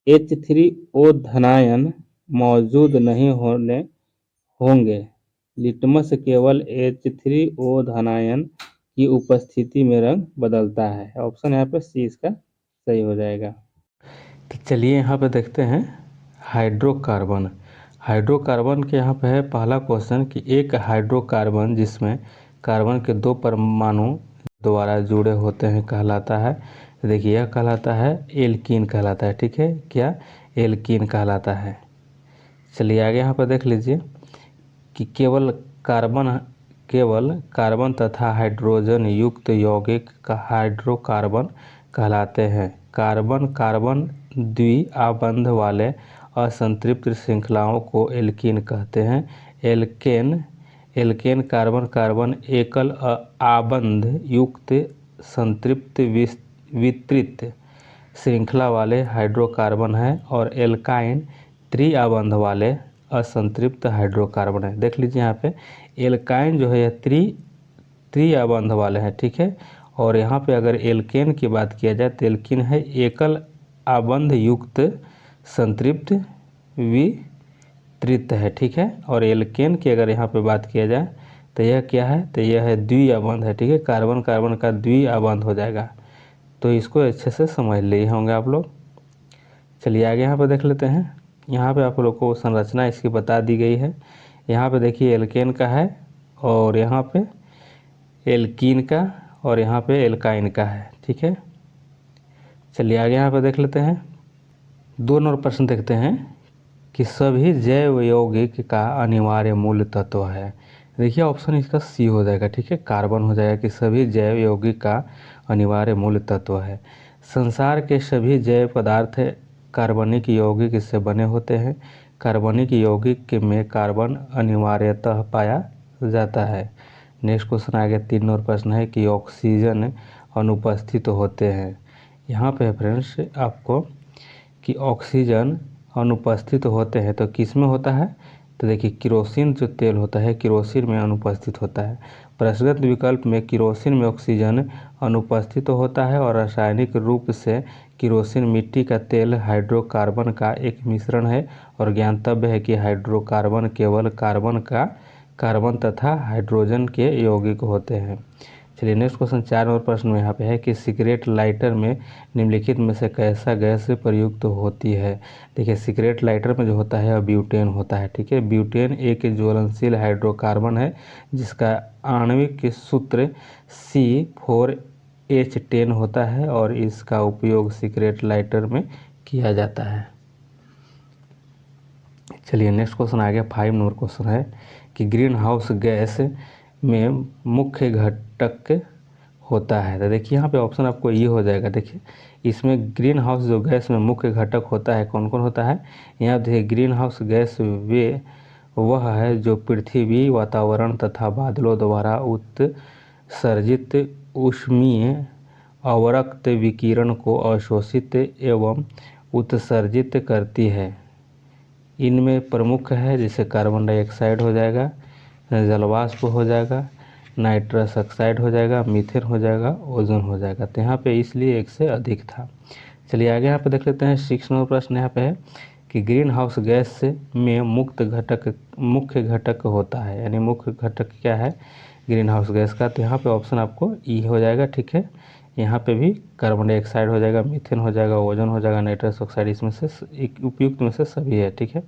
H3O धनायन मौजूद नहीं होंगे। लिटमस केवल H3O धनायन की उपस्थिति में रंग बदलता है। ऑप्शन यहाँ पे सी इसका सही हो जाएगा। तो चलिए यहाँ पे देखते हैं हाइड्रोकार्बन। हाइड्रोकार्बन के यहाँ पे है पहला क्वेश्चन कि एक हाइड्रोकार्बन जिसमें कार्बन के 2 परमाणु द्वारा जुड़े होते हैं कहलाता है। देखिए यह कहलाता है एल्कीन कहलाता है। ठीक है, क्या? एल्कीन कहलाता है। चलिए आगे यहाँ पर देख लीजिए कि केवल कार्बन तथा हाइड्रोजन युक्त यौगिक का हाइड्रोकार्बन कहलाते हैं। कार्बन कार्बन द्विआबंध वाले असंतृप्त श्रृंखलाओं को एल्कीन कहते हैं। एल्केन कार्बन कार्बन एकल आबंध युक्त संतृप्त वितरित श्रृंखला वाले हाइड्रोकार्बन है और एल्काइन त्रिआबंध वाले असंतृप्त हाइड्रोकार्बन है। देख लीजिए यहाँ पे एल्काइन जो है यह त्रिआबंध वाले हैं। ठीक है, और यहाँ पे अगर एल्केन की बात किया जाए तो एल्कीन है एकल आबंध युक्त संतृप्त वितरित है। ठीक है, और एल्केन की अगर यहाँ पे बात किया जाए तो यह क्या है? तो यह है द्विआबंध है। ठीक है, कार्बन कार्बन का द्विआबंध हो जाएगा। तो इसको अच्छे से समझ लिए होंगे आप लोग। चलिए आगे यहाँ पे देख लेते हैं। यहाँ पे आप लोग को संरचना इसकी बता दी गई है। यहाँ पे देखिए एल्केन का है और यहाँ पे एल्कीन का और यहाँ पे एल्काइन का है। ठीक है, चलिए आगे यहाँ पे देख लेते हैं। 2 नंबर प्रश्न देखते हैं कि सभी जैव यौगिक का अनिवार्य मूल तत्व है। देखिए ऑप्शन इसका सी हो जाएगा। ठीक है, कार्बन हो जाएगा कि सभी जैव यौगिक का अनिवार्य मूल तत्व है। संसार के सभी जैव पदार्थ कार्बनिक यौगिक से बने होते हैं। कार्बनिक यौगिक में कार्बन अनिवार्यतः पाया जाता है। नेक्स्ट क्वेश्चन आ गया। 3 नंबर प्रश्न है कि ऑक्सीजन अनुपस्थित होते हैं। यहाँ पे फ्रेंड्स आपको कि ऑक्सीजन अनुपस्थित होते हैं तो किस में होता है? तो देखिए किरोसिन जो तेल होता है किरोसिन में अनुपस्थित होता है। प्रश्नगत विकल्प में किरोसिन में ऑक्सीजन अनुपस्थित होता है और रासायनिक रूप से किरोसिन मिट्टी का तेल हाइड्रोकार्बन का एक मिश्रण है और ज्ञातव्य है कि हाइड्रोकार्बन केवल कार्बन तथा हाइड्रोजन के यौगिक होते हैं। चलिए नेक्स्ट क्वेश्चन 4 नंबर प्रश्न में यहाँ पे है कि सिगरेट लाइटर में निम्नलिखित में से कैसा गैस प्रयुक्त होती है? देखिए सिगरेट लाइटर में जो होता है ब्यूटेन होता है। ठीक है, ब्यूटेन एक ज्वलनशील हाइड्रोकार्बन है जिसका आणविक सूत्र C4H10 होता है और इसका उपयोग सिगरेट लाइटर में किया जाता है। चलिए नेक्स्ट क्वेश्चन आ गया। 5 नंबर क्वेश्चन है कि ग्रीन हाउस गैस में मुख्य घटक होता है। तो देखिए यहाँ पे ऑप्शन आपको ये हो जाएगा। देखिए इसमें ग्रीन हाउस जो गैस में मुख्य घटक होता है कौन कौन होता है? यहाँ देखिए ग्रीन हाउस गैस वह है जो पृथ्वी वातावरण तथा बादलों द्वारा उत्सर्जित ऊष्मीय अवरक्त विकिरण को अवशोषित एवं उत्सर्जित करती है। इनमें प्रमुख है जैसे कार्बन डाइऑक्साइड हो जाएगा, जलवाष्प हो जाएगा, नाइट्रस ऑक्साइड हो जाएगा, मीथेन हो जाएगा, ओजोन हो जाएगा। तो यहाँ पे इसलिए एक से अधिक था। चलिए आगे यहाँ पे देख लेते हैं। 6 नंबर प्रश्न यहाँ पे है कि ग्रीन हाउस गैस में मुख्य घटक होता है, यानी मुख्य घटक क्या है ग्रीन हाउस गैस का? तो यहाँ पे ऑप्शन आपको ई हो जाएगा। ठीक है, यहाँ पे भी कार्बन डाइऑक्साइड हो जाएगा, मीथेन हो जाएगा, ओजोन हो जाएगा, नाइट्रस ऑक्साइड, इसमें से एक उपयुक्त में से सभी है। ठीक है,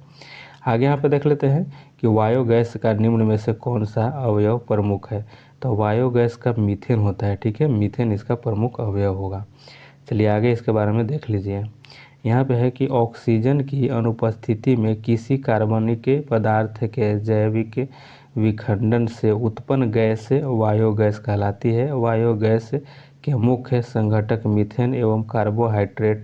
आगे यहाँ पे देख लेते हैं कि वायु गैस का निम्न में से कौन सा अवयव प्रमुख है? तो वायु गैस का मीथेन होता है। ठीक है, मीथेन इसका प्रमुख अवयव होगा। चलिए आगे इसके बारे में देख लीजिए। यहाँ पे है कि ऑक्सीजन की अनुपस्थिति में किसी कार्बनिक पदार्थ के जैविक विखंडन से उत्पन्न गैस बायोगैस कहलाती है। बायोगैस के मुख्य संघटक मीथेन एवं कार्बन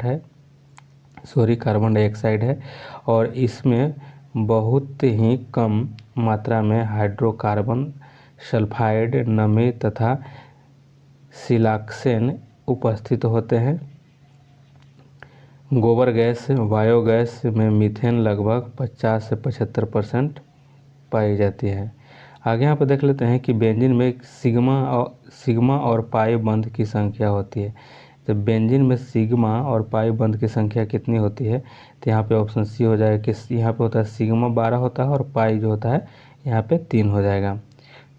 डाइऑक्साइड है और इसमें बहुत ही कम मात्रा में हाइड्रोकार्बन, सल्फाइड, नमी तथा सिलाक्सेन उपस्थित होते हैं। गोबर गैस बायोगैस में मीथेन लगभग 50 से 75% पाई जाती है। आगे यहाँ पर देख लेते हैं कि बेंजीन में सिग्मा और पाई बंध की संख्या होती है। जब बेंजीन में सिग्मा और पाई बंध की संख्या कितनी होती है तो यहाँ पे ऑप्शन सी हो जाएगा कि यहाँ पे होता है सिग्मा 12 होता है और पाई जो होता है यहाँ पे 3 हो जाएगा।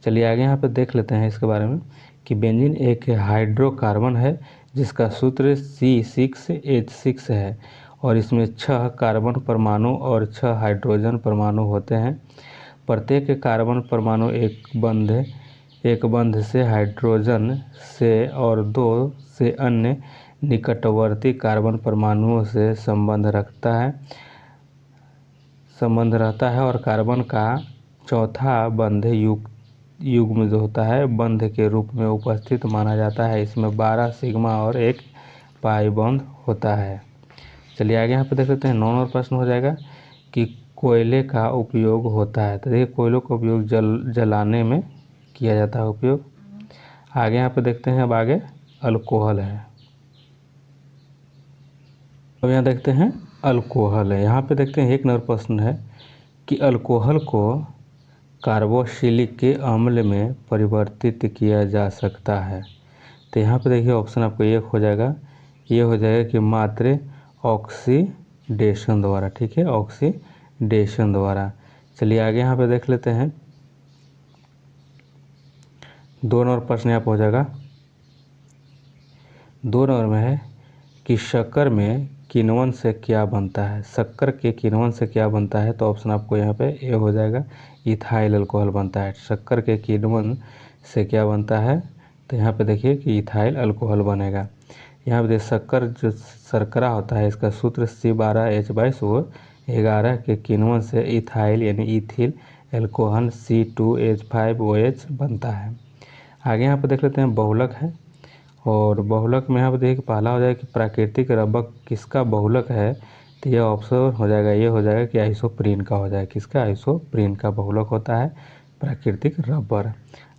चलिए आगे यहाँ पे देख लेते हैं इसके बारे में कि बेंजीन एक हाइड्रोकार्बन है जिसका सूत्र C6H6 है और इसमें 6 कार्बन परमाणु और 6 हाइड्रोजन परमाणु होते हैं। प्रत्येक कार्बन परमाणु एक बंध से हाइड्रोजन से और 2 से अन्य निकटवर्ती कार्बन परमाणुओं से संबंध रहता है और कार्बन का चौथा बंध युग्म जो होता है बंध के रूप में उपस्थित माना जाता है। इसमें 12 सिग्मा और 1 पाई बंध होता है। चलिए आगे यहाँ पे देख लेते हैं। 9 नंबर प्रश्न हो जाएगा कि कोयले का उपयोग होता है। तो देखिए कोयलों का उपयोग जलाने में किया जाता है उपयोग। आगे यहाँ पे देखते हैं। अब आगे अल्कोहल है। अब यहाँ देखते हैं अल्कोहल है। यहाँ पे देखते हैं 1 नंबर प्रश्न है कि अल्कोहल को कार्बोक्सिलिक अम्ल में परिवर्तित किया जा सकता है। तो यहाँ पे देखिए ऑप्शन आपको एक हो जाएगा, ये हो जाएगा कि मात्र ऑक्सीडेशन द्वारा। ठीक है, ऑक्सीडेशन द्वारा। चलिए आगे यहाँ पे देख लेते हैं। 2 नंबर प्रश्न यहाँ पे हो जाएगा। 2 नंबर में है कि शक्कर में किण्वन से क्या बनता है। शक्कर के किण्वन से क्या बनता है तो ऑप्शन आपको यहाँ पे ए हो जाएगा, इथाइल अल्कोहल बनता है। शक्कर के किण्वन से क्या बनता है तो यहाँ पे देखिए कि इथाइल अल्कोहल बनेगा। यहाँ पे शक्कर जो शर्करा होता है इसका सूत्र C12H22O11 के किण्वन से इथाइल यानी इथिल एल्कोहल C2H5OH बनता है। आगे यहाँ पे देख लेते हैं बहुलक है और बहुलक में यहाँ पे देखिए पहला हो जाएगा कि प्राकृतिक रबर किसका बहुलक है तो यह ऑप्शन हो जाएगा, ये हो जाएगा कि आइसोप्रीन का हो जाएगा। किसका? आइसोप्रीन का बहुलक होता है प्राकृतिक रबर।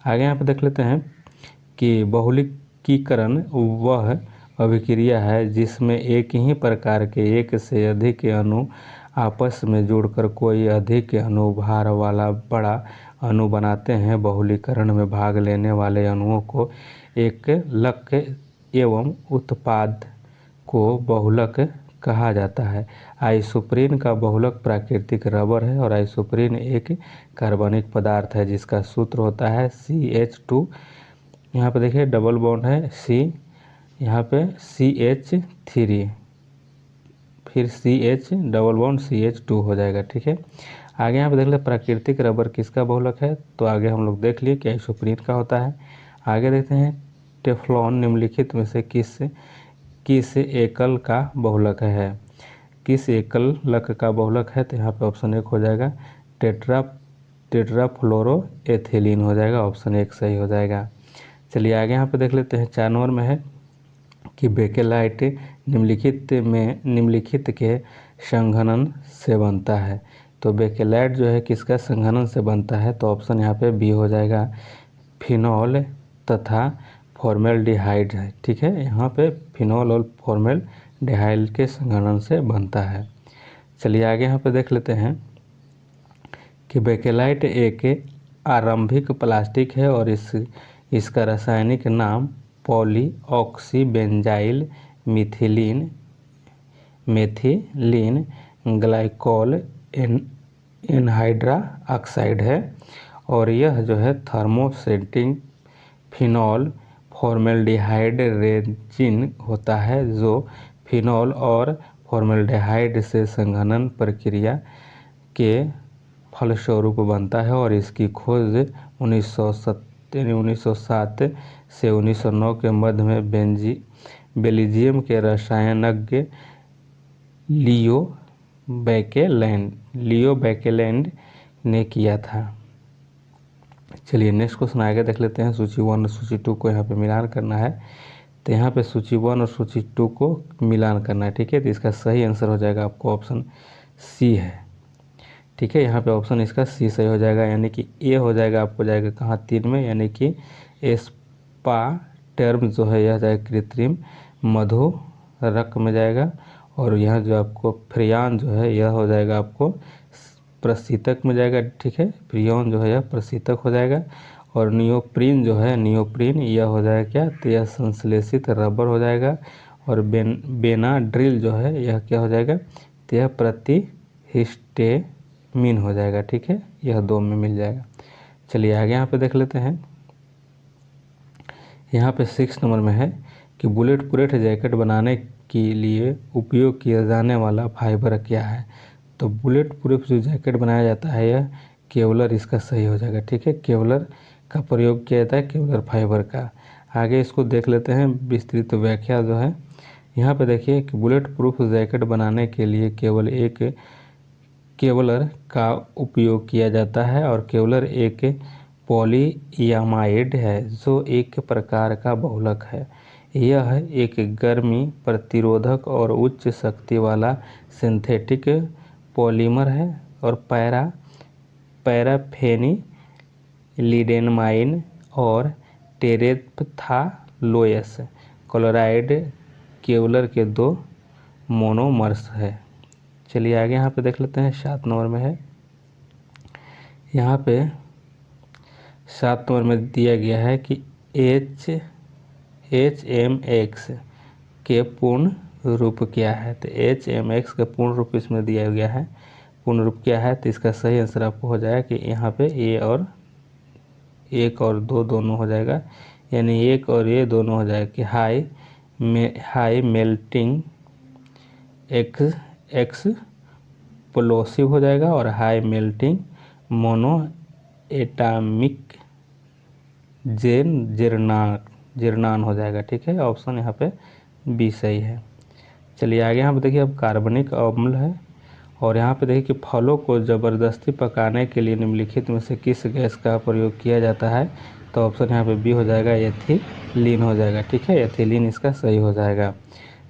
आगे यहाँ पे देख लेते हैं कि बहुलकीकरण वह अभिक्रिया है जिसमें एक ही प्रकार के एक से अधिक अणु आपस में जुड़कर कोई अधिक अणुभार वाला बड़ा अणु बनाते हैं। बहुलीकरण में भाग लेने वाले अणुओं को एक लक एवं उत्पाद को बहुलक कहा जाता है। आइसोप्रीन का बहुलक प्राकृतिक रबर है और आइसोप्रीन एक कार्बनिक पदार्थ है जिसका सूत्र होता है CH2। यहाँ पे देखिए डबल बॉन्ड है C, यहाँ पे CH3, फिर CH डबल बॉन्ड CH2 हो जाएगा। ठीक है, आगे यहाँ पे देख ले प्राकृतिक रबर किसका बहुलक है तो आगे हम लोग देख लिए कि आइसोप्रीन का होता है। आगे देखते हैं टेफ्लॉन निम्नलिखित में से किस एकल का बहुलक है। किस एकल लक का बहुलक है तो यहाँ पे ऑप्शन 1 हो जाएगा, टेट्राफ्लोरोएथिलीन हो जाएगा। ऑप्शन 1 सही हो जाएगा। चलिए आगे यहाँ पे देख लेते हैं। 4 नंबर में है कि बेकेलाइट निम्नलिखित के संघनन से बनता है। तो बेकेलाइट जो है किसका संघनन से बनता है तो ऑप्शन यहाँ पे बी हो जाएगा, फिनॉल तथा फॉर्मेल्डिहाइड है। ठीक है, यहाँ पे फिनॉल और फॉर्मेल्डिहाइड के संघनन से बनता है। चलिए आगे यहाँ पे देख लेते हैं कि बेकेलाइट एक आरंभिक प्लास्टिक है और इसका रासायनिक नाम पॉलीऑक्सीबेंजाइल मेथिलीन ग्लाइकोल एनहाइड्रा ऑक्साइड है और यह जो है थर्मोसेटिंग फिनॉल फॉर्मेल्डिहाइड रेजिन होता है जो फिनॉल और फॉर्मेल्डिहाइड से संघनन प्रक्रिया के फलस्वरूप बनता है और इसकी खोज 1907 से 1909 के मध्य में बेल्जियम के रसायनज्ञ लियो बैकेलैंड ने किया था। चलिए नेक्स्ट क्वेश्चन आगे देख लेते हैं। सूची 1 और सूची 2 को यहाँ पे मिलान करना है। तो यहाँ पे सूची 1 और सूची 2 को मिलान करना है, ठीक है। तो इसका सही आंसर हो जाएगा आपको ऑप्शन सी है, ठीक है। यहाँ पे ऑप्शन इसका सी सही हो जाएगा, यानी कि ए हो जाएगा आपको जाएगा कहाँ 3 में, यानी कि स्पा टर्म जो है यह जाएगा कृत्रिम मधुरक में जाएगा। और यहाँ जो आपको फ्रियान जो है यह हो जाएगा आपको प्रशीतक में जाएगा, ठीक है। फ्रियोन जो है यह प्रशीतक हो जाएगा। और नियोप्रीन जो है नियोप्रीन यह हो जाएगा क्या, तो यह संश्लेषित रबर हो जाएगा। और बेनाड्रिल जो है यह क्या हो जाएगा, तो यह प्रतिहिस्टेमिन हो जाएगा, ठीक है। यह 2 में मिल जाएगा। चलिए आगे यहाँ पे देख लेते हैं। यहाँ पे 6 नंबर में है कि बुलेट प्रूफ जैकेट बनाने के लिए उपयोग किया जाने वाला फाइबर क्या है। तो बुलेट प्रूफ जो जैकेट बनाया जाता है यह केवलर इसका सही हो जाएगा, ठीक है। केवलर का प्रयोग किया जाता है, केवलर फाइबर का। आगे इसको देख लेते हैं विस्तृत व्याख्या जो है। यहाँ पे देखिए कि बुलेट प्रूफ जैकेट बनाने के लिए केवल एक केवलर का उपयोग किया जाता है। और केवलर एक पॉलीयामाइड है जो एक प्रकार का बहुलक है। यह एक गर्मी प्रतिरोधक और उच्च शक्ति वाला सिंथेटिक पॉलीमर है। और पैराफेनिलिडेनमाइन और टेरेप्थालोएस क्लोराइड केवलर के 2 मोनोमर्स है। चलिए आगे यहाँ पे देख लेते हैं। 7 नंबर में है, यहाँ पे 7 नंबर में दिया गया है कि HMX के पूर्ण रूप क्या है। तो HMX का पूर्ण रूप इसमें दिया गया है। पूर्ण रूप क्या है, तो इसका सही आंसर आपको हो जाएगा कि यहाँ पे ए और 1 और 2 दोनों हो जाएगा, यानी 1 और ये दोनों हो जाएगा कि हाई मेल्टिंग एक्सप्लोसिव हो जाएगा। और हाई मेल्टिंग मोनो एटामिक जिरनान हो जाएगा, ठीक है। ऑप्शन यहाँ पे बी सही है। चलिए आगे यहाँ पे देखिए अब कार्बनिक अम्ल है। और यहाँ पे देखिए कि फलों को ज़बरदस्ती पकाने के लिए निम्नलिखित में से किस गैस का प्रयोग किया जाता है। तो ऑप्शन यहाँ पे बी हो जाएगा, एथिलीन हो जाएगा, ठीक है। एथिलीन इसका सही हो जाएगा।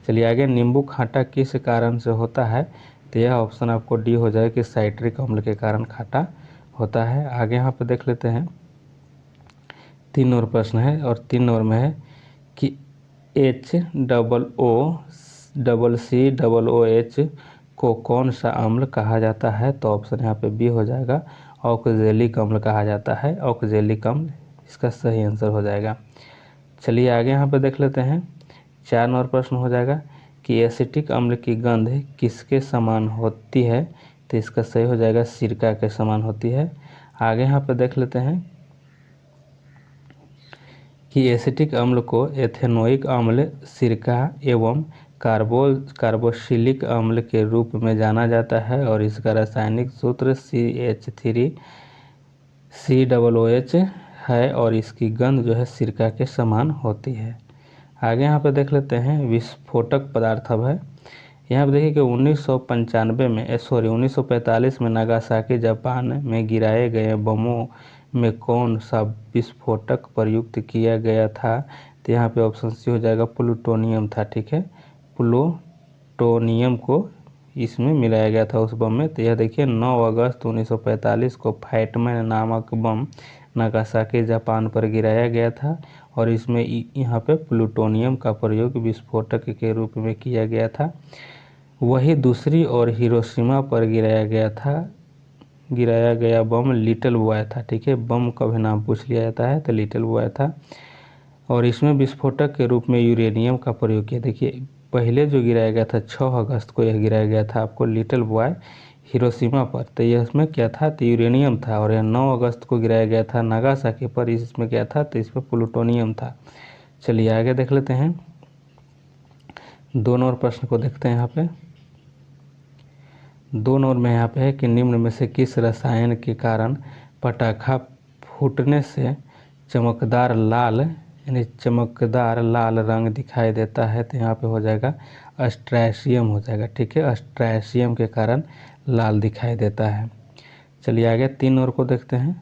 चलिए आगे नींबू खाटा किस कारण से होता है। तो यह ऑप्शन आपको डी हो जाएगा कि साइट्रिक अम्ल के कारण खाटा होता है। आगे यहाँ पे देख लेते हैं। 3 और प्रश्न है और 3 नंबर में है कि HOOCOOH को कौन सा अम्ल कहा जाता है। तो ऑप्शन यहाँ पे बी हो जाएगा, ऑक्जेलिक अम्ल कहा जाता है। ऑक्जेलिक अम्ल इसका सही आंसर हो जाएगा। चलिए आगे यहाँ पे देख लेते हैं। 4 नंबर प्रश्न हो जाएगा कि एसिटिक अम्ल की गंध किसके समान होती है। तो इसका सही हो जाएगा, सिरका के समान होती है। आगे यहाँ पे देख लेते हैं कि एसिटिक अम्ल को एथेनोइक अम्ल, सिरका एवं कार्बोक्सिलिक अम्ल के रूप में जाना जाता है। और इसका रासायनिक सूत्र CH3COOH है। और इसकी गंध जो है सिरका के समान होती है। आगे यहाँ पे देख लेते हैं विस्फोटक पदार्थ अब है। यहाँ पे देखिए कि 1945 में नागासाकी जापान में गिराए गए बमों में कौन सा विस्फोटक प्रयुक्त किया गया था। तो यहाँ पे ऑप्शन सी हो जाएगा, प्लूटोनियम था, ठीक है। प्लूटोनियम को इसमें मिलाया गया था उस बम में। तो यह देखिए 9 अगस्त 1945 को फैटमैन नामक बम नागासाकी जापान पर गिराया गया था। और इसमें यहाँ पे प्लूटोनियम का प्रयोग विस्फोटक के रूप में किया गया था। वही दूसरी ओर हिरोशिमा पर गिराया गया बम लिटिल बॉय था, ठीक है। बम का भी नाम पूछ लिया जाता है तो लिटिल बॉय था। और इसमें विस्फोटक के रूप में यूरेनियम का प्रयोग किया। देखिए पहले जो गिराया गया था 6 अगस्त को यह गिराया गया था आपको लिटिल बॉय हिरोशिमा पर। तो यह इसमें क्या था, तो यूरेनियम था। और यह 9 अगस्त को गिराया गया था नागासाकी पर, इसमें क्या था, तो इसमें प्लूटोनियम था। चलिए आगे देख लेते हैं। 2 और प्रश्न को देखते हैं। यहाँ पे 2 नंबर में यहाँ पे है कि निम्न में से किस रसायन के कारण पटाखा फूटने से चमकदार लाल यानी चमकदार लाल रंग दिखाई देता है, तो यहाँ पे हो जाएगा अस्ट्रेशियम हो जाएगा। ठीक है, अस्ट्रेशियम के कारण लाल दिखाई देता है। चलिए आगे 3 और को देखते हैं।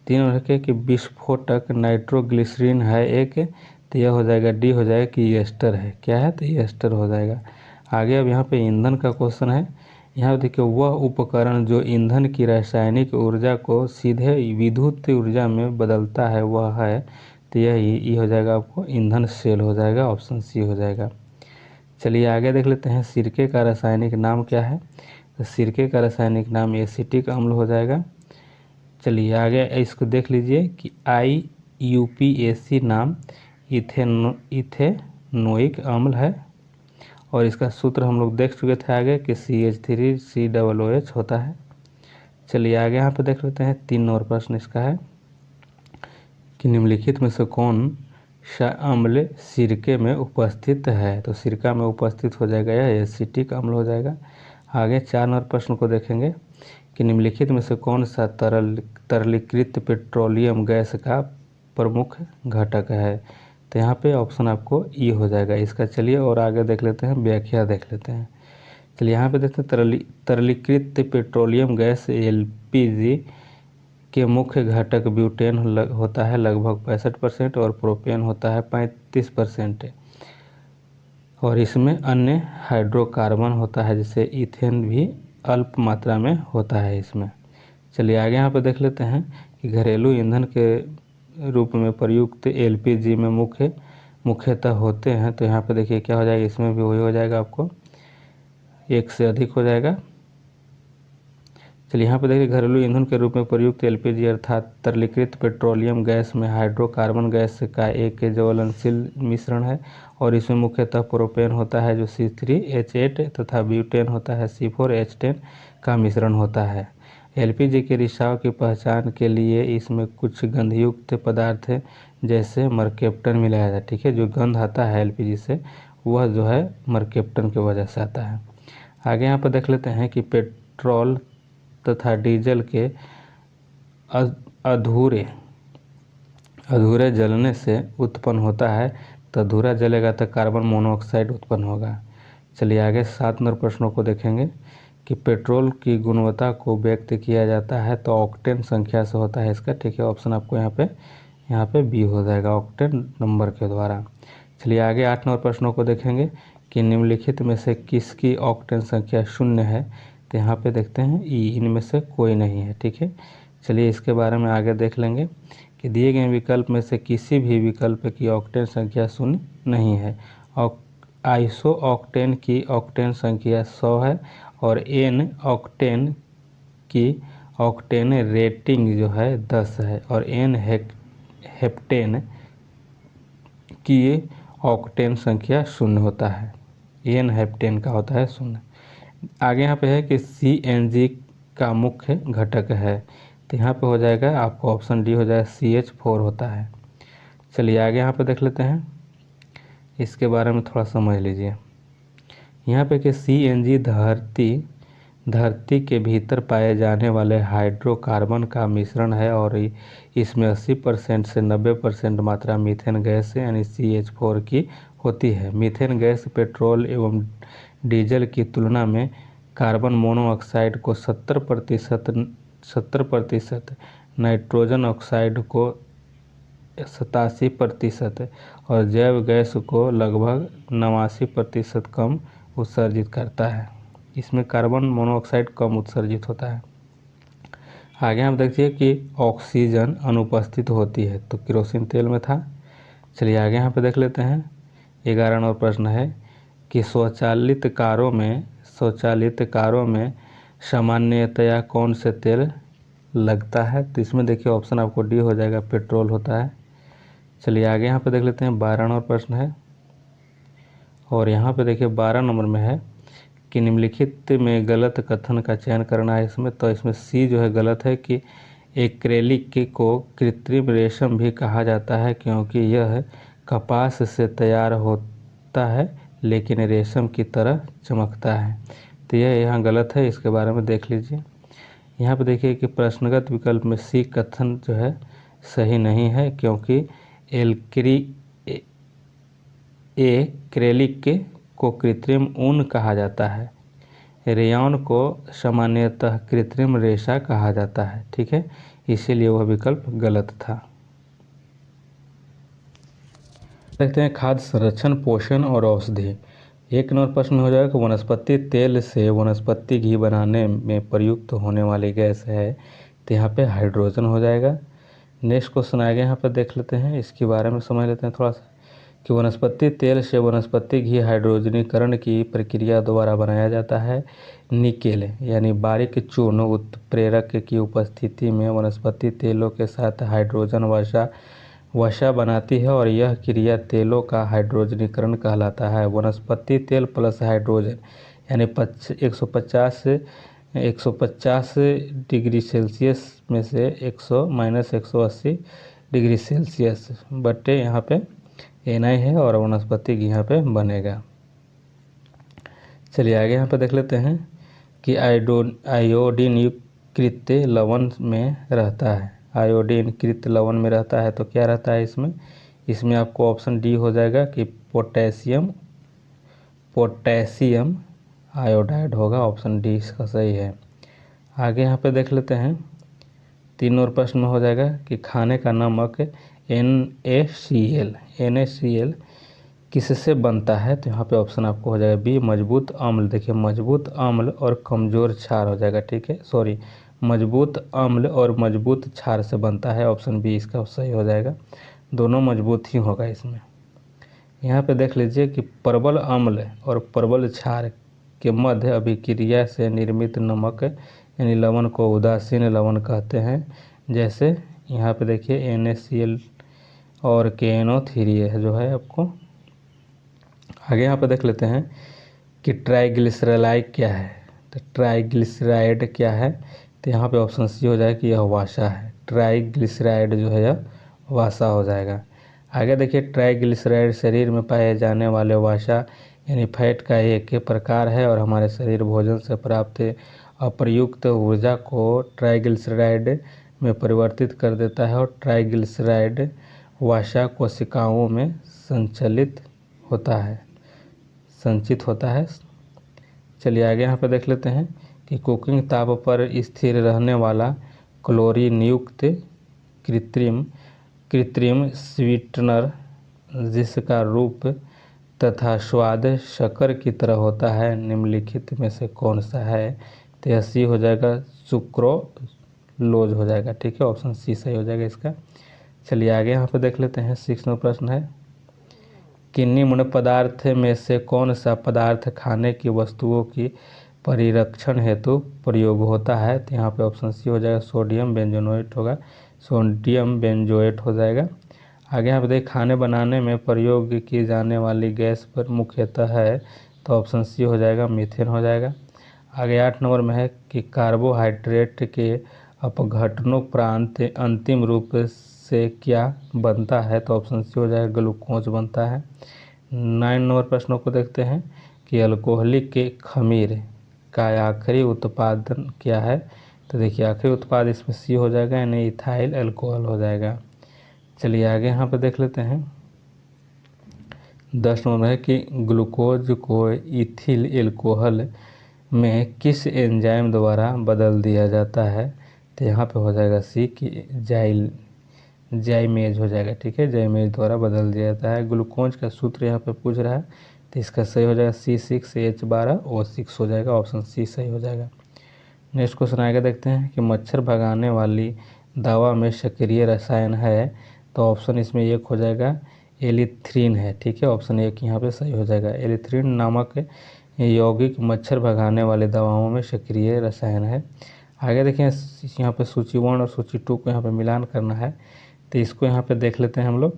3 और के कि विस्फोटक नाइट्रोग्लिसरीन है एक, तो यह हो जाएगा डी हो जाएगा कि ये एस्टर है। क्या है, तो ये एस्टर हो जाएगा। आगे अब यहाँ पे ईंधन का क्वेश्चन है। यहाँ देखिए वह उपकरण जो ईंधन की रासायनिक ऊर्जा को सीधे विद्युत ऊर्जा में बदलता है वह है, तो यही हो जाएगा आपको ईंधन सेल हो जाएगा, ऑप्शन सी हो जाएगा। चलिए आगे देख लेते हैं सिरके का रासायनिक नाम क्या है। तो सिरके का रासायनिक नाम एसिटिक अम्ल हो जाएगा। चलिए आगे इसको देख लीजिए कि IUPAC नाम इथेनोइक अम्ल है, और इसका सूत्र हम लोग देख चुके थे आगे कि CH3COOH होता है। चलिए आगे यहाँ पे देख लेते हैं 3 और प्रश्न इसका है कि निम्नलिखित में से कौन सा अम्ल सिरके में उपस्थित है। तो सिरका में उपस्थित हो जाएगा यह एसिटिक अम्ल हो जाएगा। आगे 4 और प्रश्न को देखेंगे कि निम्नलिखित में से कौन सा तरलीकृत पेट्रोलियम गैस का प्रमुख घटक है। तो यहाँ पे ऑप्शन आपको ई हो जाएगा इसका। चलिए और आगे देख लेते हैं, व्याख्या देख लेते हैं। चलिए यहाँ पे देखते हैं तरलीकृत पेट्रोलियम गैस LPG के मुख्य घटक ब्यूटेन होता है लगभग 65% और प्रोपेन होता है 35%, और इसमें अन्य हाइड्रोकार्बन होता है जैसे इथेन भी अल्प मात्रा में होता है इसमें। चलिए आगे यहाँ पर देख लेते हैं कि घरेलू ईंधन के रूप में प्रयुक्त LPG में मुख्यतः होते हैं। तो यहाँ पे देखिए क्या हो जाएगा, इसमें भी वही हो जाएगा, आपको 1 से अधिक हो जाएगा। चलिए यहाँ पे देखिए घरेलू ईंधन के रूप में प्रयुक्त LPG अर्थात तरलीकृत पेट्रोलियम गैस में हाइड्रोकार्बन गैस का एक ज्वलनशील मिश्रण है, और इसमें मुख्यतः प्रोपेन होता है जो C3H8 तथा ब्यूटेन होता है C4H10 का मिश्रण होता है। LPG के रिसाव की पहचान के लिए इसमें कुछ गंधयुक्त पदार्थ जैसे मरकेप्टन मिलाया जाता है। ठीक है, जो गंध आता है LPG से वह जो है मरकेप्टन की वजह से आता है। आगे यहाँ पर देख लेते हैं कि पेट्रोल तथा डीजल के अधूरे जलने से उत्पन्न होता है, तो अधूरा जलेगा तो कार्बन मोनोऑक्साइड उत्पन्न होगा। चलिए आगे 7 नंबर प्रश्नों को देखेंगे कि पेट्रोल की गुणवत्ता को व्यक्त किया जाता है तो ऑक्टेन संख्या से होता है इसका। ठीक है, ऑप्शन आपको यहाँ पे बी हो जाएगा, ऑक्टेन नंबर के द्वारा। चलिए आगे 8 नंबर प्रश्नों को देखेंगे कि निम्नलिखित में से किसकी ऑक्टेन संख्या 0 है। तो यहाँ पे देखते हैं ई, इनमें से कोई नहीं है। ठीक है, चलिए इसके बारे में आगे देख लेंगे कि दिए गए विकल्प में से किसी भी विकल्प की ऑक्टेन संख्या 0 नहीं है। आइसो ऑक्टेन की ऑक्टेन संख्या 100 है, और N ऑक्टेन की ऑक्टेन रेटिंग जो है 10 है, और N हेप्टेन की ऑक्टेन संख्या 0 होता है। N हेप्टेन का होता है 0। आगे यहाँ पे है कि CNG का मुख्य घटक है, तो यहाँ पे हो जाएगा आपको ऑप्शन डी हो जाएगा CH4 होता है। चलिए आगे यहाँ पे देख लेते हैं, इसके बारे में थोड़ा समझ लीजिए। यहाँ पे कि CNG धरती के भीतर पाए जाने वाले हाइड्रोकार्बन का मिश्रण है, और इसमें 80% से 90% मात्रा मीथेन गैस यानी CH4 की होती है। मीथेन गैस पेट्रोल एवं डीजल की तुलना में कार्बन मोनोऑक्साइड को 70%, नाइट्रोजन ऑक्साइड को 87% और जैव गैस को लगभग 89% कम उत्सर्जित करता है। इसमें कार्बन मोनोऑक्साइड कम उत्सर्जित होता है। आगे हम देखिए कि ऑक्सीजन अनुपस्थित होती है, तो केरोसिन तेल में था। चलिए आगे यहाँ पे देख लेते हैं। 11 नंबर प्रश्न है कि स्वचालित कारों में सामान्यतया कौन से तेल लगता है। तो इसमें देखिए ऑप्शन आपको डी हो जाएगा, पेट्रोल होता है। चलिए आगे यहाँ पे देख लेते हैं। 12 नंबर प्रश्न है, और यहाँ पे देखिए 12 नंबर में है कि निम्नलिखित में गलत कथन का चयन करना है इसमें। तो इसमें सी जो है गलत है कि एक्रेलिक को कृत्रिम रेशम भी कहा जाता है क्योंकि यह कपास से तैयार होता है लेकिन रेशम की तरह चमकता है। तो यह यहाँ गलत है, इसके बारे में देख लीजिए। यहाँ पे देखिए कि प्रश्नगत विकल्प में सी कथन जो है सही नहीं है, क्योंकि एक्रेलिक को कृत्रिम ऊन कहा जाता है। रेयॉन को सामान्यतः कृत्रिम रेशा कहा जाता है। ठीक है, इसीलिए वह विकल्प गलत था। देखते हैं खाद्य संरक्षण, पोषण और औषधि। एक नंबर प्रश्न में हो जाएगा कि वनस्पति तेल से वनस्पति घी बनाने में प्रयुक्त होने वाली गैस है, तो यहाँ पे हाइड्रोजन हो जाएगा। नेक्स्ट क्वेश्चन आएगा, यहाँ पे देख लेते हैं, इसके बारे में समझ लेते हैं थोड़ा सा कि वनस्पति तेल से वनस्पति घी हाइड्रोजनीकरण की प्रक्रिया द्वारा बनाया जाता है। निकेल यानी बारीक चूर्ण उत्प्रेरक की उपस्थिति में वनस्पति तेलों के साथ हाइड्रोजन वसा बनाती है और यह क्रिया तेलों का हाइड्रोजनीकरण कहलाता है। वनस्पति तेल प्लस हाइड्रोजन यानी 150 डिग्री सेल्सियस में से 180 डिग्री सेल्सियस बटे यहाँ पे Na है और वनस्पति घी यहाँ पे बनेगा। चलिए आगे यहाँ पे देख लेते हैं कि आयोडीन युक्त लवण में रहता है। आयोडीन कृत लवण में रहता है तो क्या रहता है इसमें आपको ऑप्शन डी हो जाएगा कि पोटेशियम आयोडाइड होगा। ऑप्शन डी इसका सही है। आगे यहाँ पे देख लेते हैं, 3 और प्रश्न में हो जाएगा कि खाने का नमक NaCl किससे बनता है, तो यहाँ पे ऑप्शन आपको हो जाएगा बी मजबूत अम्ल। देखिए मजबूत अम्ल और कमज़ोर क्षार हो जाएगा। ठीक है, सॉरी, मजबूत अम्ल और मजबूत क्षार से बनता है। ऑप्शन बी इसका सही हो जाएगा, दोनों मजबूत ही होगा इसमें। यहाँ पे देख लीजिए कि प्रबल अम्ल और प्रबल क्षार के मध्य अभिक्रिया से निर्मित नमक यानी लवण को उदासीन लवण कहते हैं। जैसे यहाँ पे देखिए NaCl और KNO3 जो है आपको। आगे यहाँ पे देख लेते हैं कि ट्राइग्लिसराइड क्या है, तो ट्राइग्लिसराइड क्या है, तो यहाँ पे ऑप्शन सी हो जाएगा कि यह वासा है। ट्राइग्लिसराइड जो है यह वासा हो जाएगा। आगे देखिए ट्राइग्लिसराइड शरीर में पाए जाने वाले वासा यानी फैट का एक प्रकार है और हमारे शरीर भोजन से प्राप्त अप्रयुक्त ऊर्जा को ट्राइग्लिसराइड में परिवर्तित कर देता है और ट्राइग्लिसराइड वासा कोशिकाओं में संचित होता है। चलिए आगे यहाँ पे देख लेते हैं कि कुकिंग ताप पर स्थिर रहने वाला क्लोरीन युक्त कृत्रिम स्वीटनर जिसका रूप तथा स्वाद शक्कर की तरह होता है, निम्नलिखित में से कौन सा है, तो यह सी हो जाएगा, सुक्रोलोज हो जाएगा। ठीक है, ऑप्शन सी सही हो जाएगा इसका। चलिए आगे यहाँ पे देख लेते हैं, 6वां प्रश्न है कि निम्न पदार्थ में से कौन सा पदार्थ खाने की वस्तुओं की परिरक्षण हेतु प्रयोग होता है, तो यहाँ पे ऑप्शन सी हो जाएगा, सोडियम बेंजोएट होगा, सोडियम बेंजोएट हो जाएगा। आगे यहाँ पे देखिए खाने बनाने में प्रयोग की जाने वाली गैस पर मुख्यतः है, तो ऑप्शन सी हो जाएगा, मीथेन हो जाएगा। आगे 8 नंबर में है कि कार्बोहाइड्रेट के अपघटनोपरांत अंतिम रूप से क्या बनता है, तो ऑप्शन सी हो जाएगा, ग्लूकोज बनता है। 9 नंबर प्रश्नों को देखते हैं कि अल्कोहलिक के खमीर का आखिरी उत्पादन क्या है, तो देखिए आखिरी उत्पाद इसमें सी हो जाएगा यानी इथाइल अल्कोहल हो जाएगा। चलिए आगे यहाँ पे देख लेते हैं, 10 नंबर है कि ग्लूकोज को इथिल अल्कोहल में किस एंजाइम द्वारा बदल दिया जाता है, तो यहाँ पे हो जाएगा सी कि जाइमेज हो जाएगा। ठीक है, जाइमेज द्वारा बदल दिया जाता है। ग्लूकोज का सूत्र यहाँ पे पूछ रहा है, तो इसका सही हो जाएगा C6H12O6 हो जाएगा। ऑप्शन सी सही हो जाएगा। नेक्स्ट क्वेश्चन आगे देखते हैं कि मच्छर भगाने वाली दवा में सक्रिय रसायन है, तो ऑप्शन इसमें एक हो जाएगा, एलिथ्रीन है। ठीक है, ऑप्शन एक यहाँ पे सही हो जाएगा। एलिथ्रीन नामक यौगिक मच्छर भगाने वाली दवाओं में सक्रिय रसायन है। आगे देखें यहाँ पे सूची 1 और सूची 2 को यहाँ पे मिलान करना है, तो इसको यहाँ पे देख लेते हैं हम लोग।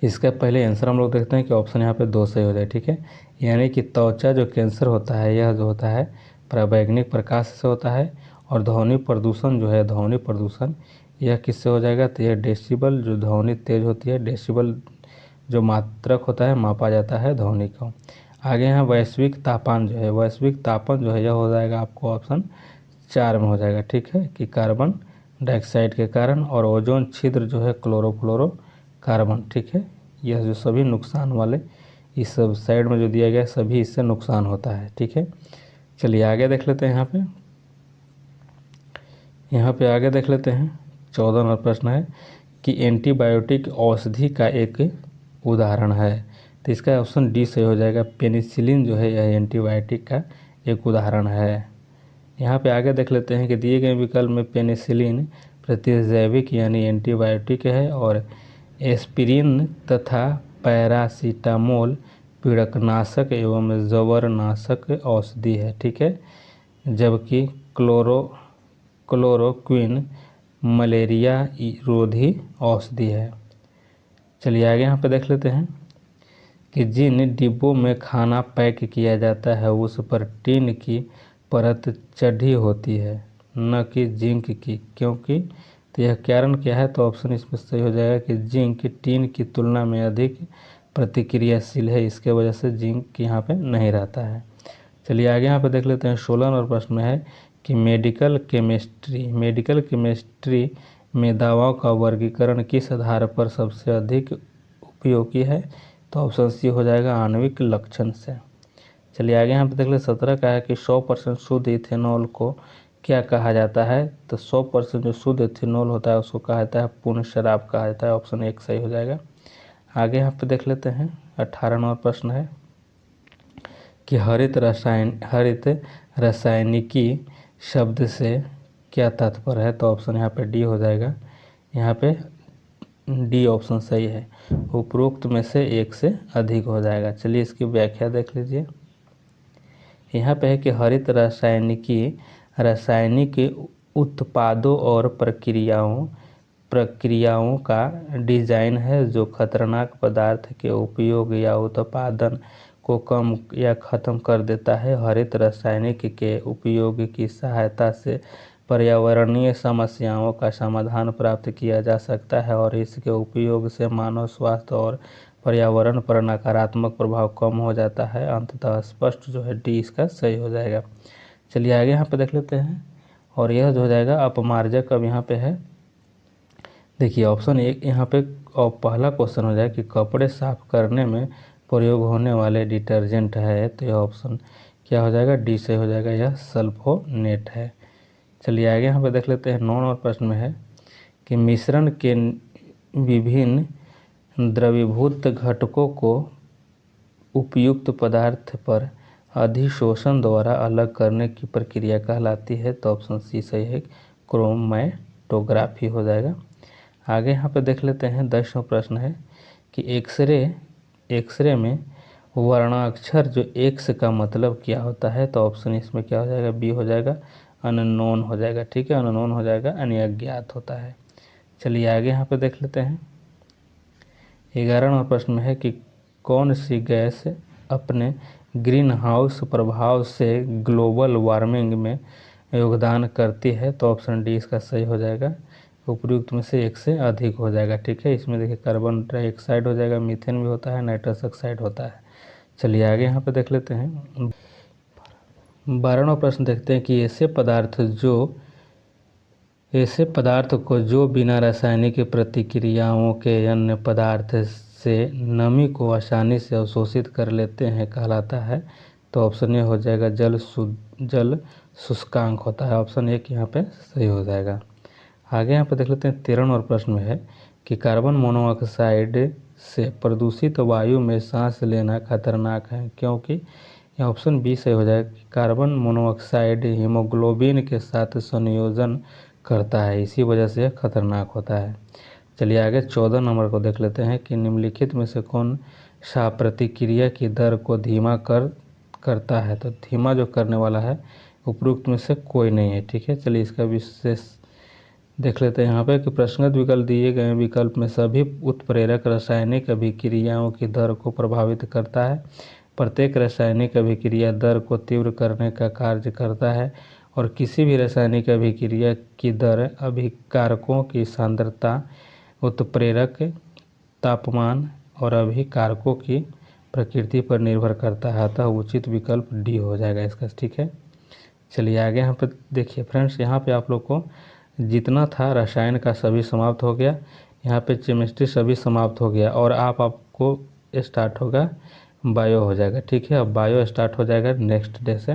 इसका पहले आंसर हम लोग देखते हैं कि ऑप्शन यहाँ पे 2 सही हो जाए। ठीक है, यानी कि त्वचा जो कैंसर होता है यह जो होता है पराबैंगनिक प्रकाश से होता है, और ध्वनि प्रदूषण जो है ध्वनि प्रदूषण यह किससे हो जाएगा, तो यह डेसिबल जो ध्वनि तेज होती है, डेसिबल जो मात्रक होता है मापा जाता है ध्वनि को। आगे यहाँ वैश्विक तापमान जो है यह हो जाएगा आपको ऑप्शन 4 में हो जाएगा। ठीक है, कि कार्बन डाइऑक्साइड के कारण, और ओजोन छिद्र जो है क्लोरोफ्लोरोकार्बन। ठीक है, यह जो सभी नुकसान वाले इस सब साइड में जो दिया गया है सभी इससे नुकसान होता है। ठीक है, चलिए आगे देख लेते हैं। यहाँ पे आगे देख लेते हैं। 14 नंबर प्रश्न है कि एंटीबायोटिक औषधि का एक उदाहरण है, तो इसका ऑप्शन डी सही हो जाएगा। पेनिसिलिन जो है यह एंटीबायोटिक का एक उदाहरण है। यहाँ पे आगे देख लेते हैं कि दिए गए विकल्प में पेनिसिलिन प्रतिजैविक यानी एंटीबायोटिक है और एस्पिरिन तथा पैरासीटामोल पीड़कनाशक एवं जबरनाशक औषधि है। ठीक है, जबकि क्लोरोक्विन मलेरिया रोधी औषधि है। चलिए आगे यहाँ पे देख लेते हैं कि जिन डिब्बों में खाना पैक किया जाता है उस पर टिन की परत चढ़ी होती है, न कि जिंक की, क्योंकि तो यह कारण क्या है, तो ऑप्शन इसमें सही हो जाएगा कि जिंक टिन की तुलना में अधिक प्रतिक्रियाशील है, इसके वजह से जिंक यहाँ पे नहीं रहता है। चलिए आगे यहाँ पे देख लेते हैं। 16 नंबर प्रश्न में है कि मेडिकल केमिस्ट्री में दवाओं का वर्गीकरण किस आधार पर सबसे अधिक उपयोगी है, तो ऑप्शन सी हो जाएगा आणविक लक्षण से। चलिए आगे यहाँ पे देख ले 17 का है कि 100% शुद्ध इथेनॉल को क्या कहा जाता है, तो 100% जो शुद्ध इथेनॉल होता है उसको कहा जाता है पूर्ण शराब कहा जाता है। ऑप्शन एक सही हो जाएगा। आगे यहाँ पे देख लेते हैं। 18 नंबर प्रश्न है कि हरित रासायनिकी शब्द से क्या तात्पर्य है, तो ऑप्शन यहाँ पे डी हो जाएगा। यहाँ पे डी ऑप्शन सही है, उपरोक्त में से एक से अधिक हो जाएगा। चलिए इसकी व्याख्या देख लीजिए। यहाँ पे है कि हरित रासायनिक उत्पादों और प्रक्रियाओं का डिजाइन है जो खतरनाक पदार्थ के उपयोग या उत्पादन को कम या खत्म कर देता है। हरित रासायनिक के उपयोग की सहायता से पर्यावरणीय समस्याओं का समाधान प्राप्त किया जा सकता है और इसके उपयोग से मानव स्वास्थ्य और पर्यावरण पर नकारात्मक प्रभाव कम हो जाता है। अंततः स्पष्ट जो है डी इसका सही हो जाएगा। चलिए आगे यहाँ पे देख लेते हैं और यह जो हो जाएगा अपमार्जक। अब यहाँ पे है देखिए ऑप्शन एक यहाँ पे और पहला क्वेश्चन हो जाए कि कपड़े साफ करने में प्रयोग होने वाले डिटर्जेंट है, तो यह ऑप्शन क्या हो जाएगा, डी से हो जाएगा, यह सल्फोनेट है। चलिए आगे यहाँ पे देख लेते हैं। 9 नंबर प्रश्न में है कि मिश्रण के विभिन्न द्रवीभूत घटकों को उपयुक्त पदार्थ पर अधिशोषण द्वारा अलग करने की प्रक्रिया कहलाती है, तो ऑप्शन सी सही है, क्रोमैटोग्राफी हो जाएगा। आगे यहाँ पे देख लेते हैं। 10वां प्रश्न है कि एक्सरे में वर्णाक्षर जो एक्स का मतलब क्या होता है, तो ऑप्शन इसमें क्या हो जाएगा, बी हो जाएगा, अननोन हो जाएगा। ठीक है, अननोन हो जाएगा, यानी अज्ञात होता है। चलिए आगे यहाँ पे देख लेते हैं। 11वां प्रश्न में है कि कौन सी गैस अपने ग्रीन हाउस प्रभाव से ग्लोबल वार्मिंग में योगदान करती है, तो ऑप्शन डी इसका सही हो जाएगा, उपयुक्त में से एक से अधिक हो जाएगा। ठीक है, इसमें देखिए कार्बन डाइऑक्साइड हो जाएगा, मीथेन भी होता है, नाइट्रस ऑक्साइड होता है। चलिए आगे यहाँ पे देख लेते हैं। 12वां प्रश्न देखते हैं कि ऐसे पदार्थ को जो बिना रासायनिक प्रतिक्रियाओं के अन्य पदार्थ से नमी को आसानी से अवशोषित कर लेते हैं कहलाता है, तो ऑप्शन ए हो जाएगा, जल शुष्कांक होता है। ऑप्शन एक यहाँ पे सही हो जाएगा। आगे यहाँ पे देख लेते हैं। 13वां प्रश्न में है कि कार्बन मोनोऑक्साइड से प्रदूषित वायु में सांस लेना खतरनाक है, क्योंकि यह ऑप्शन बी सही हो जाएगा कि कार्बन मोनोऑक्साइड हीमोग्लोबिन के साथ संयोजन करता है, इसी वजह से यह खतरनाक होता है। चलिए आगे 14 नंबर को देख लेते हैं कि निम्नलिखित में से कौन सा प्रतिक्रिया की दर को धीमा करता है, तो धीमा जो करने वाला है उपरोक्त में से कोई नहीं है। ठीक है, चलिए इसका विशेष देख लेते हैं यहाँ पे कि प्रश्नगत विकल्प दिए गए विकल्प में सभी उत्प्रेरक रासायनिक अभिक्रियाओं की दर को प्रभावित करता है। प्रत्येक रासायनिक अभिक्रिया दर को तीव्र करने का कार्य करता है और किसी भी रासायनिक अभिक्रिया की दर अभिकारकों की सांद्रता, उत्प्रेरक तापमान और अभिकारकों की प्रकृति पर निर्भर करता है, अतः उचित विकल्प डी हो जाएगा इसका। ठीक है, चलिए आगे यहाँ पे देखिए फ्रेंड्स, यहाँ पे आप लोग को जितना था रसायन का सभी समाप्त हो गया। यहाँ पे केमिस्ट्री सभी समाप्त हो गया और आपको स्टार्ट होगा बायो हो जाएगा। ठीक है, अब बायो स्टार्ट हो जाएगा नेक्स्ट डे से।